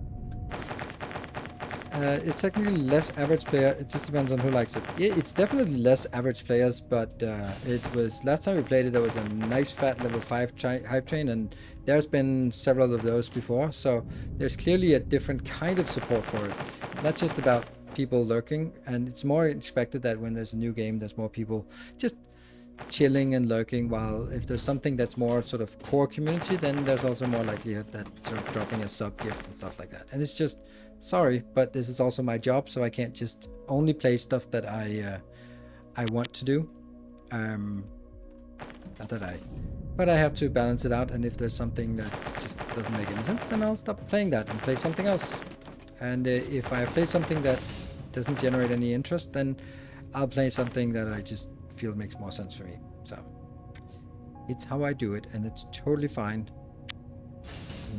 It's technically less average player. It just depends on who likes it. It's definitely less average players, but it was last time we played it, there was a nice fat level 5 hype train, and there's been several of those before. So there's clearly a different kind of support for it. Not just about people lurking, and it's more expected that when there's a new game, there's more people just chilling and lurking, while if there's something that's more sort of core community, then there's also more likelihood that sort of dropping a sub gift and stuff like that. And it's just, sorry, but this is also my job, so I can't just only play stuff that I want to do. But I have to balance it out, and if there's something that just doesn't make any sense, then I'll stop playing that and play something else. And if I play something that doesn't generate any interest, then I'll play something that I just feel makes more sense for me. So it's how I do it, and it's totally fine.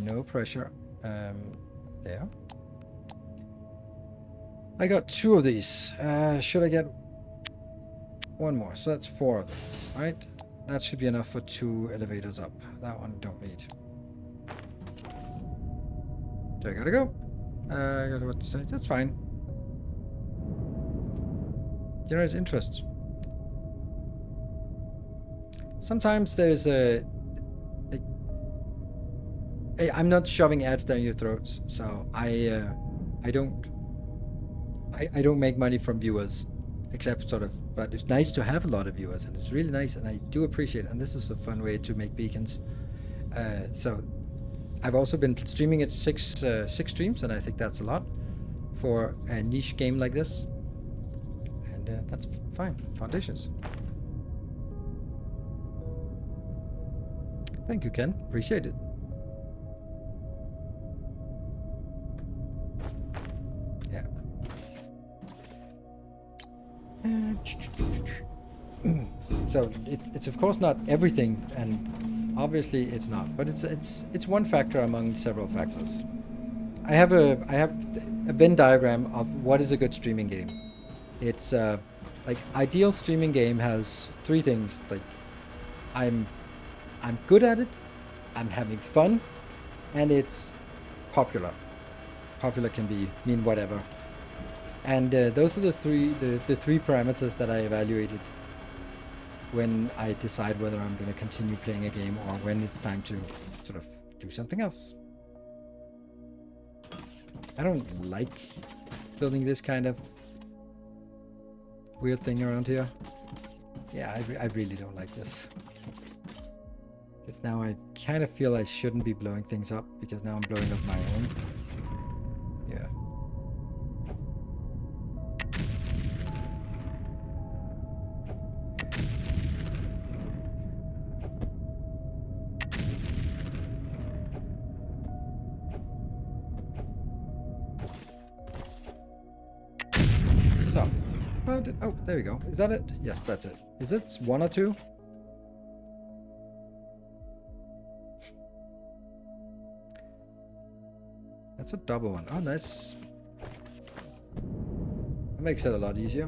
No pressure. There. I got 2 of these. Should I get 1 more? So that's 4 of these, right? That should be enough for 2 elevators up. That one don't need. So I gotta go. I gotta what to say. That's fine. Generates interest. Sometimes there's I'm not shoving ads down your throats, so I don't make money from viewers, except sort of. But it's nice to have a lot of viewers, and it's really nice, and I do appreciate it. And this is a fun way to make beacons. So I've also been streaming at 6 streams, and I think that's a lot for a niche game like this. And that's fine. Foundations. Thank you, Ken. Appreciate it. Yeah. So it's of course not everything, and obviously it's not, but it's one factor among several factors. I have a Venn diagram of what is a good streaming game. It's like ideal streaming game has 3 things. Like I'm good at it, I'm having fun, and it's popular. Popular can mean whatever. And those are the three parameters that I evaluated when I decide whether I'm going to continue playing a game or when it's time to sort of do something else. I don't like building this kind of weird thing around here. Yeah, I really don't like this. Because now I kind of feel I shouldn't be blowing things up, because now I'm blowing up my own. Yeah. So, oh, there we go. Is that it? Yes, that's it. Is it 1 or 2? That's a double one. Oh, nice. That makes it a lot easier.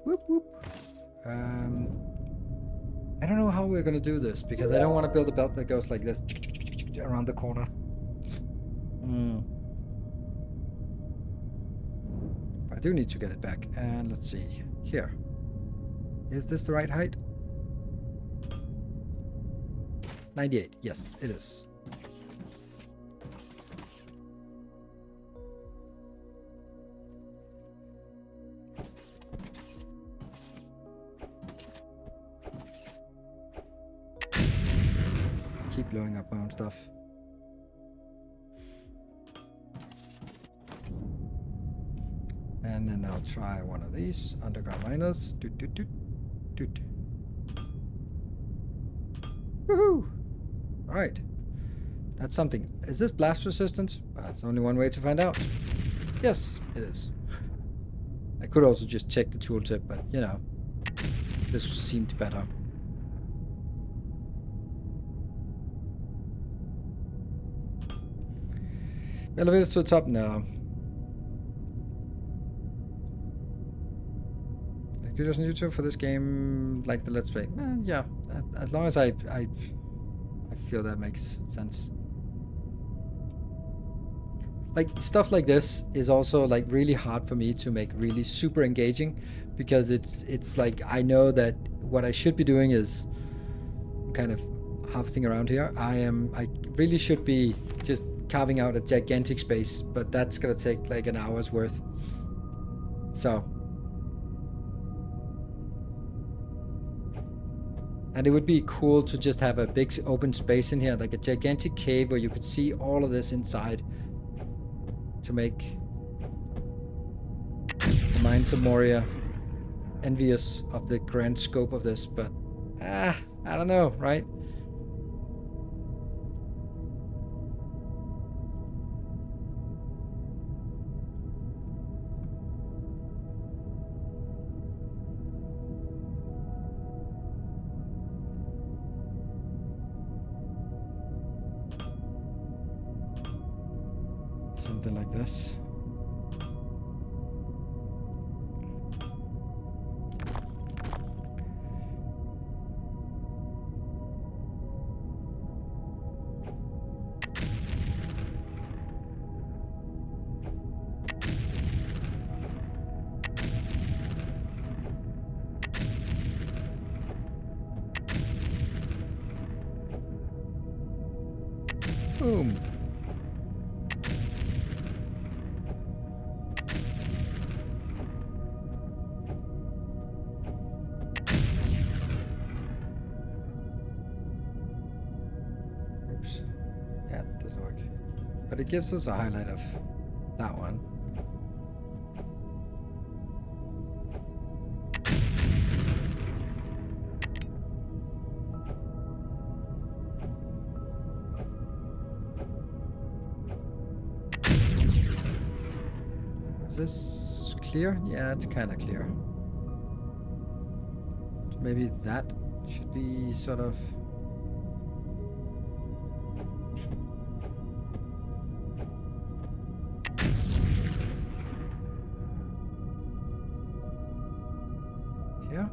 Whoop, whoop. I don't know how we're gonna do this, because I don't want to build a belt that goes like this around the corner. I do need to get it back. And let's see. Here. Is this the right height? 98. Yes, it is. Keep blowing up my own stuff. And then I'll try one of these underground miners. Doot, doot, doot, doot. Woohoo! Alright. That's something. Is this blast resistant? Well, that's only one way to find out. Yes, it is. I could also just check the tooltip, but you know, this seemed better. Elevators to the top now. Videos on YouTube for this game, like the Let's Play. Yeah, as long as I feel that makes sense. Like stuff like this is also like really hard for me to make really super engaging, because it's like I know that what I should be doing is kind of harvesting around here. I really should be just carving out a gigantic space, but that's gonna take like an hour's worth. So. And it would be cool to just have a big open space in here, like a gigantic cave where you could see all of this inside, to make the minds of Moria envious of the grand scope of this. But I don't know, right? something like this. Boom. Oops. Yeah, it doesn't work. But it gives us a highlight of that one. Is this clear? Yeah, it's kind of clear. So maybe that should be sort of... here?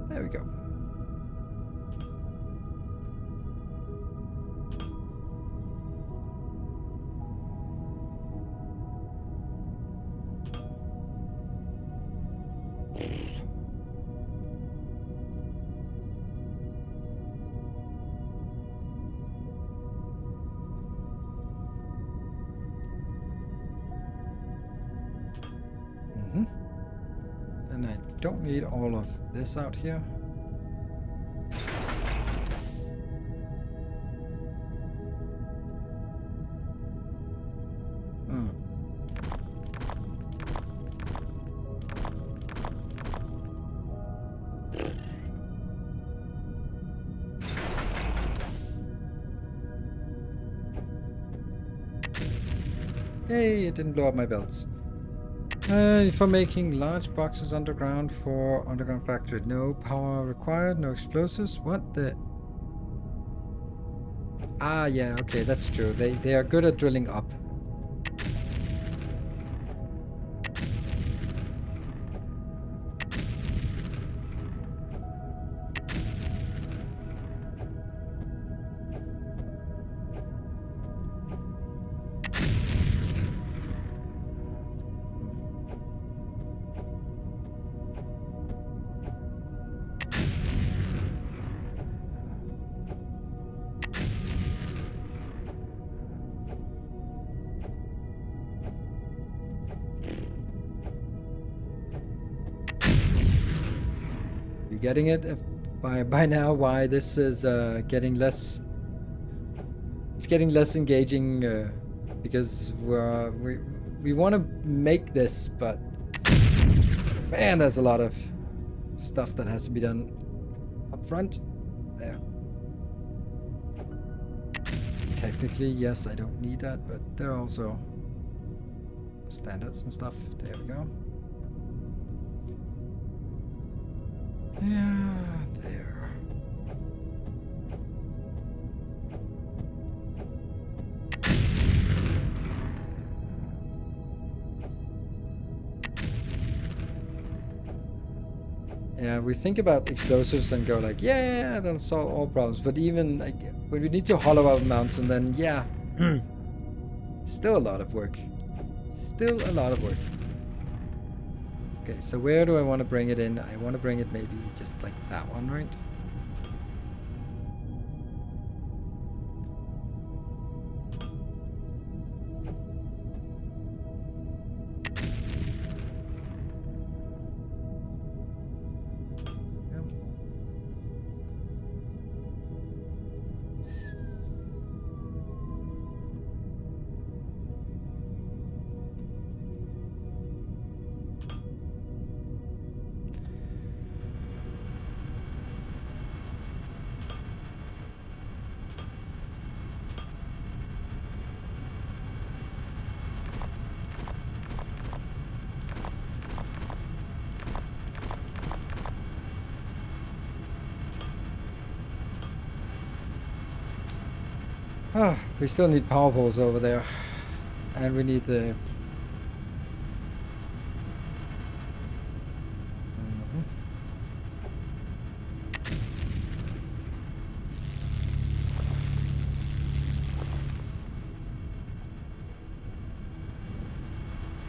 There we go. And I don't need all of this out here. Hey, it didn't blow up my belts. For making large boxes underground for underground factory. No power required, no explosives. What the? Ah, yeah, okay, that's true. They are good at drilling up. Getting it by now why this is getting less, it's getting less engaging because we want to make this, but man, there's a lot of stuff that has to be done up front there. Technically, yes, I don't need that, but there are also standards and stuff. There we go. Yeah, there. Yeah, we think about explosives and go like, yeah, they'll solve all problems. But even like when we need to hollow out a mountain, then yeah, still a lot of work. Still a lot of work. Okay, so where do I want to bring it in? I want to bring it maybe just like that one, right? Ah, we still need power poles over there. And we need the...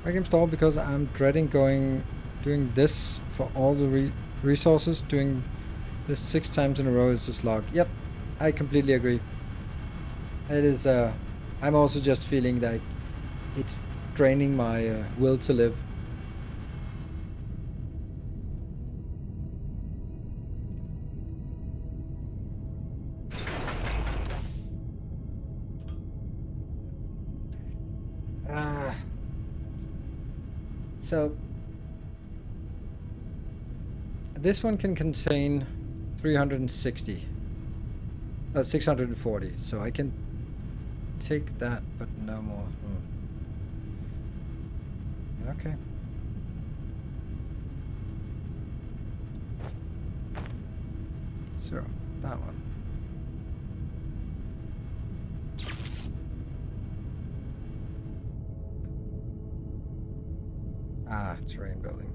I can install because I'm dreading doing this for all the resources. Doing this 6 times in a row is a slog. Yep, I completely agree. It is. I'm also just feeling like it's draining my will to live. So this one can contain 360. 640. So I can take that, but no more. Okay. So that one. Ah, terrain building.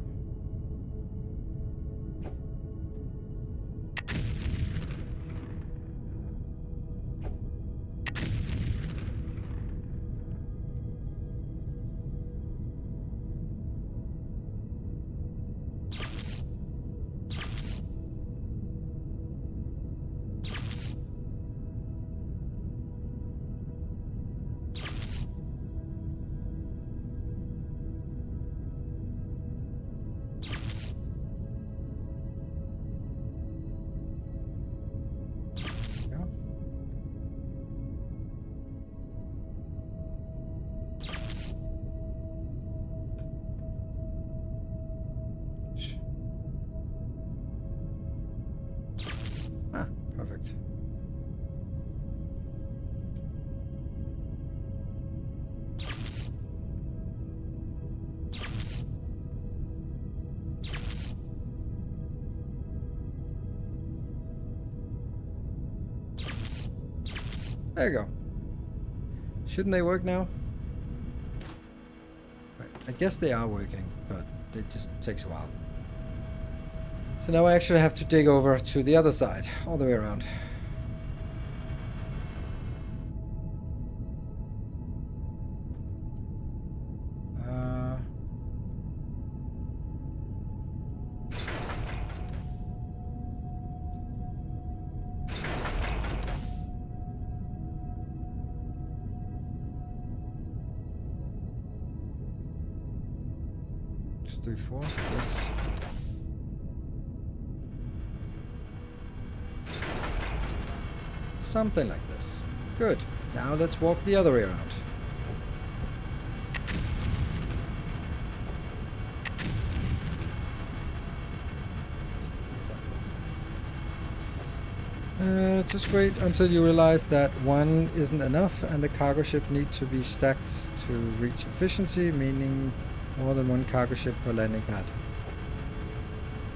Ah, perfect. There you go. Shouldn't they work now? Right. I guess they are working, but it just takes a while. So now I actually have to dig over to the other side, all the way around. Three, four. Yes. Something like this. Good. Now let's walk the other way around. Just wait until you realize that one isn't enough and the cargo ships need to be stacked to reach efficiency, meaning more than one cargo ship per landing pad.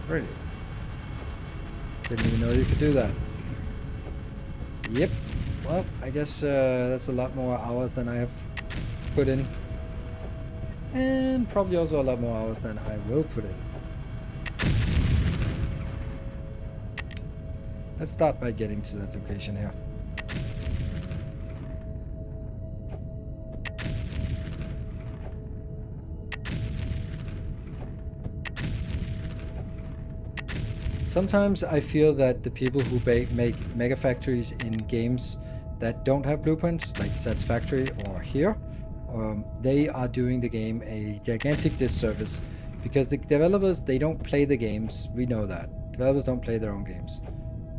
Really? Didn't even know you could do that. Yep. Well, I guess that's a lot more hours than I have put in. And probably also a lot more hours than I will put in. Let's start by getting to that location here. Sometimes I feel that the people who make mega factories in games that don't have blueprints, like Satisfactory or here, they are doing the game a gigantic disservice, because the developers, they don't play the games. We know that. Developers don't play their own games.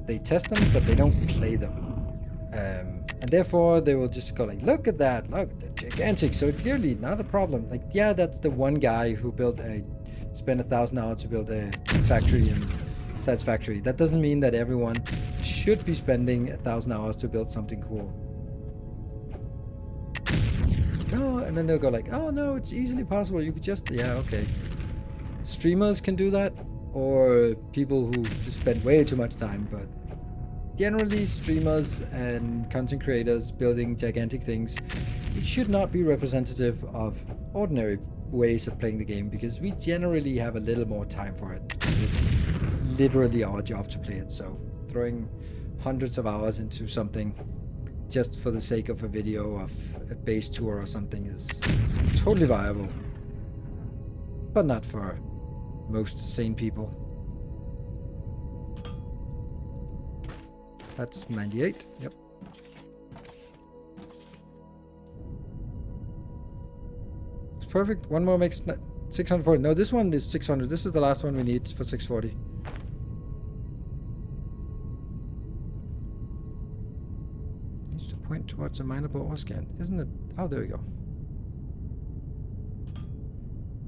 They test them, but they don't play them. And therefore, they will just go like, look at that, look, they're gigantic, so clearly not a problem. Like, yeah, that's the one guy who spent 1,000 hours to build a factory in Satisfactory. That doesn't mean that everyone should be spending 1,000 hours to build something cool. No, and then they'll go like, oh no, it's easily possible. You could just, yeah, okay. Streamers can do that, or people who just spend way too much time, but generally streamers and content creators building gigantic things, it should not be representative of ordinary ways of playing the game, because we generally have a little more time for it, because it's literally our job to play it. So throwing hundreds of hours into something just for the sake of a video of a base tour or something is totally viable, but not for most sane people. That's 98. Yep. It's perfect. One more makes 640. No, this one is 600. This is the last one we need for 640. Needs to point towards a mineable ore scan, isn't it? Oh, there we go.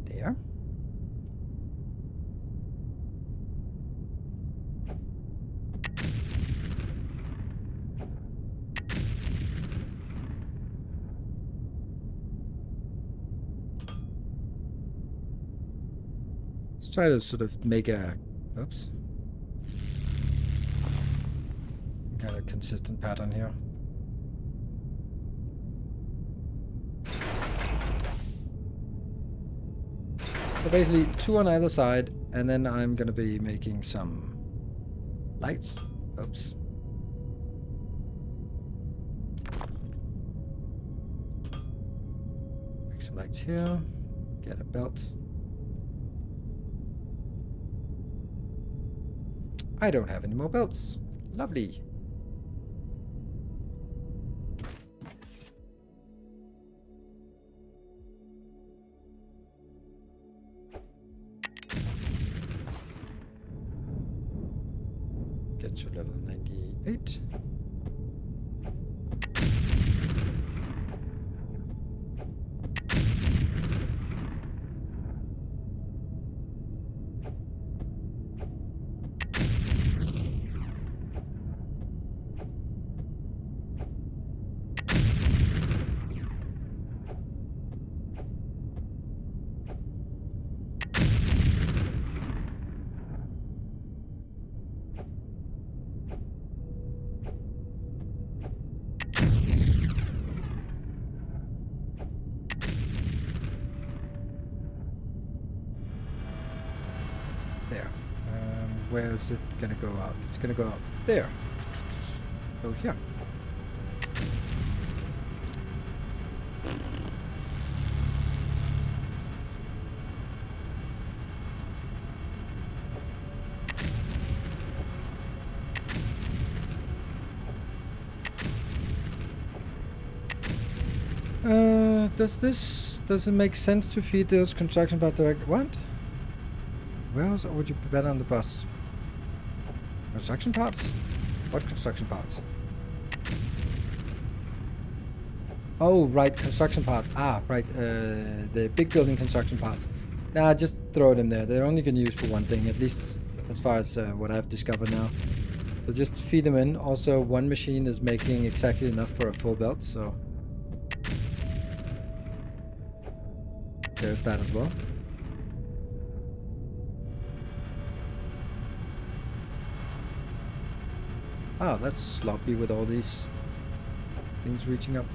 There. Try to sort of make a, oops, kind of consistent pattern here. So basically 2 on either side, and then I'm gonna be making some lights. Oops. Make some lights here. Get a belt. I don't have any more belts. Lovely. Get to level 98. There. Where is it gonna go out? It's gonna go out there. Go here. Does it make sense to feed those construction parts direct? What? Where else would you be better on the bus? Construction parts? What construction parts? Oh, right, construction parts. Ah, right, the big building construction parts. Nah, just throw them there. They're only gonna use for one thing, at least as far as what I've discovered now. So just feed them in. Also, one machine is making exactly enough for a full belt, so there's that as well. Oh, that's sloppy with all these things reaching up.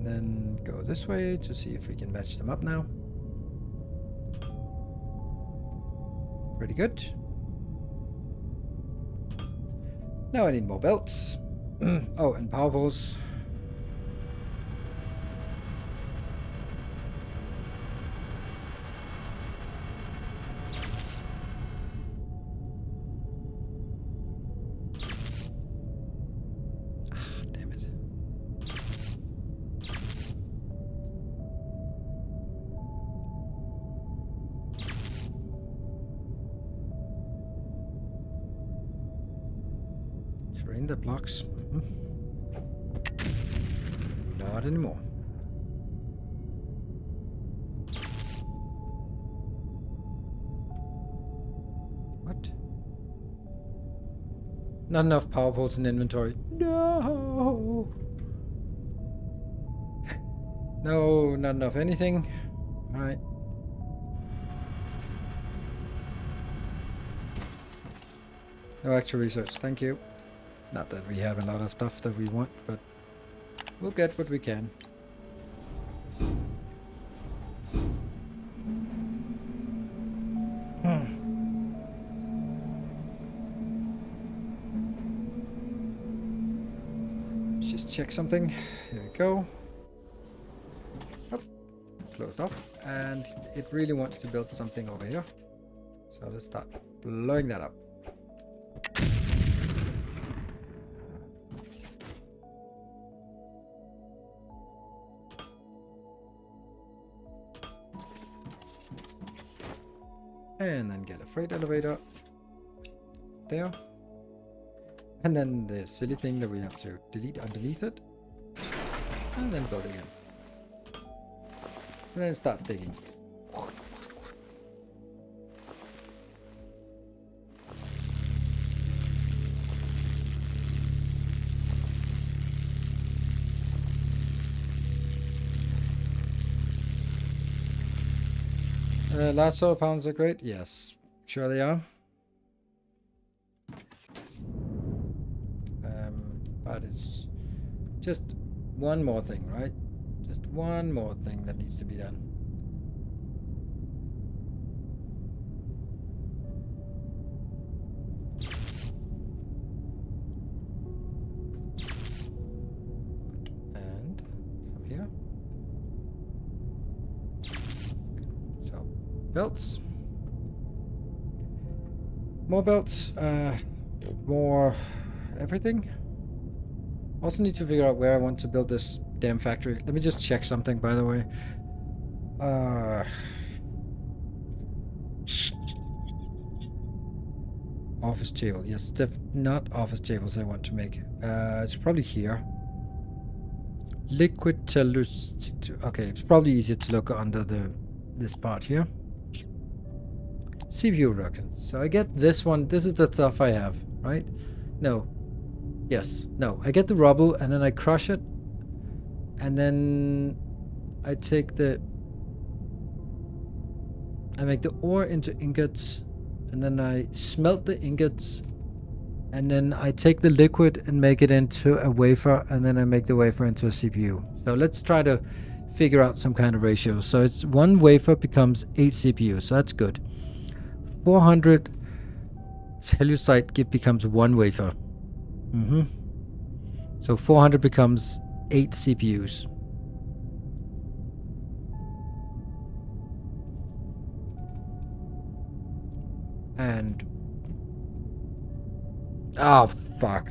Then go this way to see if we can match them up now. Pretty good. Now I need more belts. Oh, and power poles. cinder blocks. Not anymore. What? Not enough power poles in inventory. No! No, not enough anything. Alright. No actual research, thank you. Not that we have a lot of stuff that we want, but we'll get what we can. Let's just check something. Here we go. Oh, closed off. And it really wants to build something over here. So let's start blowing that up. And then get a freight elevator there. And then the silly thing that we have to delete underneath it. And then build again. And then it starts digging. Large solar panels are great. Yes, sure they are. But it's just one more thing, right? Just one more thing that needs to be done. And from here. So, belts. More belts. More everything. Also need to figure out where I want to build this damn factory. Let me just check something, by the way. Office table. Yes, not office tables I want to make. It's probably here. Liquid cellulose. Okay, it's probably easier to look under this part here. CPU reduction. So I get this one. This is the stuff I have, right? No. Yes. No. I get the rubble and then I crush it. And then I take I make the ore into ingots. And then I smelt the ingots. And then I take the liquid and make it into a wafer. And then I make the wafer into a CPU. So let's try to figure out some kind of ratio. So it's 1 wafer becomes 8 CPUs. So that's good. 400 celluloid becomes 1 wafer. So 400 becomes 8 CPUs. And oh fuck.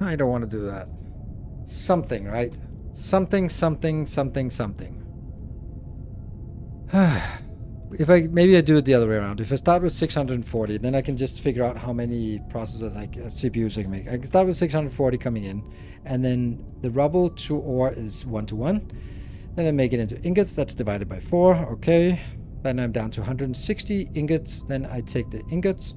I don't want to do that. Something, right? Something. If maybe I do it the other way around. If I start with 640, then I can just figure out how many processors CPUs I can make. I can start with 640 coming in, and then the rubble to ore is 1:1. Then I make it into ingots. That's divided by 4. Okay. Then I'm down to 160 ingots. Then I take the ingots.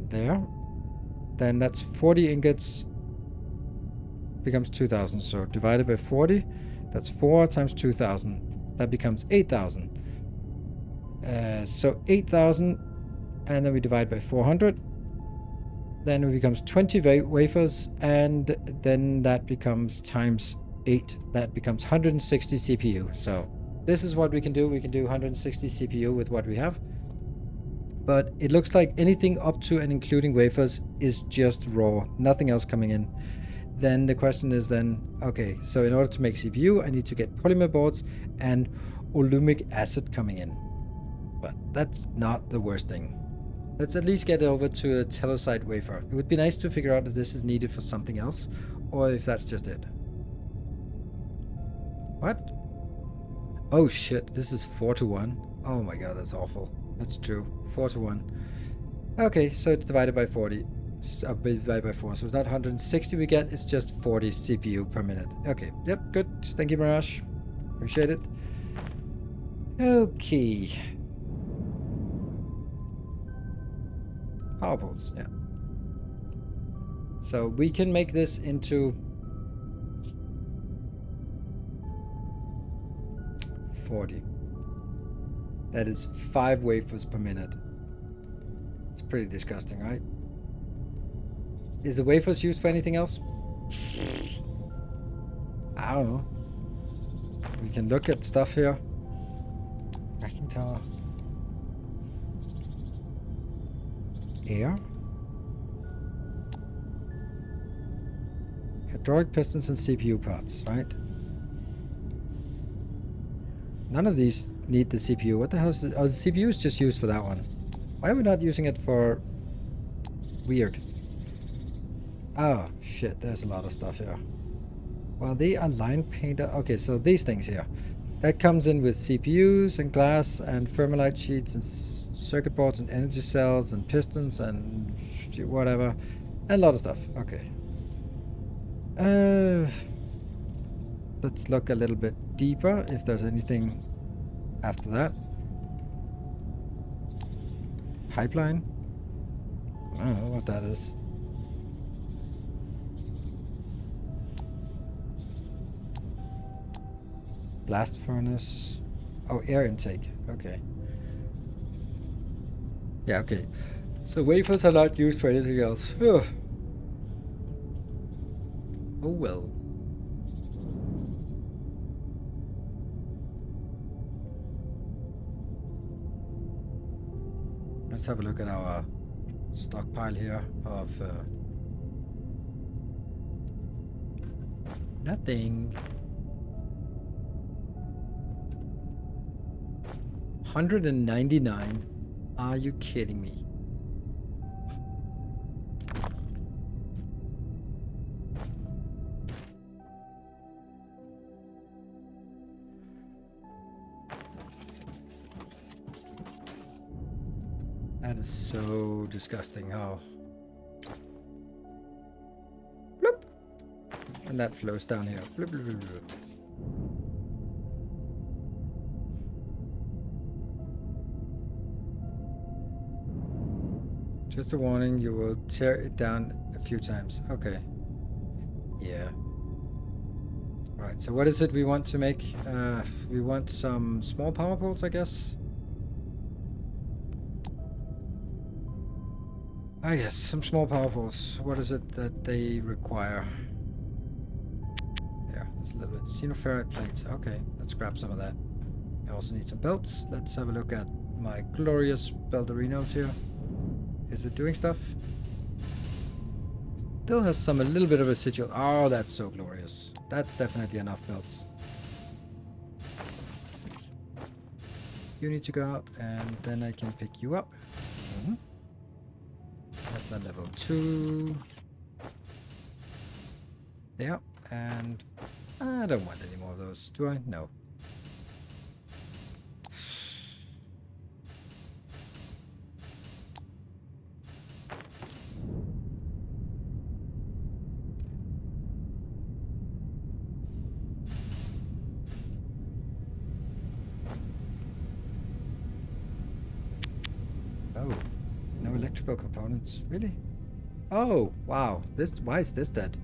There. Then that's 40 ingots. Becomes 2,000. So divided by 40. That's 4 times 2,000. That becomes 8,000. So 8,000, and then we divide by 400. Then it becomes 20 wafers, and then that becomes times 8. That becomes 160 CPU. So this is what we can do. We can do 160 CPU with what we have. But it looks like anything up to and including wafers is just raw. Nothing else coming in. Then the question is then, okay, so in order to make CPU, I need to get polymer boards and alumic acid coming in. But that's not the worst thing. Let's at least get over to a telosite wafer. It would be nice to figure out if this is needed for something else, or if that's just it. What? Oh shit, this is 4:1. Oh my god, that's awful. That's true. 4:1. Okay, so it's divided by 40. Divided by 4. So it's not 160 we get, it's just 40 CPU per minute. Okay, yep, good. Thank you, Mirage. Appreciate it. Okay. Power poles, yeah. So we can make this into 40. That is 5 wafers per minute. It's pretty disgusting, right? Is the wafers used for anything else? I don't know. We can look at stuff here. Racking tower. Air. Hydraulic pistons and CPU parts, right? None of these need the CPU. What the hell is the... Oh, the CPU is just used for that one. Why are we not using it for... Weird. Oh, shit. There's a lot of stuff here. Well, they are line painter. Okay, so these things here. That comes in with CPUs and glass and thermalite sheets and circuit boards and energy cells and pistons and whatever. And a lot of stuff. Okay. Let's look a little bit deeper if there's anything after that. Pipeline. I don't know what that is. Blast furnace. Oh, air intake. Okay. Yeah, okay. So wafers are not used for anything else. Ugh. Oh well. Let's have a look at our stockpile here of nothing. 199. Are you kidding me? That is so disgusting. How? Bloop. And that flows down here. Bloop, bloop, bloop, bloop. Just a warning, you will tear it down a few times. Okay. Yeah. Alright, so what is it we want to make? We want some small power poles, I guess. I guess, some small power poles. What is it that they require? Yeah, there's a little bit. Xenoferrite plates. Okay, let's grab some of that. I also need some belts. Let's have a look at my glorious Belterinos here. Is it doing stuff? Still has some a little bit of a residual. Oh, that's so glorious. That's definitely enough belts. You need to go out and then I can pick you up. That's a level 2. Yeah, and I don't want any more of those, do I? No. Oh, no electrical components. Really? Oh, wow. This, why is this dead?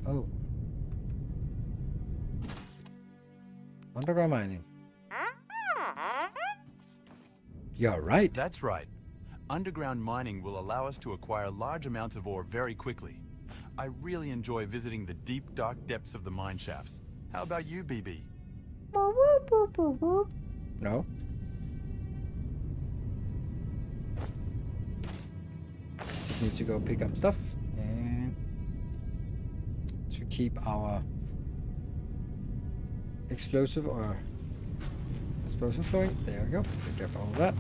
Oh. Underground mining. You're right. That's right. Underground mining will allow us to acquire large amounts of ore very quickly. I really enjoy visiting the deep, dark depths of the mine shafts. How about you, BB? No. Just need to go pick up stuff and to keep our explosive flowing. There we go. Pick up all of that.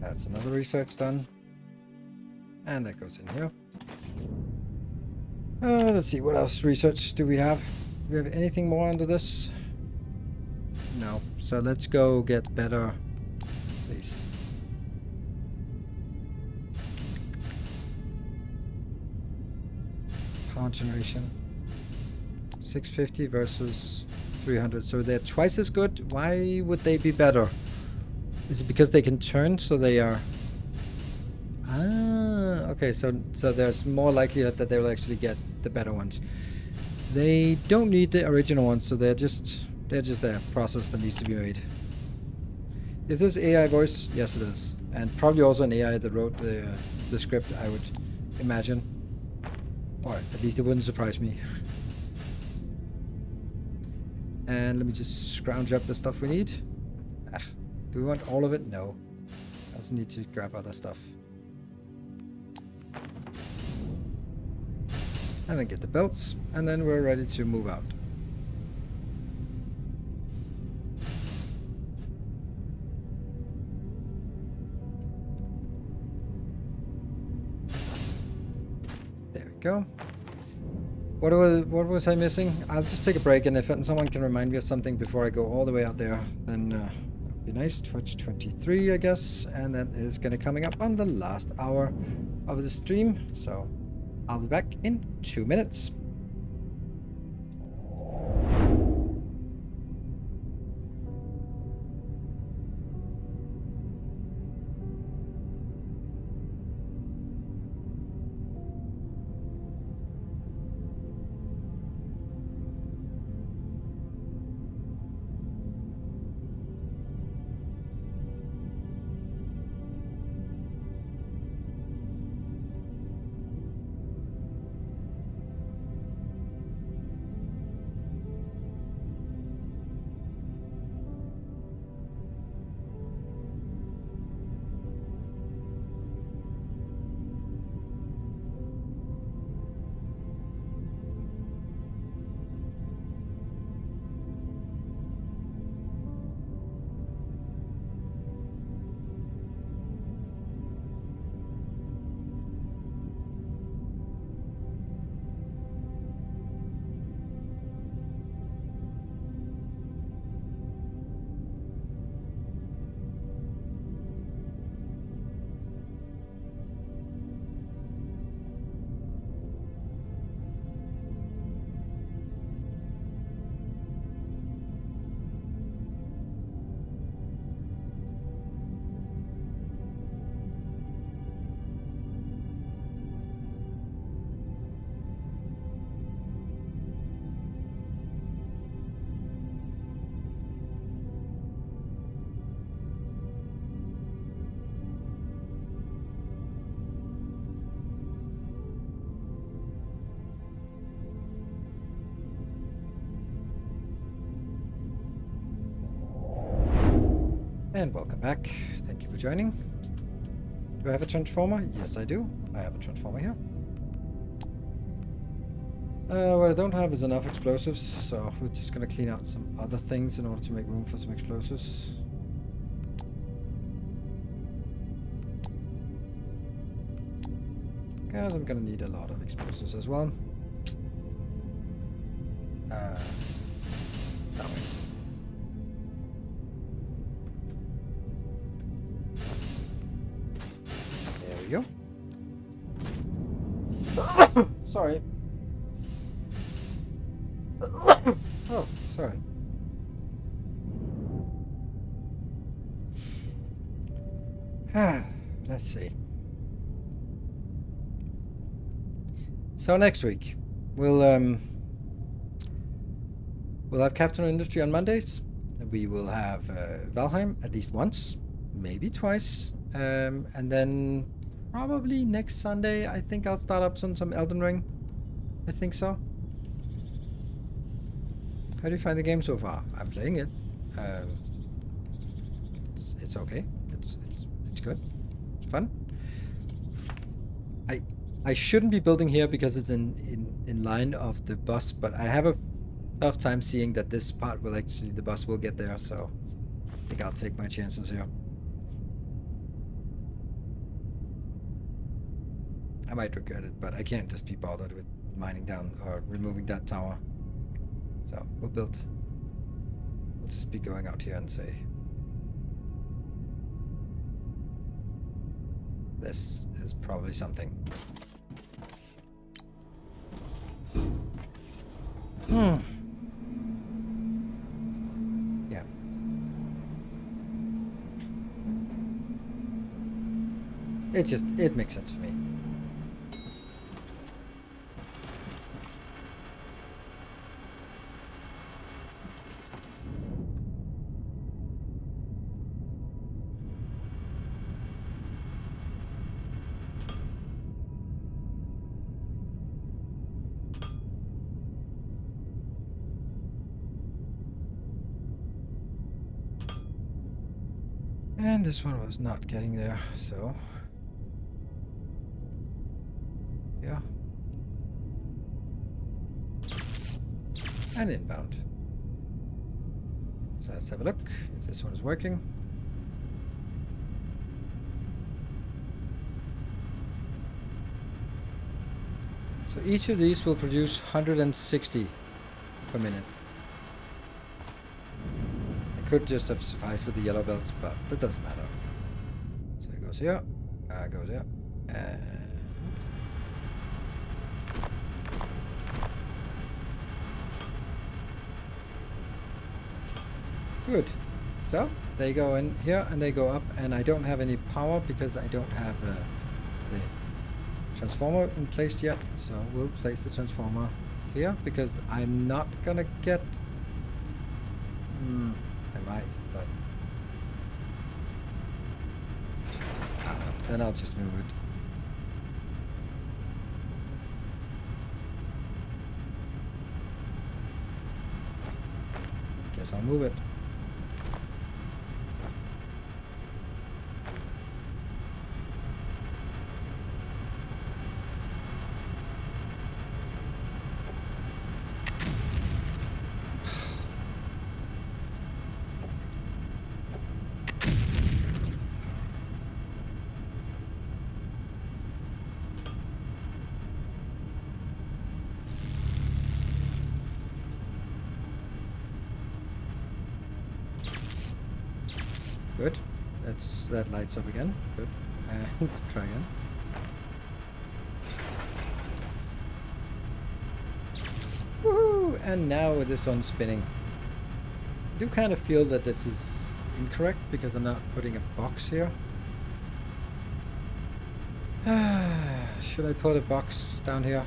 That's another research done. And that goes in here. Let's see, what else research do we have? Do we have anything more under this? No. So let's go get better, please. Power generation. 650 versus 300. So they're twice as good. Why would they be better? Is it because they can turn, so they are... Ah, okay, so there's more likelihood that they will actually get the better ones. They don't need the original ones, so they're just a process that needs to be made. Is this AI voice? Yes, it is, and probably also an AI that wrote the script, I would imagine, or at least it wouldn't surprise me. And let me just scrounge up the stuff we need. Do we want all of it? No. I also need to grab other stuff. And then get the belts, and then we're ready to move out. There we go. What was I missing? I'll just take a break, and if someone can remind me of something before I go all the way out there, then that would be nice. Twitch 23, I guess, and that is gonna coming up on the last hour of the stream, so I'll be back in 2 minutes. And welcome back. Thank you for joining. Do I have a transformer? Yes, I do. I have a transformer here. What I don't have is enough explosives, so we're just gonna clean out some other things in order to make room for some explosives. Because I'm gonna need a lot of explosives as well. That way. There we go. Sorry. Oh, sorry. Let's see. So next week we'll have Captain Industry on Mondays. We will have Valheim at least once, maybe twice, and then probably next Sunday I think I'll start up some Elden Ring. I think so. How do you find the game so far? I'm playing it. It's okay. It's good. It's fun. I shouldn't be building here because it's in line of the bus, but I have a tough time seeing that this part will actually, the bus will get there, so I think I'll take my chances here. I might regret it, but I can't just be bothered with mining down or removing that tower. So we'll build. We'll just be going out here and say, this is probably something. Yeah. It makes sense for me. And this one was not getting there, so yeah. And inbound. So let's have a look if this one is working. So each of these will produce 160 per minute. I could just have survived with the yellow belts, but that doesn't matter. So it goes here, goes here, and good. So they go in here and they go up, and I don't have any power because I don't have the transformer in place yet. So we'll place the transformer here because I'm not gonna get. I might, but I don't know. Then I'll just move it. Guess I'll move it. Good. That lights up again. Good. And try again. Woohoo! And now this one's spinning. I do kind of feel that this is incorrect because I'm not putting a box here. Should I put a box down here?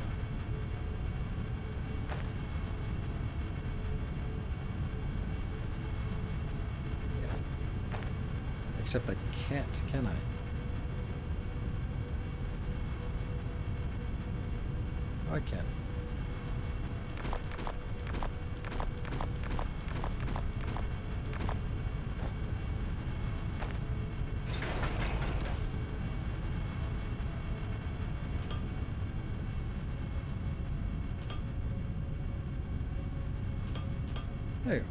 Except I can't, can I? Oh, I can. There you go.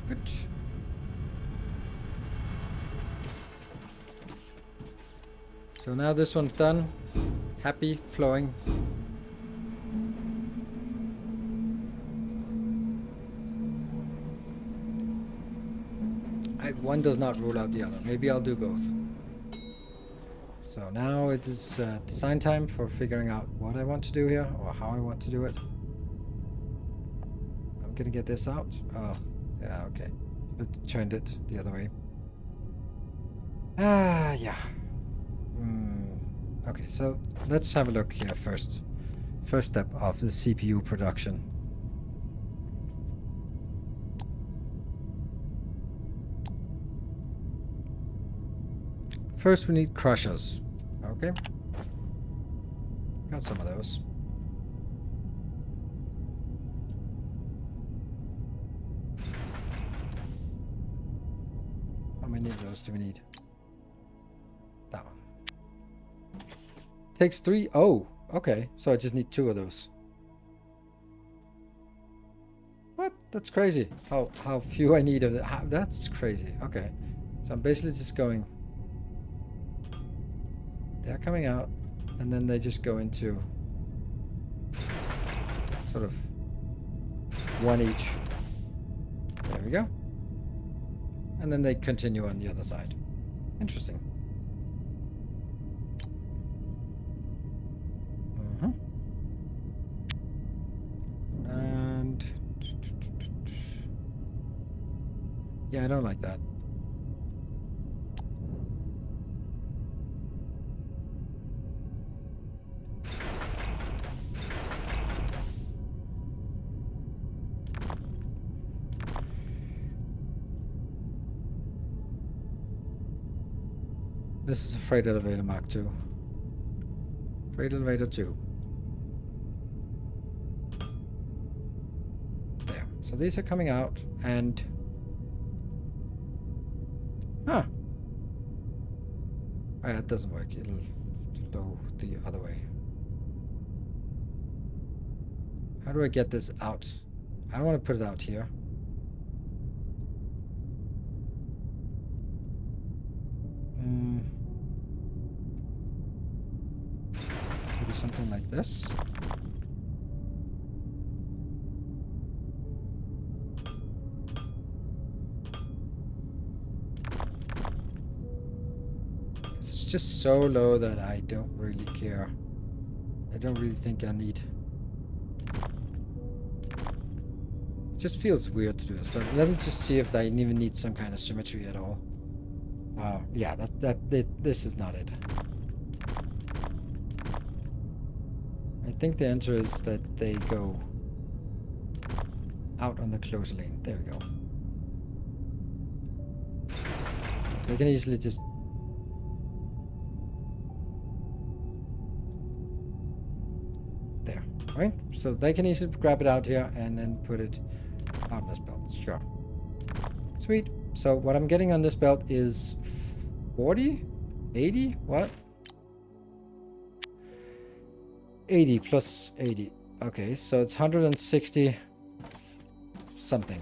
Good. So now this one's done. Happy, flowing. One does not rule out the other. Maybe I'll do both. So now it is design time for figuring out what I want to do here, or how I want to do it. I'm gonna get this out. Oh, yeah, okay. But turned it the other way. Yeah. Okay, so let's have a look here first. First step of the CPU production. First we need crushers. Okay. Got some of those. How many of those do we need? That one. Takes 3. Oh, okay. So I just need 2 of those. What? That's crazy. How few I need of that. That's crazy. Okay. So I'm basically just going. They're coming out. And then they just go into sort of one each. There we go. And then they continue on the other side. Interesting. And yeah, I don't like that. This is a freight elevator Mark II. Freight elevator 2. There. So these are coming out and... Huh. Oh, yeah, it doesn't work. It'll flow the other way. How do I get this out? I don't want to put it out here. Maybe something like this. It's just so low that I don't really care. I don't really think I need. It just feels weird to do this, but let me just see if I even need some kind of symmetry at all. Yeah, this is not it. I think the answer is that they go out on the closer lane. There we go. They can easily just... There, right? So they can easily grab it out here and then put it out on this belt. Sure. Sweet. So what I'm getting on this belt is 40? 80? What? 80 plus 80. Okay, so it's 160 something.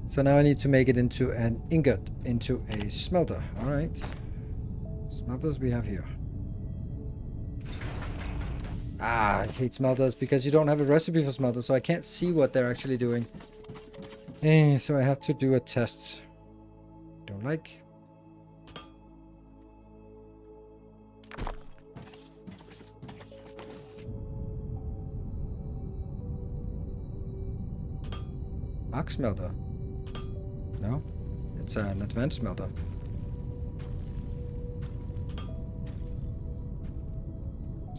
So now I need to make it into an ingot, into a smelter. All right. Smelters we have here. Ah, I hate smelters because you don't have a recipe for smelters, so I can't see what they're actually doing. So I have to do a test. Don't like. Arc smelter. No, it's an advanced smelter.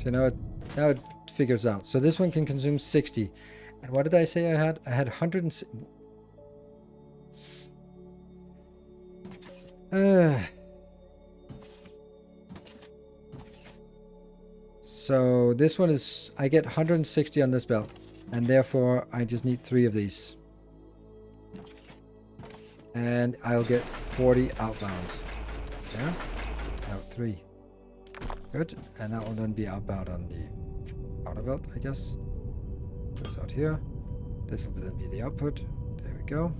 So now it figures out. So this one can consume 60. And what did I say I had? I had 100. So this one is, I get 160 on this belt, and therefore I just need 3 of these. And I'll get 40 outbound. Yeah? No, 3. Good. And that will then be outbound on the outer belt, I guess. Goes out here. This will then be the output. There we go.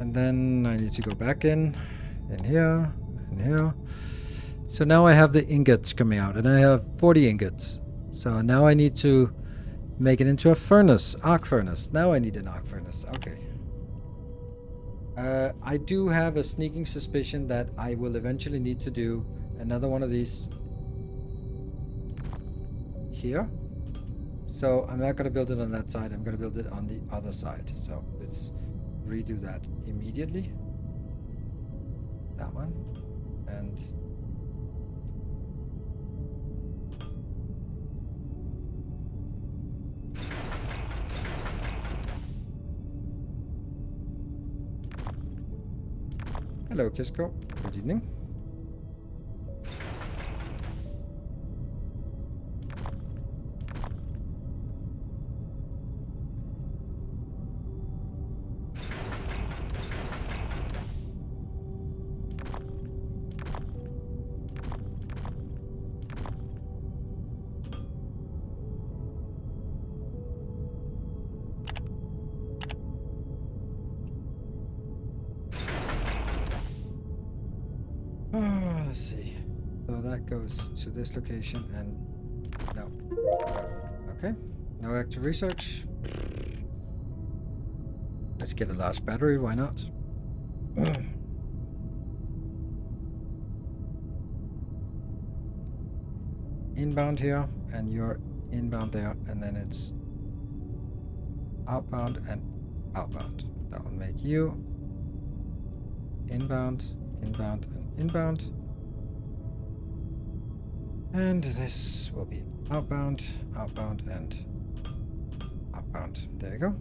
And then I need to go back in here, in here. So now I have the ingots coming out, and I have 40 ingots. So now I need to make it into a furnace, arc furnace. Now I need an arc furnace. Okay. I do have a sneaking suspicion that I will eventually need to do another one of these here. So I'm not going to build it on that side. I'm going to build it on the other side. So let's redo that immediately. That one. And hello, Kisko. Good evening. Let's see. So that goes to this location and no. Okay. No active research. Let's get a large battery, why not? Inbound here, and you're inbound there, and then it's outbound and outbound. That will make you inbound, inbound, and inbound. And this will be outbound, outbound, and outbound. There you go.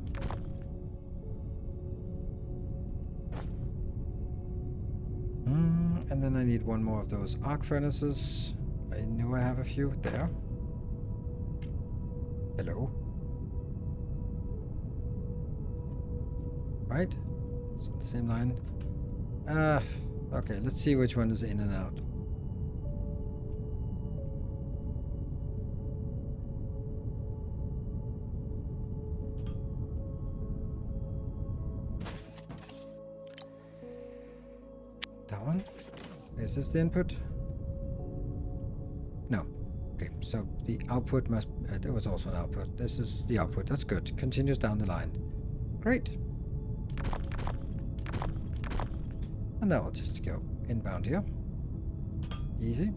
And then I need one more of those arc furnaces. I know I have a few there. Hello. Right? It's on the same line. Okay, let's see which one is in and out. That one? Is this the input? No. Okay, so the output must... there was also an output. This is the output. That's good. Continues down the line. Great. And that will just go inbound here. Easy.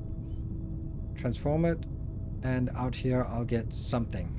Transform it. And out here I'll get something.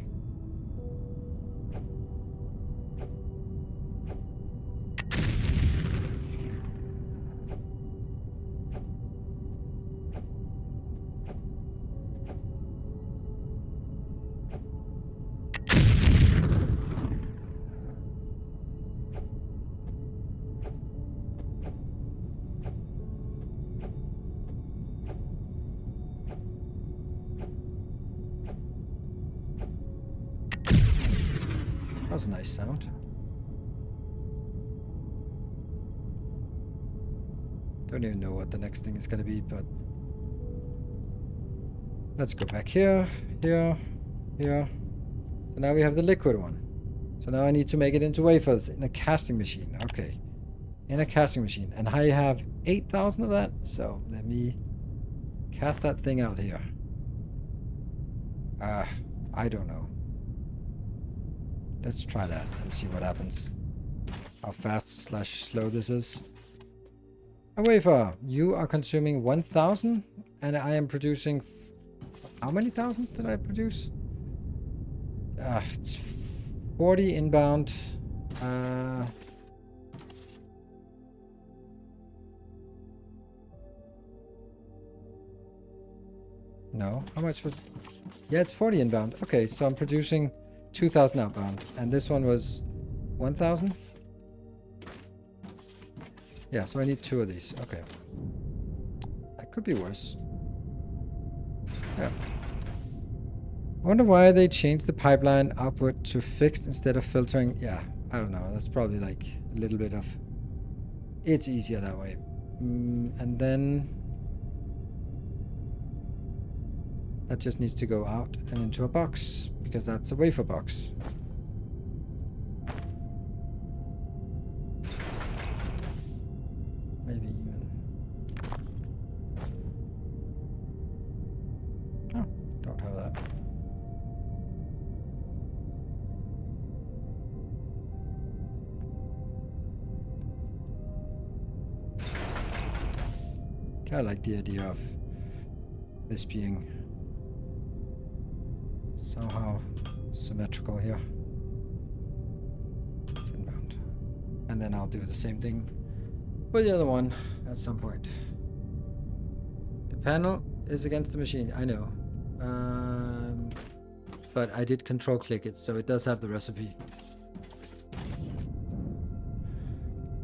That was a nice sound. Don't even know what the next thing is going to be, but let's go back here, here, here. So now we have the liquid one. So now I need to make it into wafers in a casting machine. Okay. In a casting machine. And I have 8,000 of that. So let me cast that thing out here. I don't know. Let's try that and see what happens. How fast / slow this is. A wafer. You are consuming 1,000 and I am producing... how many thousand did I produce? It's 40 inbound. No. How much was... yeah, it's 40 inbound. Okay, so I'm producing 2,000 outbound. And this one was 1,000? Yeah, so I need 2 of these. Okay. That could be worse. Yeah. I wonder why they changed the pipeline output to fixed instead of filtering. Yeah, I don't know. That's probably like a little bit of... it's easier that way. And then... that just needs to go out and into a box, because that's a wafer box. Maybe even... oh, don't have that. I like the idea of this being somehow symmetrical here. It's inbound. And then I'll do the same thing with the other one at some point. The panel is against the machine, I know. But I did control click it, so it does have the recipe.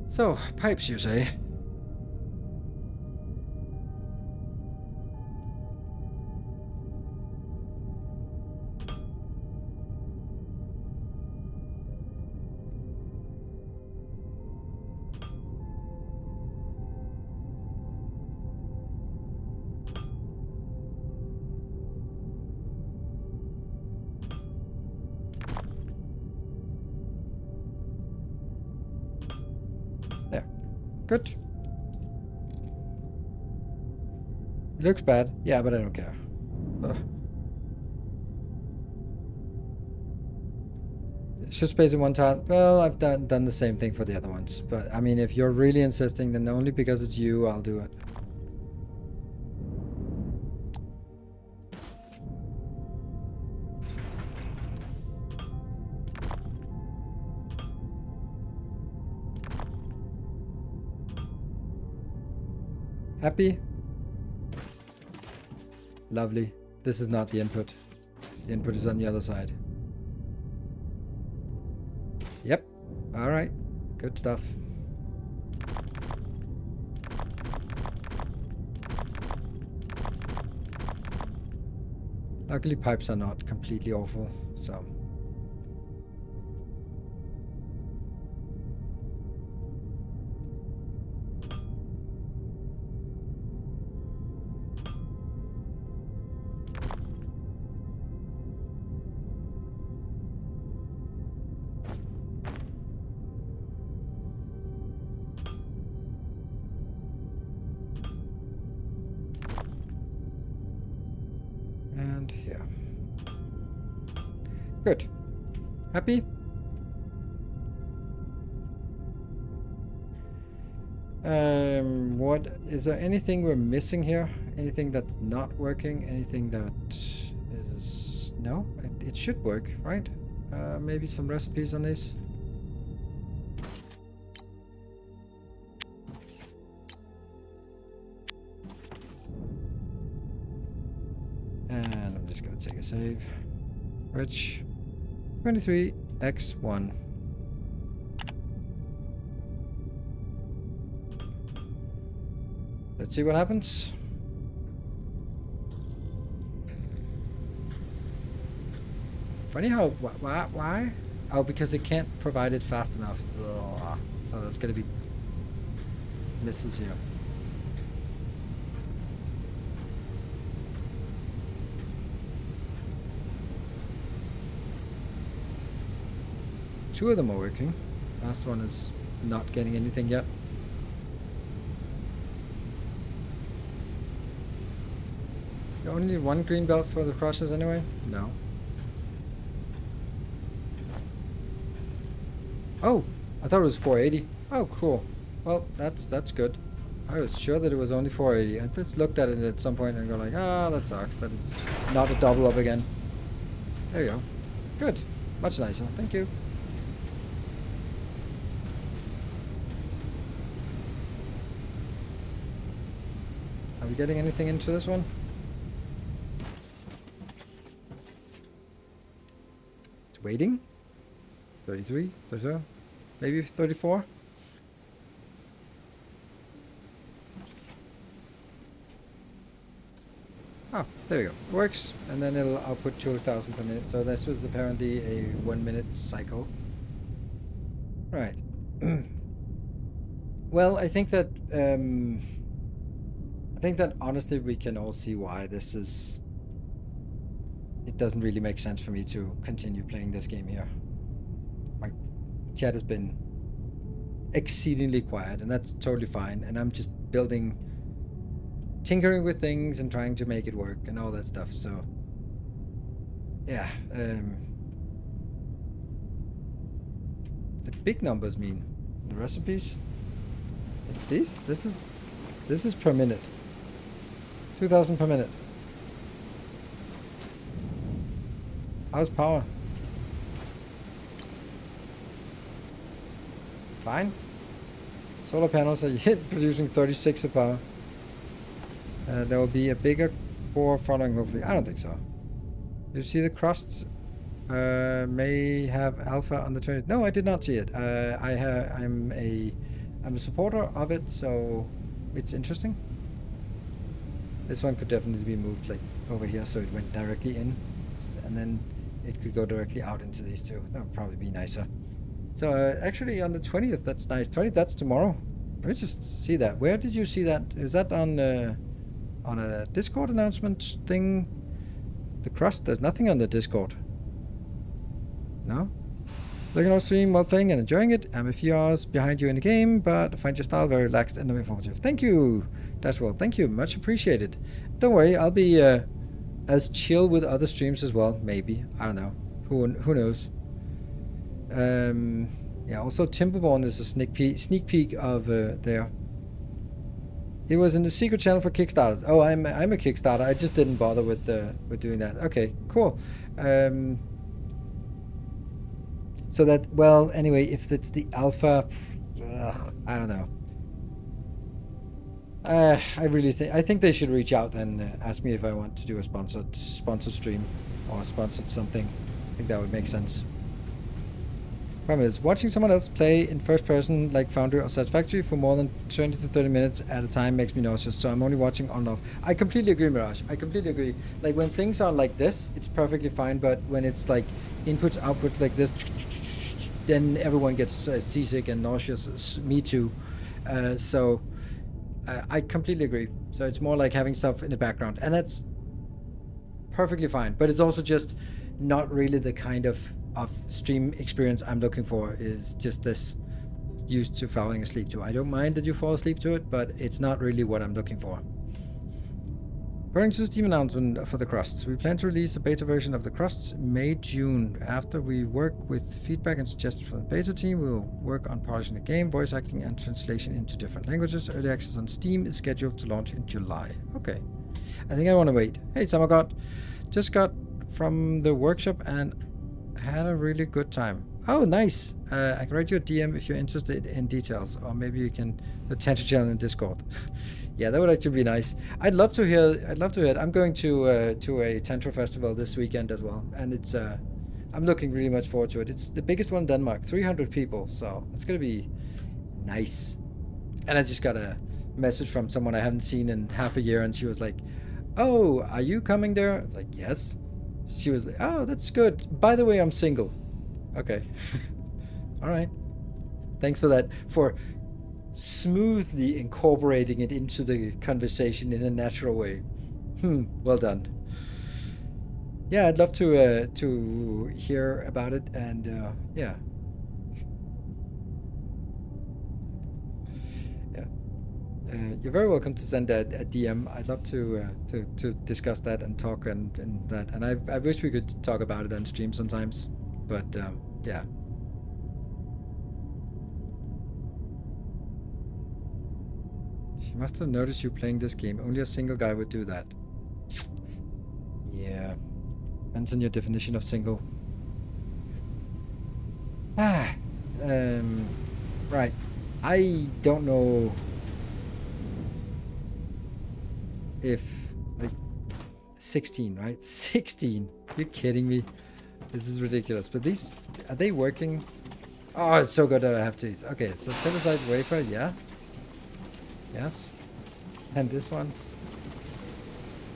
So, pipes, you say? Good. It looks bad. Yeah, but I don't care. Ugh. Should space in one tile. Well, I've done the same thing for the other ones. But, I mean, if you're really insisting, then only because it's you, I'll do it. Happy? Lovely. This is not the input. The input is on the other side. Yep. Alright. Good stuff. Luckily pipes are not completely awful, so... And here. Good. Happy? What is there anything we're missing here? Anything that's not working? Anything that is no? It should work, right? Maybe some recipes on this. And I'm just gonna take a save. Which 23x1. Let's see what happens. Funny how why? Oh, because it can't provide it fast enough. Ugh. So there's gonna be misses here. Two of them are working. Last one is not getting anything yet. You only need one green belt for the crushers anyway? No. Oh, I thought it was 480. Oh, cool. Well, that's good. I was sure that it was only 480. I just looked at it at some point and go like, ah, that sucks that it's not a double up again. There you go. Good. Much nicer. Thank you. Are we getting anything into this one? It's waiting. 33, 34, maybe 34. Oh, there we go. Works, and then it'll output 2,000 per minute. So this was apparently a 1 minute cycle. Right. Well, I think that honestly we can all see why this is. It doesn't really make sense for me to continue playing this game here. My chat has been exceedingly quiet, and that's totally fine. And I'm just tinkering with things and trying to make it work and all that stuff. So yeah, the big numbers mean the recipes. This is per minute. 2,000 per minute. How's power? Fine. Solar panels are yet producing 36 of power. There will be a bigger core following, hopefully. I don't think so. You see the crusts may have alpha on the 20th. No, I did not see it. I'm a supporter of it, so it's interesting. This one could definitely be moved like over here, so it went directly in, and then it could go directly out into these two. That would probably be nicer. So actually on the 20th, that's nice. 20th, that's tomorrow. Let me just see that. Where did you see that? Is that on a Discord announcement thing? The crust? There's nothing on the Discord. No? Looking on stream while playing and enjoying it. I'm a few hours behind you in the game, but I find your style very relaxed and informative. Thank you, That's well. Thank you. Much appreciated. Don't worry. I'll be as chill with other streams as well. Maybe. I don't know. Who knows? Yeah. Also, Timberborn is a sneak peek of there. It was in the secret channel for Kickstarters. Oh, I'm a Kickstarter. I just didn't bother with doing that. Okay. Cool. So that, well, anyway, if it's the alpha, I don't know. I think they should reach out and ask me if I want to do a sponsored stream or sponsored something. I think that would make sense. Problem is, watching someone else play in first person like Foundry or Satisfactory for more than 20 to 30 minutes at a time makes me nauseous, so I'm only watching on off. I completely agree, Mirage. I completely agree. Like, when things are like this, it's perfectly fine, but when it's like inputs, outputs like this, then everyone gets seasick and nauseous. Me too. So I completely agree. So it's more like having stuff in the background, and that's perfectly fine. But it's also just not really the kind of stream experience I'm looking for. Is just this used to falling asleep to. I don't mind that you fall asleep to it, but it's not really what I'm looking for. According to the Steam announcement for the Crusts, we plan to release a beta version of the Crusts May-June. After we work with feedback and suggestions from the beta team, we will work on polishing the game, voice acting, and translation into different languages. Early access on Steam is scheduled to launch in July. Okay. I think I want to wait. Hey, Samagot. Just got from the workshop and had a really good time. Oh, nice. I can write you a DM if you're interested in details, or maybe you can attend to channel in Discord. Yeah, that would actually be nice. I'd love to hear it. I'm going to a Tantra festival this weekend as well, and it's I'm looking really much forward to it. It's the biggest one in Denmark, 300 people, so it's gonna be nice. And I just got a message from someone I haven't seen in half a year, and she was like, "Oh, are you coming there?" I was like, "Yes." She was like, "Oh, that's good. By the way, I'm single." Okay. All right. Thanks for that. For smoothly incorporating it into the conversation in a natural way. Well done. Yeah, I'd love to hear about it, and yeah. You're very welcome to send a DM. I'd love to discuss that and talk and that. And I wish we could talk about it on stream sometimes, but yeah. She must have noticed you playing this game. Only a single guy would do that. Yeah. Depends on your definition of single. Right. I don't know if, like, 16, right? 16. You're kidding me. This is ridiculous. But these, are they working? Oh, it's so good that I have to eat. Okay, so telesite wafer, yeah. Yes. And this one.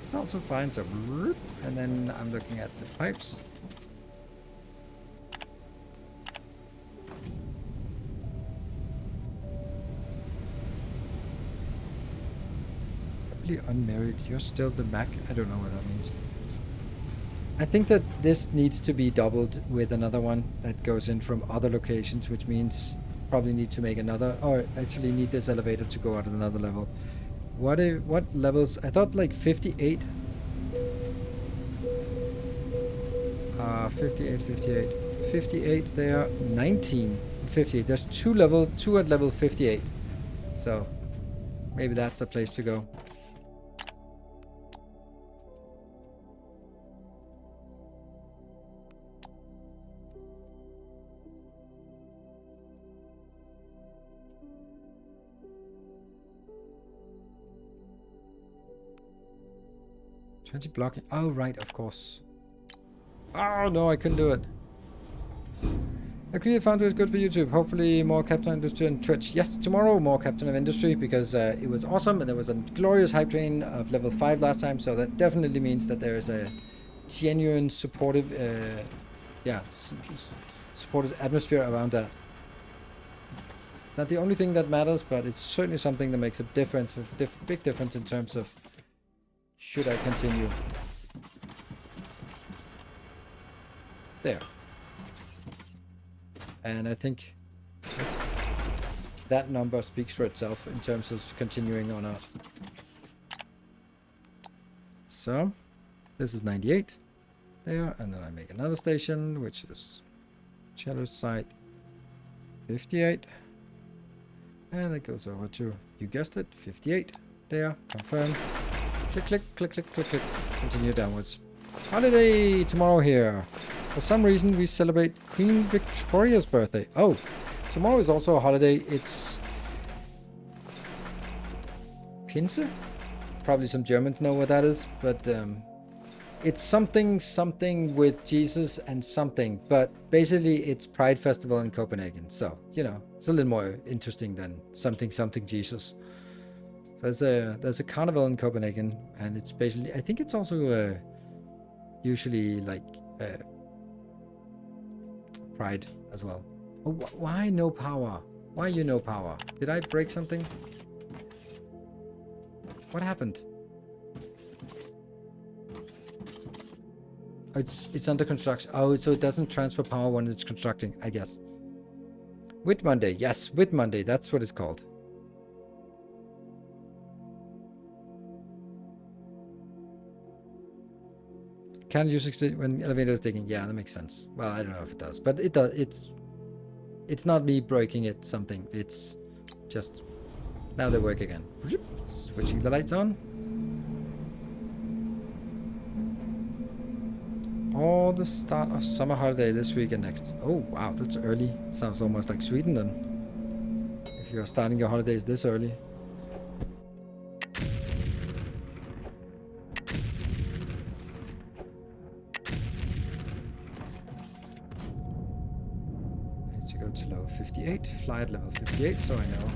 It's also fine. So, and then I'm looking at the pipes. Unmarried. You're still the Mac. I don't know what that means. I think that this needs to be doubled with another one that goes in from other locations, which means probably need to make another, or actually need this elevator to go out at another level. What levels? I thought like 58. 58 there, 19, 58. There's two at level 58. So maybe that's a place to go. Blocking. Oh, right, of course. Oh, no, I couldn't do it. Agree, Foundry is good for YouTube. Hopefully more Captain of Industry and Twitch. Yes, tomorrow more Captain of Industry, because it was awesome, and there was a glorious hype train of level 5 last time, so that definitely means that there is a genuine supportive, supportive atmosphere around that. It's not the only thing that matters, but it's certainly something that makes a difference, a big difference in terms of should I continue? There. And I think that number speaks for itself in terms of continuing or not. so this is 98 there, and then I make another station, which is shallow site 58, and it goes over to, you guessed it, 58 there. Confirm. Click, click, click, click, click, click. Continue downwards. Holiday tomorrow here. For some reason, we celebrate Queen Victoria's birthday. Oh, tomorrow is also a holiday. It's Pinse? Probably some Germans know what that is, but it's something with Jesus and something. But basically, it's Pride Festival in Copenhagen. So, you know, it's a little more interesting than something Jesus. There's a carnival in Copenhagen, and it's basically, I think it's also usually like Pride as well. Oh, why no power? Why you no power? Did I break something? What happened? Oh, it's under construction. Oh, so it doesn't transfer power when it's constructing, I guess. Whit Monday, yes, Whit Monday, that's what it's called. Can use it when elevator is digging. Yeah, that makes sense. Well, I don't know if it does, but it does. It's not me breaking it. Something. It's just now they work again. Switching the lights on. Oh, the start of summer holiday this week and next. Oh wow, that's early. Sounds almost like Sweden then. If you're starting your holidays this early. To level 58, fly at level 58, so I know.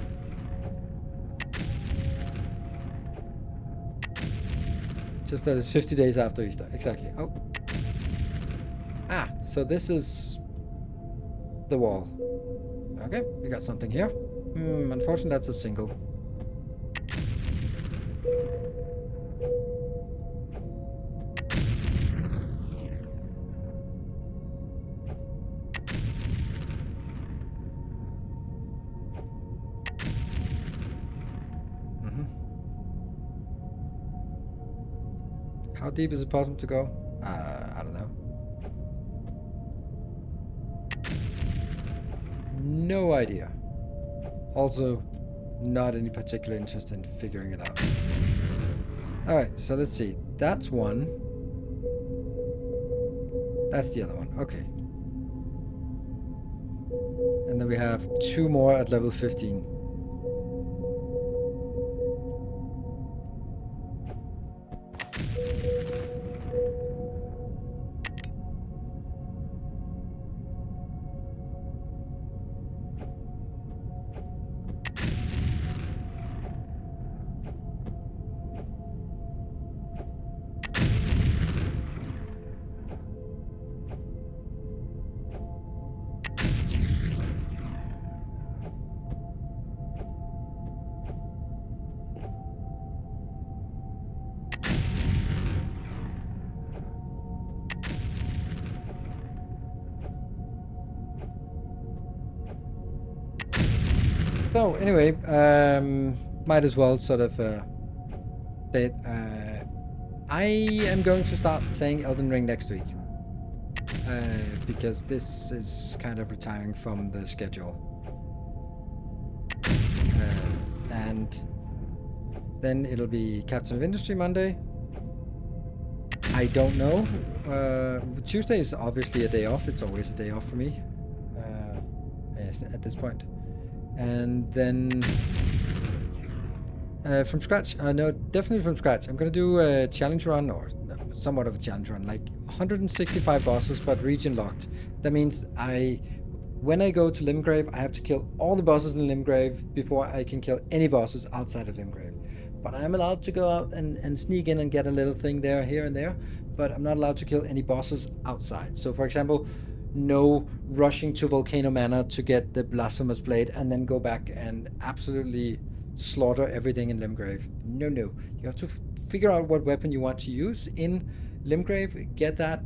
Just that it's 50 days after Easter, exactly. Oh. Ah, so this is the wall. Okay, we got something here. Unfortunately, that's a single. How deep is it possible to go? I don't know. No idea. Also, not any particular interest in figuring it out. Alright, so let's see. That's one. That's the other one. Okay. And then we have two more at level 15. So anyway, might as well sort of say it. I am going to start playing Elden Ring next week because this is kind of retiring from the schedule, and then it'll be Captain of Industry Monday. I don't know. Tuesday is obviously a day off. It's always a day off for me at this point. And then from scratch, no, definitely from scratch. I'm gonna do a challenge run, or somewhat of a challenge run, like 165 bosses, but region locked. That means when I go to Limgrave, I have to kill all the bosses in Limgrave before I can kill any bosses outside of Limgrave. But I'm allowed to go out and sneak in and get a little thing there, here and there, but I'm not allowed to kill any bosses outside. So for example, no rushing to Volcano Manor to get the Blasphemous Blade and then go back and absolutely slaughter everything in Limgrave. No. You have to figure out what weapon you want to use in Limgrave, get that,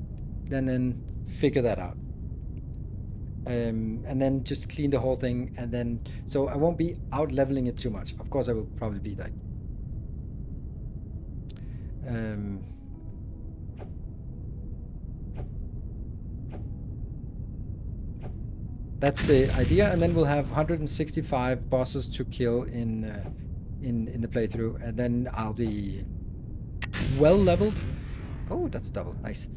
and then figure that out. And then just clean the whole thing, and then, so I won't be out leveling it too much. Of course, I will probably be like, That's the idea, and then we'll have 165 bosses to kill in the playthrough, and then I'll be well leveled. Oh, that's double. Nice.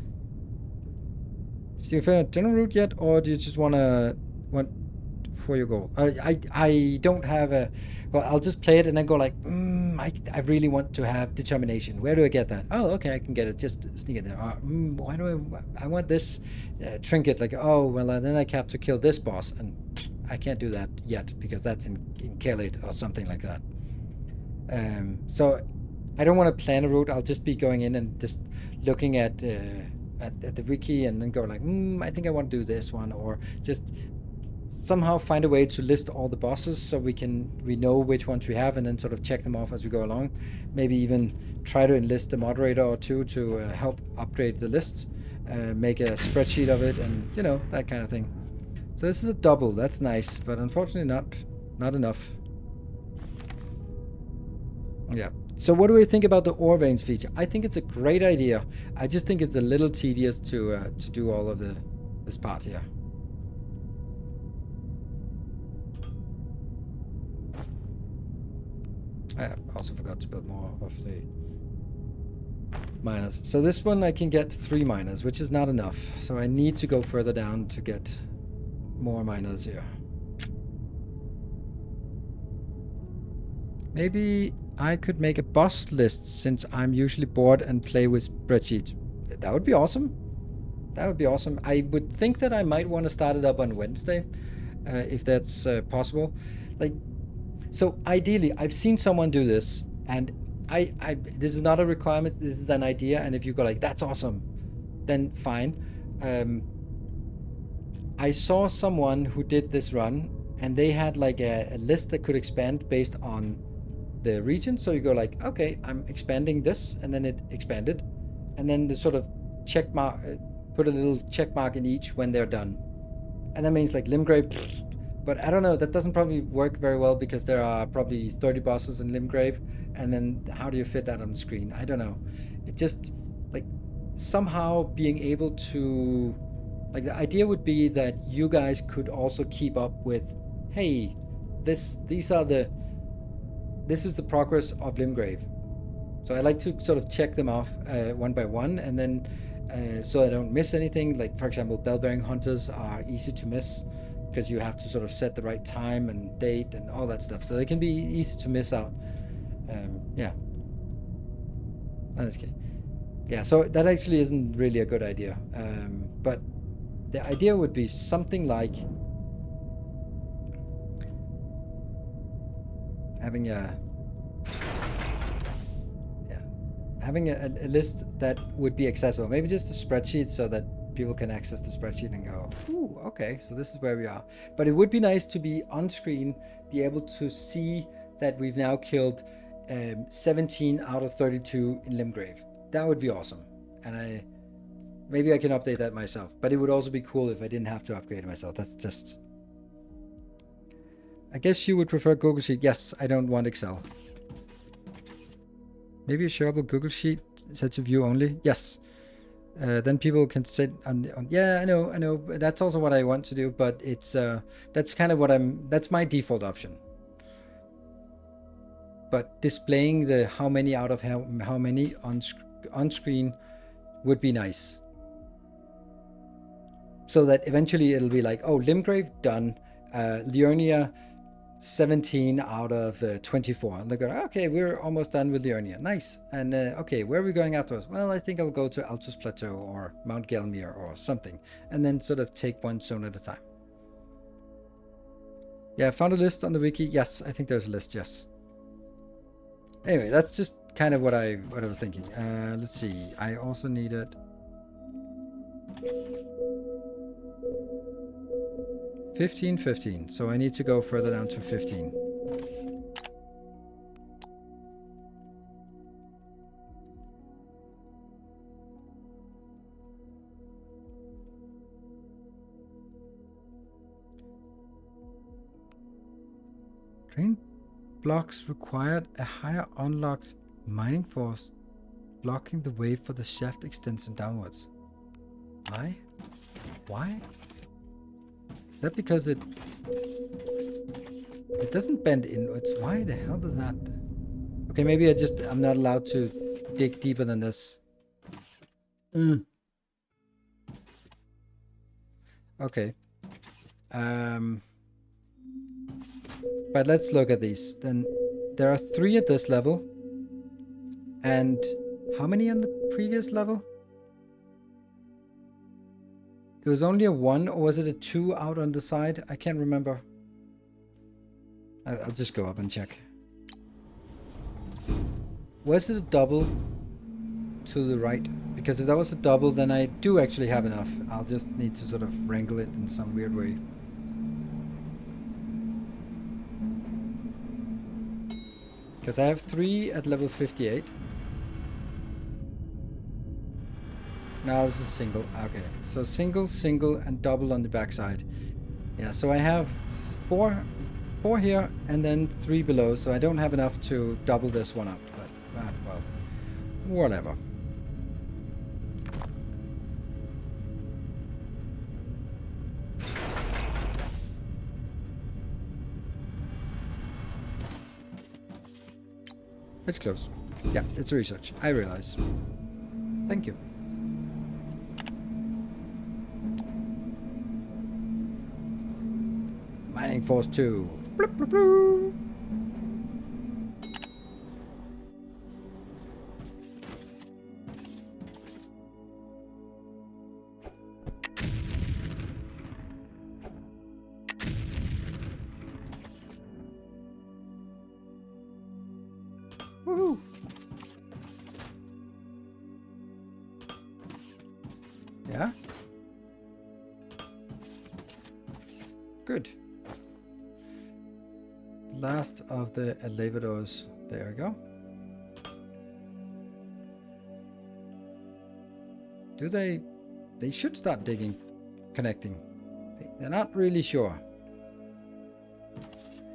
Do you find a general route yet, or do you just want for your goal? I don't have a. Well, I'll just play it and then go like, I really want to have determination. Where do I get that? Oh, okay, I can get it. Just sneak it there. Why do I want this trinket? Like, oh, well, then I have to kill this boss, and I can't do that yet because that's in Kellit or something like that. So I don't want to plan a route. I'll just be going in and just looking at the wiki and then go like, I think I want to do this one, or just somehow find a way to list all the bosses so we know which ones we have and then sort of check them off as we go along. Maybe even try to enlist a moderator or two to help upgrade the list, make a spreadsheet of it, and you know, that kind of thing. So this is a double. That's nice, but unfortunately not enough. Yeah. So what do we think about the ore veins feature? I think it's a great idea. I just think it's a little tedious to do all of this part here. I also forgot to build more of the miners. So this one I can get 3 miners, which is not enough. So I need to go further down to get more miners here. Maybe I could make a boss list since I'm usually bored and play with spreadsheet. That would be awesome. That would be awesome. I would think that I might want to start it up on Wednesday, if that's possible. Like, so ideally, I've seen someone do this, and this is not a requirement. This is an idea, and if you go like, that's awesome, then fine. I saw someone who did this run, and they had like a list that could expand based on the region. So you go like, okay, I'm expanding this, and then it expanded, and then the sort of check mark, put a little check mark in each when they're done, and that means like Limgrave. But I don't know, that doesn't probably work very well because there are probably 30 bosses in Limgrave, and then how do you fit that on the screen? I don't know. It just, like, somehow being able to, like, the idea would be that you guys could also keep up with, hey, this is the progress of Limgrave. So I like to sort of check them off one by one, and then so I don't miss anything. Like, for example, bell-bearing hunters are easy to miss, because you have to sort of set the right time and date and all that stuff. So they can be easy to miss out. Yeah. That's okay. Yeah, so that actually isn't really a good idea. But the idea would be something like having a list that would be accessible. Maybe just a spreadsheet so that people can access the spreadsheet and go, ooh, okay, so this is where we are. But it would be nice to be on screen, be able to see that we've now killed 17 out of 32 in Limgrave. That would be awesome. And maybe I can update that myself. But it would also be cool if I didn't have to upgrade myself. That's just... I guess you would prefer Google Sheet. Yes, I don't want Excel. Maybe a shareable Google Sheet set to view only. Yes. Then people can sit on. Yeah, I know. That's also what I want to do, but it's that's kind of that's my default option. But displaying the how many out of how many on screen would be nice, so that eventually it'll be like, oh, Limgrave done, Liurnia 17 out of 24. And they go, okay, we're almost done with Liurnia. Nice. And okay, where are we going afterwards? Well, I think I'll go to Altus Plateau or Mount Gelmir or something, and then sort of take one zone at a time. Yeah, I found a list on the wiki. Yes, I think there's a list. Yes. Anyway, that's just kind of what I was thinking. Let's see. I also needed 15, so I need to go further down to 15. Drain blocks required a higher unlocked mining force, blocking the way for the shaft extension downwards. Why? that because it doesn't bend inwards? Why the hell does that? Okay, maybe I'm not allowed to dig deeper than this. Okay. But let's look at these. Then there are 3 at this level. And how many on the previous level? It was only a 1, or was it a 2 out on the side? I can't remember. I'll just go up and check. Was it a double to the right? Because if that was a double, then I do actually have enough. I'll just need to sort of wrangle it in some weird way. Because I have 3 at level 58. Now this is single. Okay, so single, single, and double on the backside. Yeah, so I have 4 here and then 3 below, so I don't have enough to double this one up. But well, whatever. It's close. Yeah, it's research. I realize. Thank you. Mining Force 2. Bloop, bloop, bloop. Woohoo! Yeah? Good. Last of the elevators. There we go. Do they should start digging, connecting. They're not really sure.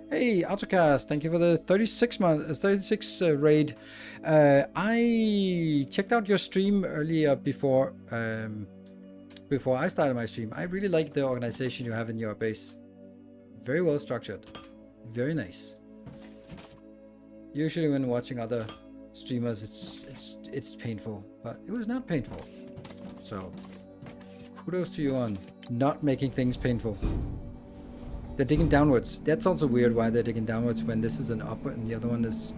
Hey, Autocast, thank you for the 36 raid. I checked out your stream earlier before I started my stream. I really like the organization you have in your base. Very well structured. Very nice. Usually when watching other streamers, it's painful, but it was not painful. So kudos to you on not making things painful. They're digging downwards. That's also weird why they're digging downwards when this is an up and the other one is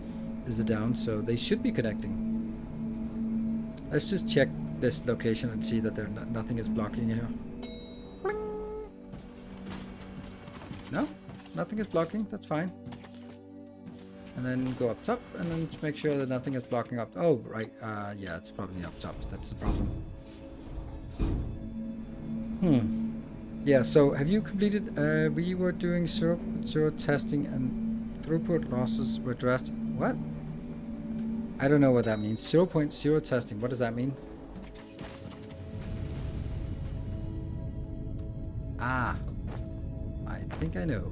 a down. So they should be connecting. Let's just check this location and see that nothing is blocking here. Bling. No, nothing is blocking. That's fine. And then go up top and then make sure that nothing is blocking up. Oh, right. Yeah, it's probably up top. That's the problem. Yeah, so have you completed, we were doing 0.0 testing and throughput losses were addressed. What? I don't know what that means. 0.0 testing, what does that mean? Ah, I think I know.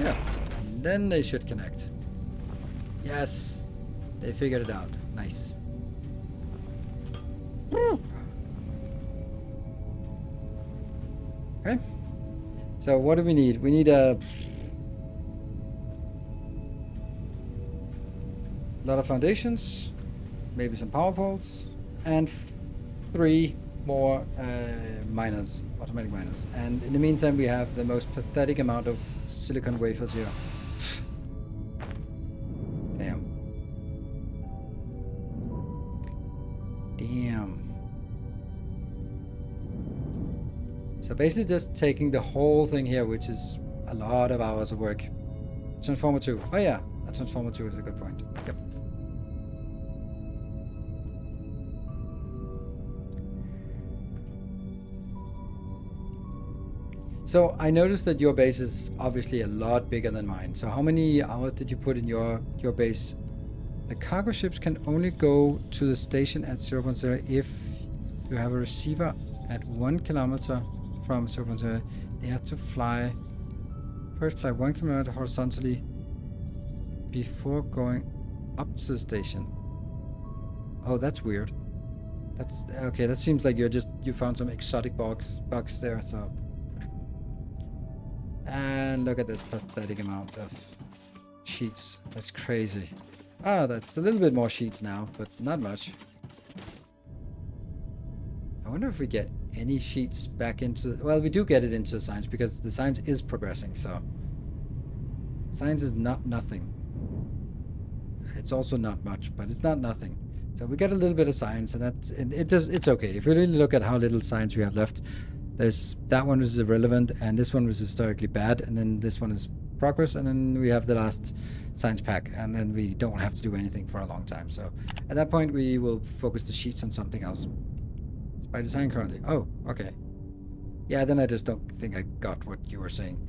Yeah, then they should connect. Yes, they figured it out. Nice. Okay, so what do we need? We need a lot of foundations, maybe some power poles, and 3 more miners, automatic miners. And in the meantime, we have the most pathetic amount of silicon wafers here. Damn. Damn. So basically just taking the whole thing here, which is a lot of hours of work. Transformer 2. Oh yeah, a Transformer 2 is a good point. Yep. So I noticed that your base is obviously a lot bigger than mine. So how many hours did you put in your base? The cargo ships can only go to the station at 0.0 if you have a receiver at 1 kilometer from Serpentine, they have to fly. First fly 1 kilometer horizontally before going up to the station. Oh, that's weird. That's okay. That seems like you found some exotic bugs there. So, and look at this pathetic amount of sheets. That's crazy. Ah, that's a little bit more sheets now, but not much. I wonder if we get any sheets back into... Well, we do get it into science because the science is progressing, so... Science is not nothing. It's also not much, but it's not nothing. So we get a little bit of science, and it's okay. If you really look at how little science we have left, that one is irrelevant, and this one was historically bad, and then this one is progress, and then we have the last science pack, and then we don't have to do anything for a long time. So at that point, we will focus the sheets on something else. It's by design currently. Oh, okay. Yeah, then I just don't think I got what you were saying.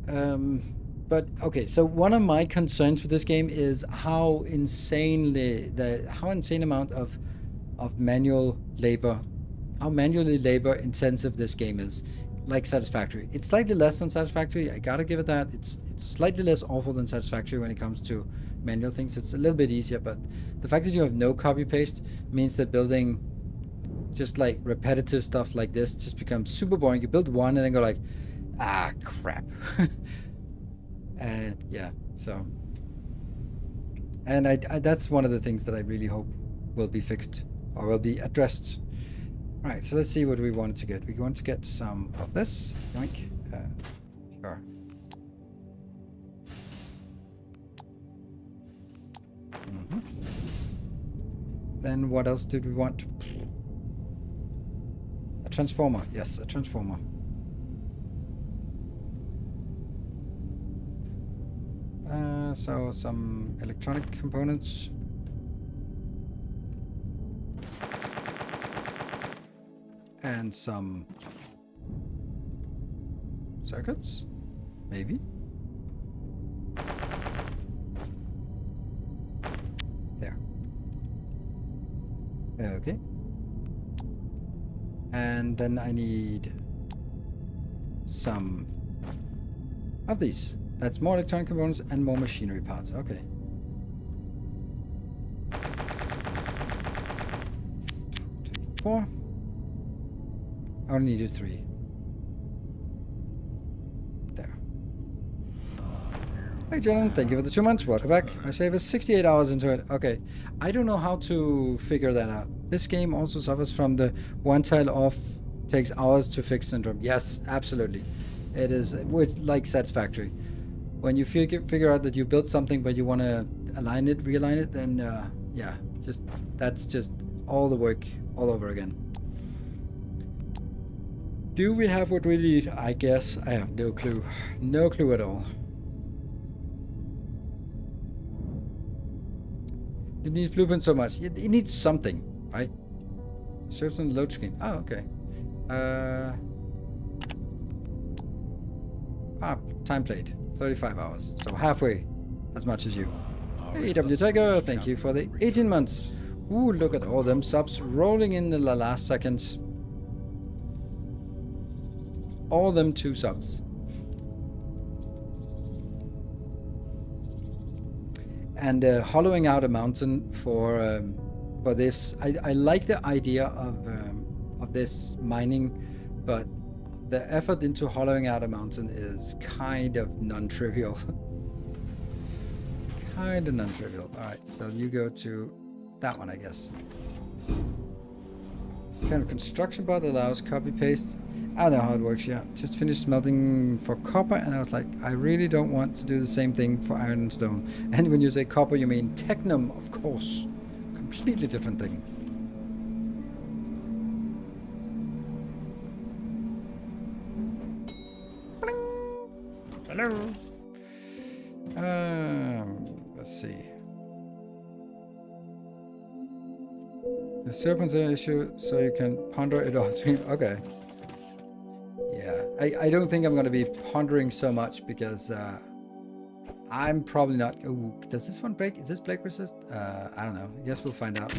But okay, so one of my concerns with this game is how insane amount of manual labor, how manually labor intensive this game is. Like Satisfactory, it's slightly less than Satisfactory. I gotta give it that. It's slightly less awful than Satisfactory when it comes to manual things. It's a little bit easier, but the fact that you have no copy paste means that building just like repetitive stuff like this just becomes super boring. You build one and then go like, ah, crap. And yeah, so, and I that's one of the things that I really hope will be fixed or will be addressed. Right, so let's see what we wanted to get. We want to get some of this. Yoink. Sure. Then what else did we want? A transformer. Yes, a transformer. So some electronic components. And some circuits, maybe. There. Okay. And then I need some of these. That's more electronic components and more machinery parts. Okay. 4. I only needed 3. There. Hey gentlemen, thank you for the 2 months. Welcome back. My save is 68 hours into it. Okay. I don't know how to figure that out. This game also suffers from the one tile off takes hours to fix syndrome. Yes, absolutely. It is like Satisfactory. When you figure out that you built something but you want to realign it, then yeah, that's just all the work all over again. Do we have what we need? I guess I have no clue. No clue at all. It needs blueprint so much. It needs something, right? Shows on the load screen. Oh, okay. Time played. 35 hours. So halfway as much as you. Hey, W Tiger, thank you for the 18 months. Ooh, look at all them subs rolling in the last seconds. All them 2 subs. And hollowing out a mountain for this. I like the idea of this mining, but the effort into hollowing out a mountain is kind of non-trivial. Kind of non-trivial. Alright, so you go to that one, I guess. Kind of construction bot allows copy paste. I don't know how it works. Yeah, just finished smelting for copper, and I was like, I really don't want to do the same thing for iron and stone. And when you say copper, you mean technum, of course. Completely different thing. Hello. Let's see. The serpent's an issue, so you can ponder it all. Okay. Yeah, I don't think I'm going to be pondering so much because I'm probably not. Ooh, does this one break? Is this break resist? I don't know. I guess we'll find out.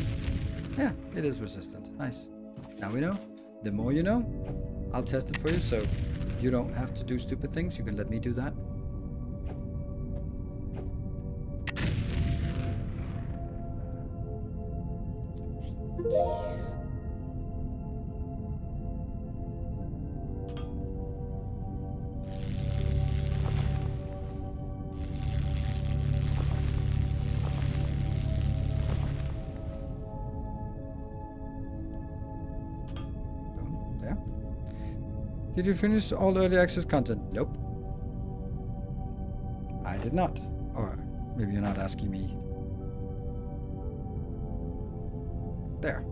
Yeah, it is resistant. Nice. Now we know. the more you know. I'll test it for you, so you don't have to do stupid things. You can let me do that. There. Did you finish all early access content? Nope. I did not. Or maybe you're not asking me. There.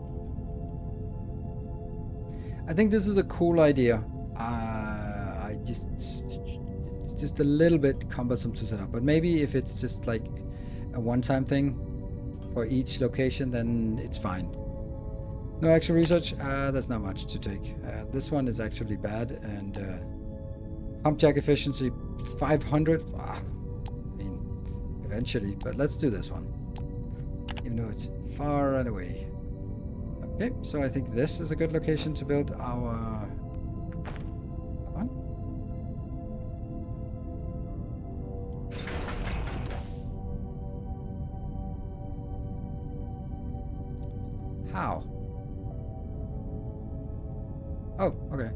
I think this is a cool idea. It's just a little bit cumbersome to set up. But maybe if it's just like a one-time thing for each location, then it's fine. No actual research. There's not much to take. This one is actually bad, and pump jack efficiency 500. I mean, eventually, but let's do this one, even though it's far and away. Okay, so I think this is a good location to build our one. How? Oh, okay.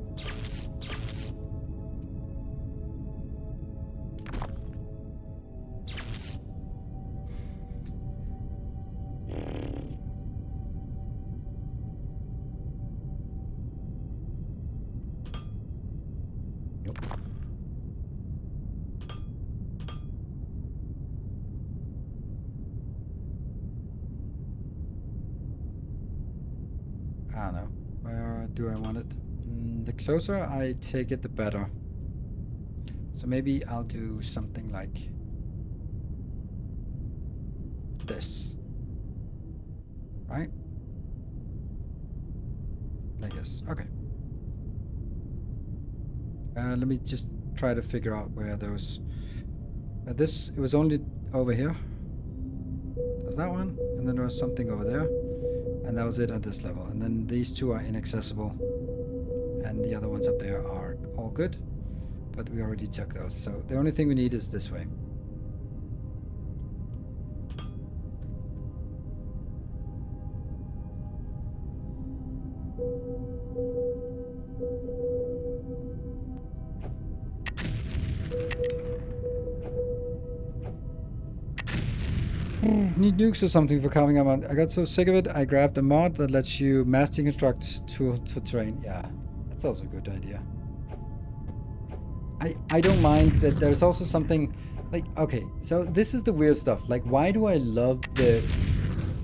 Nope. I don't know. Where do I want it? The closer I take it, the better. So maybe I'll do something like this. Right? Like this. Okay. Let me just try to figure out where those... this, it was only over here. There's that one. And then there was something over there. And that was it at this level. And then these two are inaccessible. And the other ones up there are all good. But we already took those. So the only thing we need is this way. Need nukes or something for carving a mod. I got so sick of it, I grabbed a mod that lets you mass deconstruct tools for terrain. Yeah, that's also a good idea. I don't mind that there's also something like, okay, so this is the weird stuff. Like, why do I love the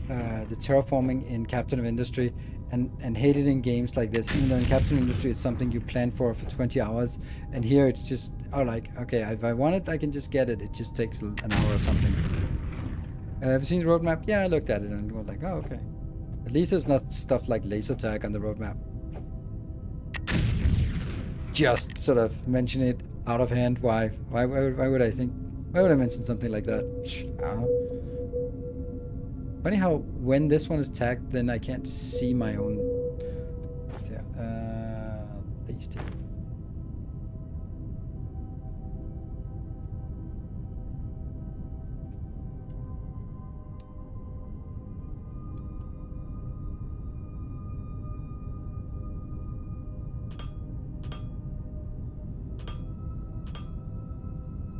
terraforming in Captain of Industry and hate it in games like this, even though in Captain of Industry it's something you plan for 20 hours, and here it's just, oh, like, okay, if I want it, I can just get it. It just takes an hour or something. Have you seen the roadmap? Yeah, I looked at it and was like, oh, okay. At least there's not stuff like laser tag on the roadmap. Just sort of mention it out of hand. Why? Why would I think? Why would I mention something like that? I don't know. Funny how when this one is tagged, then I can't see my own. Yeah, these two.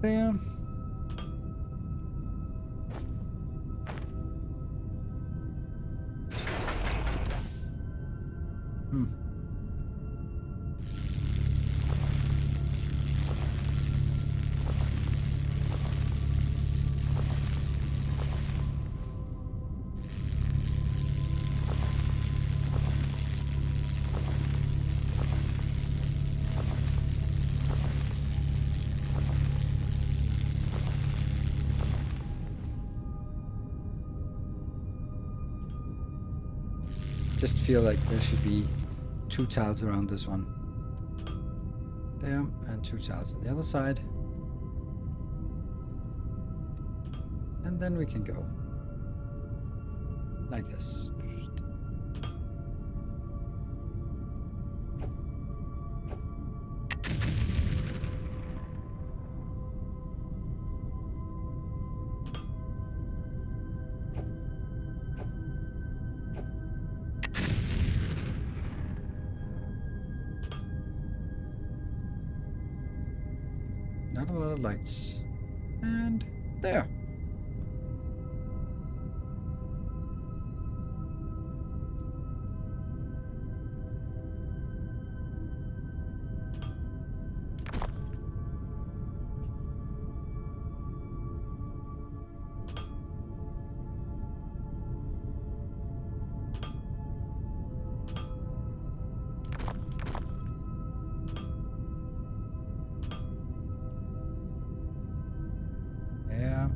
Bam. Just feel like there should be 2 tiles around this one. There, and 2 tiles on the other side. And then we can go like this. Not a lot of lights. And there. Yeah.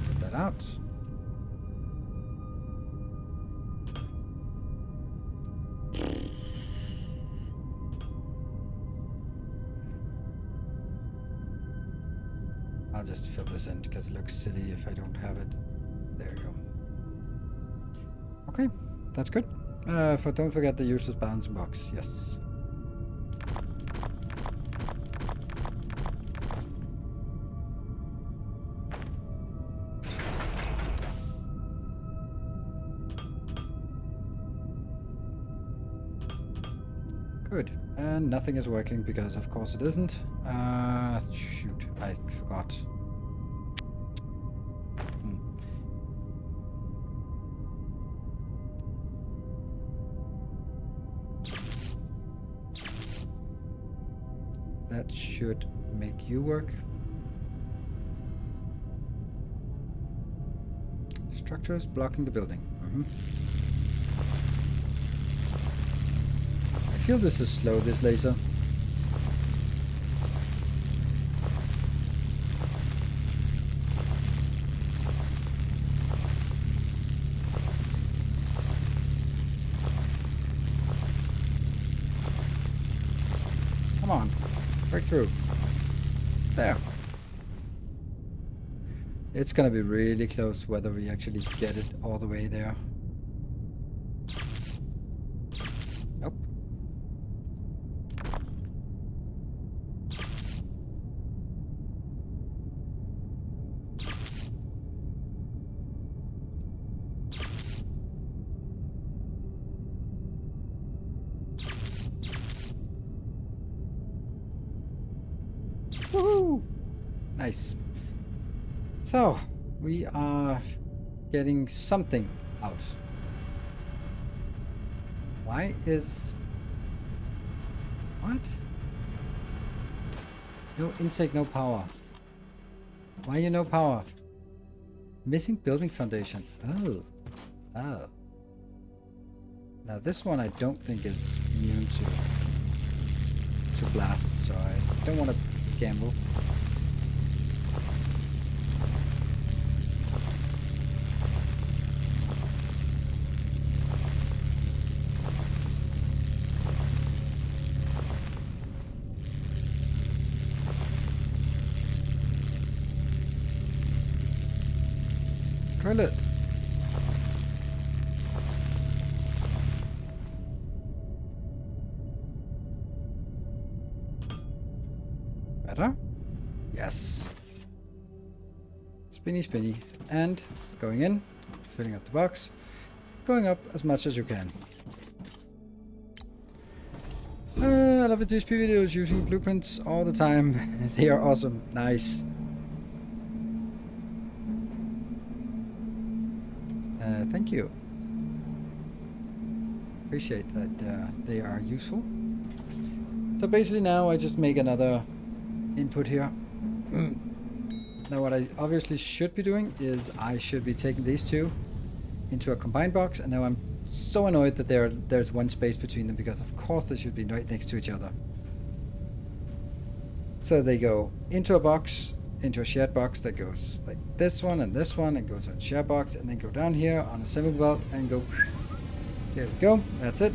Get that out. I'll just fill this in because it looks silly if I don't have it. There we go. Okay, that's good. Don't forget the useless balancing box. Yes. Good. And nothing is working because of course it isn't. Shoot, I forgot. That should make you work. Structures blocking the building. I feel this is slow, this laser. Come on, break through. There. It's gonna be really close whether we actually get it all the way there. Nope. Woohoo! Nice. So, we are getting something out. Why is... What? No intake, no power. Why you no power? Missing building foundation. Oh. Oh. Now this one I don't think is immune to blasts, so I don't want to gamble. Drill it. Better? Yes. Spinny, spinny. And going in, filling up the box, going up as much as you can. I love these videos using blueprints all the time. They are awesome. Nice. Thank you. Appreciate that they are useful. So basically now I just make another input here. Now what I obviously should be doing is I should be taking these two into a combined box, and now I'm so annoyed that there's one space between them, because of course they should be right next to each other. So they go into a box, into a shared box that goes like this one, and go to a shared box, and then go down here on a assembly belt and go. Here we go. That's it.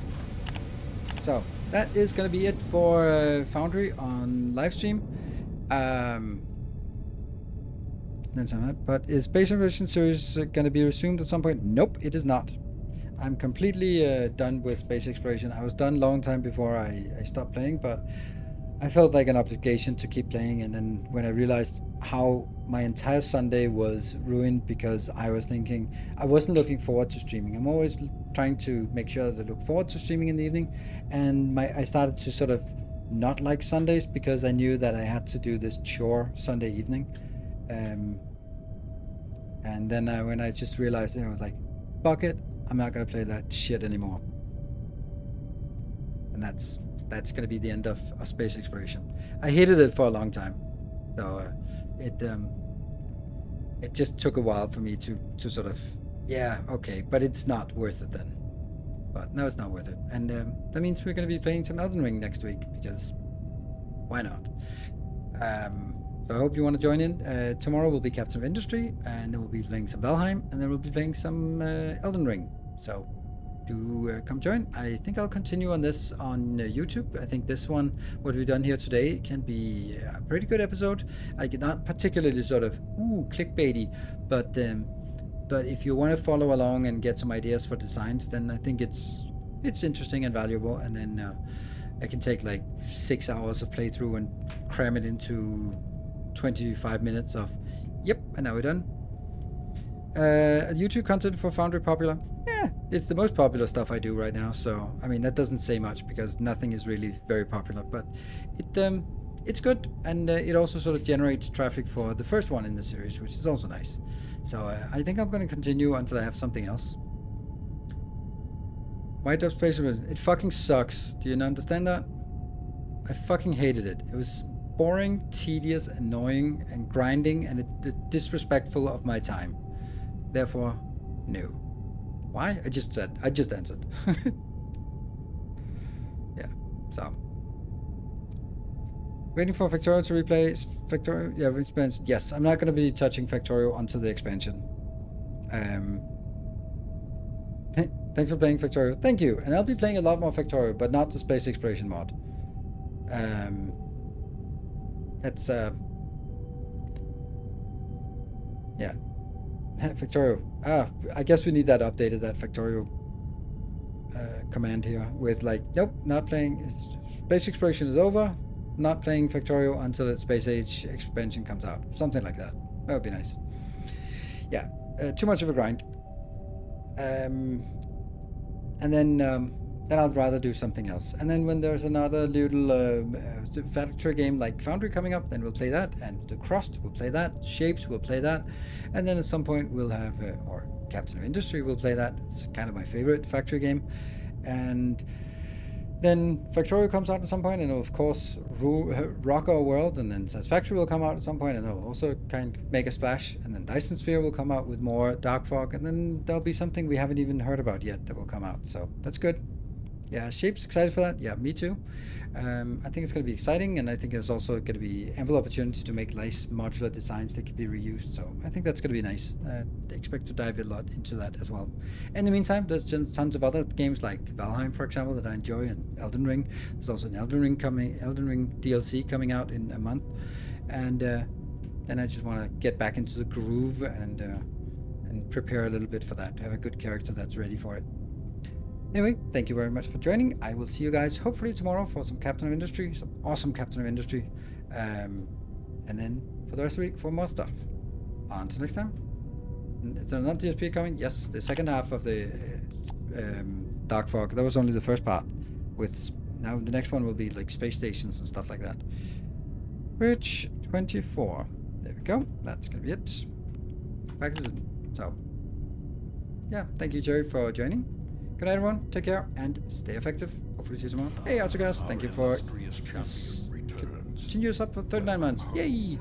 So that is going to be it for Foundry on Livestream. But is Space Invasion series going to be resumed at some point? Nope, it is not. I'm completely done with space exploration. I was done long time before I stopped playing, but I felt like an obligation to keep playing. And then when I realized how my entire Sunday was ruined because I was thinking I wasn't looking forward to streaming. I'm always trying to make sure that I look forward to streaming in the evening, and I started to sort of not like Sundays because I knew that I had to do this chore Sunday evening. And then when I just realized it, I was like, fuck it, I'm not gonna play that shit anymore. And that's gonna be the end of space exploration. I hated it for a long time, so it just took a while for me to sort of, yeah, okay, but it's not worth it then. But no, it's not worth it. And that means we're gonna be playing some Elden Ring next week, because why not? So I hope you want to join in. Tomorrow will be Captain of Industry, and then we'll be playing some Valheim, and then we'll be playing some Elden Ring. So do come join. I think I'll continue on this on YouTube. I think this one, what we've done here today, can be a pretty good episode. I get not particularly sort of clickbaity, but if you want to follow along and get some ideas for designs, then I think it's interesting and valuable. And then I can take like 6 hours of playthrough and cram it into 25 minutes of yep, and now we're done. YouTube content for Foundry popular? Yeah, it's the most popular stuff I do right now, so I mean that doesn't say much because nothing is really very popular, but it's good, and it also sort of generates traffic for the first one in the series, which is also nice. So I think I'm going to continue until I have something else. White Up Space, it fucking sucks. Do you understand that? I fucking hated it. It was boring, tedious, annoying, and grinding, and disrespectful of my time. Therefore, no. Why? I just answered. Yeah, so. Waiting for Factorio to replay Factorio. Yeah, expansion. Yes, I'm not going to be touching Factorio until the expansion. Thanks for playing Factorio. Thank you. And I'll be playing a lot more Factorio, but not the space exploration mod. That's yeah. Factorio. I guess we need that updated, that Factorio command here with like, nope, not playing. Space exploration is over. Not playing Factorio until its Space Age expansion comes out. Something like that. That would be nice. Yeah. Too much of a grind. And then I'd rather do something else. And then when there's another little factory game like Foundry coming up, then we'll play that. And the Crust, we'll play that. Shapes, we'll play that. And then at some point we'll have, or Captain of Industry, we'll play that. It's kind of my favorite factory game. And then Factorio comes out at some point, and of course rock our world, and then Satisfactory will come out at some point, and it'll also kind of make a splash, and then Dyson Sphere will come out with more Dark Fog, and then there'll be something we haven't even heard about yet that will come out, so that's good. Yeah, Shape's excited for that. Yeah, me too. I think it's going to be exciting, and I think there's also going to be ample opportunity to make nice modular designs that can be reused. So I think that's going to be nice. I expect to dive a lot into that as well. In the meantime, there's tons of other games like Valheim, for example, that I enjoy, and Elden Ring. There's also an Elden Ring DLC coming out in a month, and then I just want to get back into the groove and prepare a little bit for that. Have a good character that's ready for it. Anyway, thank you very much for joining. I will see you guys hopefully tomorrow for some Captain of Industry, some awesome Captain of Industry. And then for the rest of the week for more stuff. Until next time. Is there another DSP coming? Yes, the second half of the Dark Fog. That was only the first part. Now the next one will be like space stations and stuff like that. Which 24. There we go. That's gonna be it. So yeah, thank you Jerry for joining. Good night, everyone. Take care and stay effective. Hopefully see you tomorrow. Hey, Autogas, thank you for continue us up for 39 months. Yay!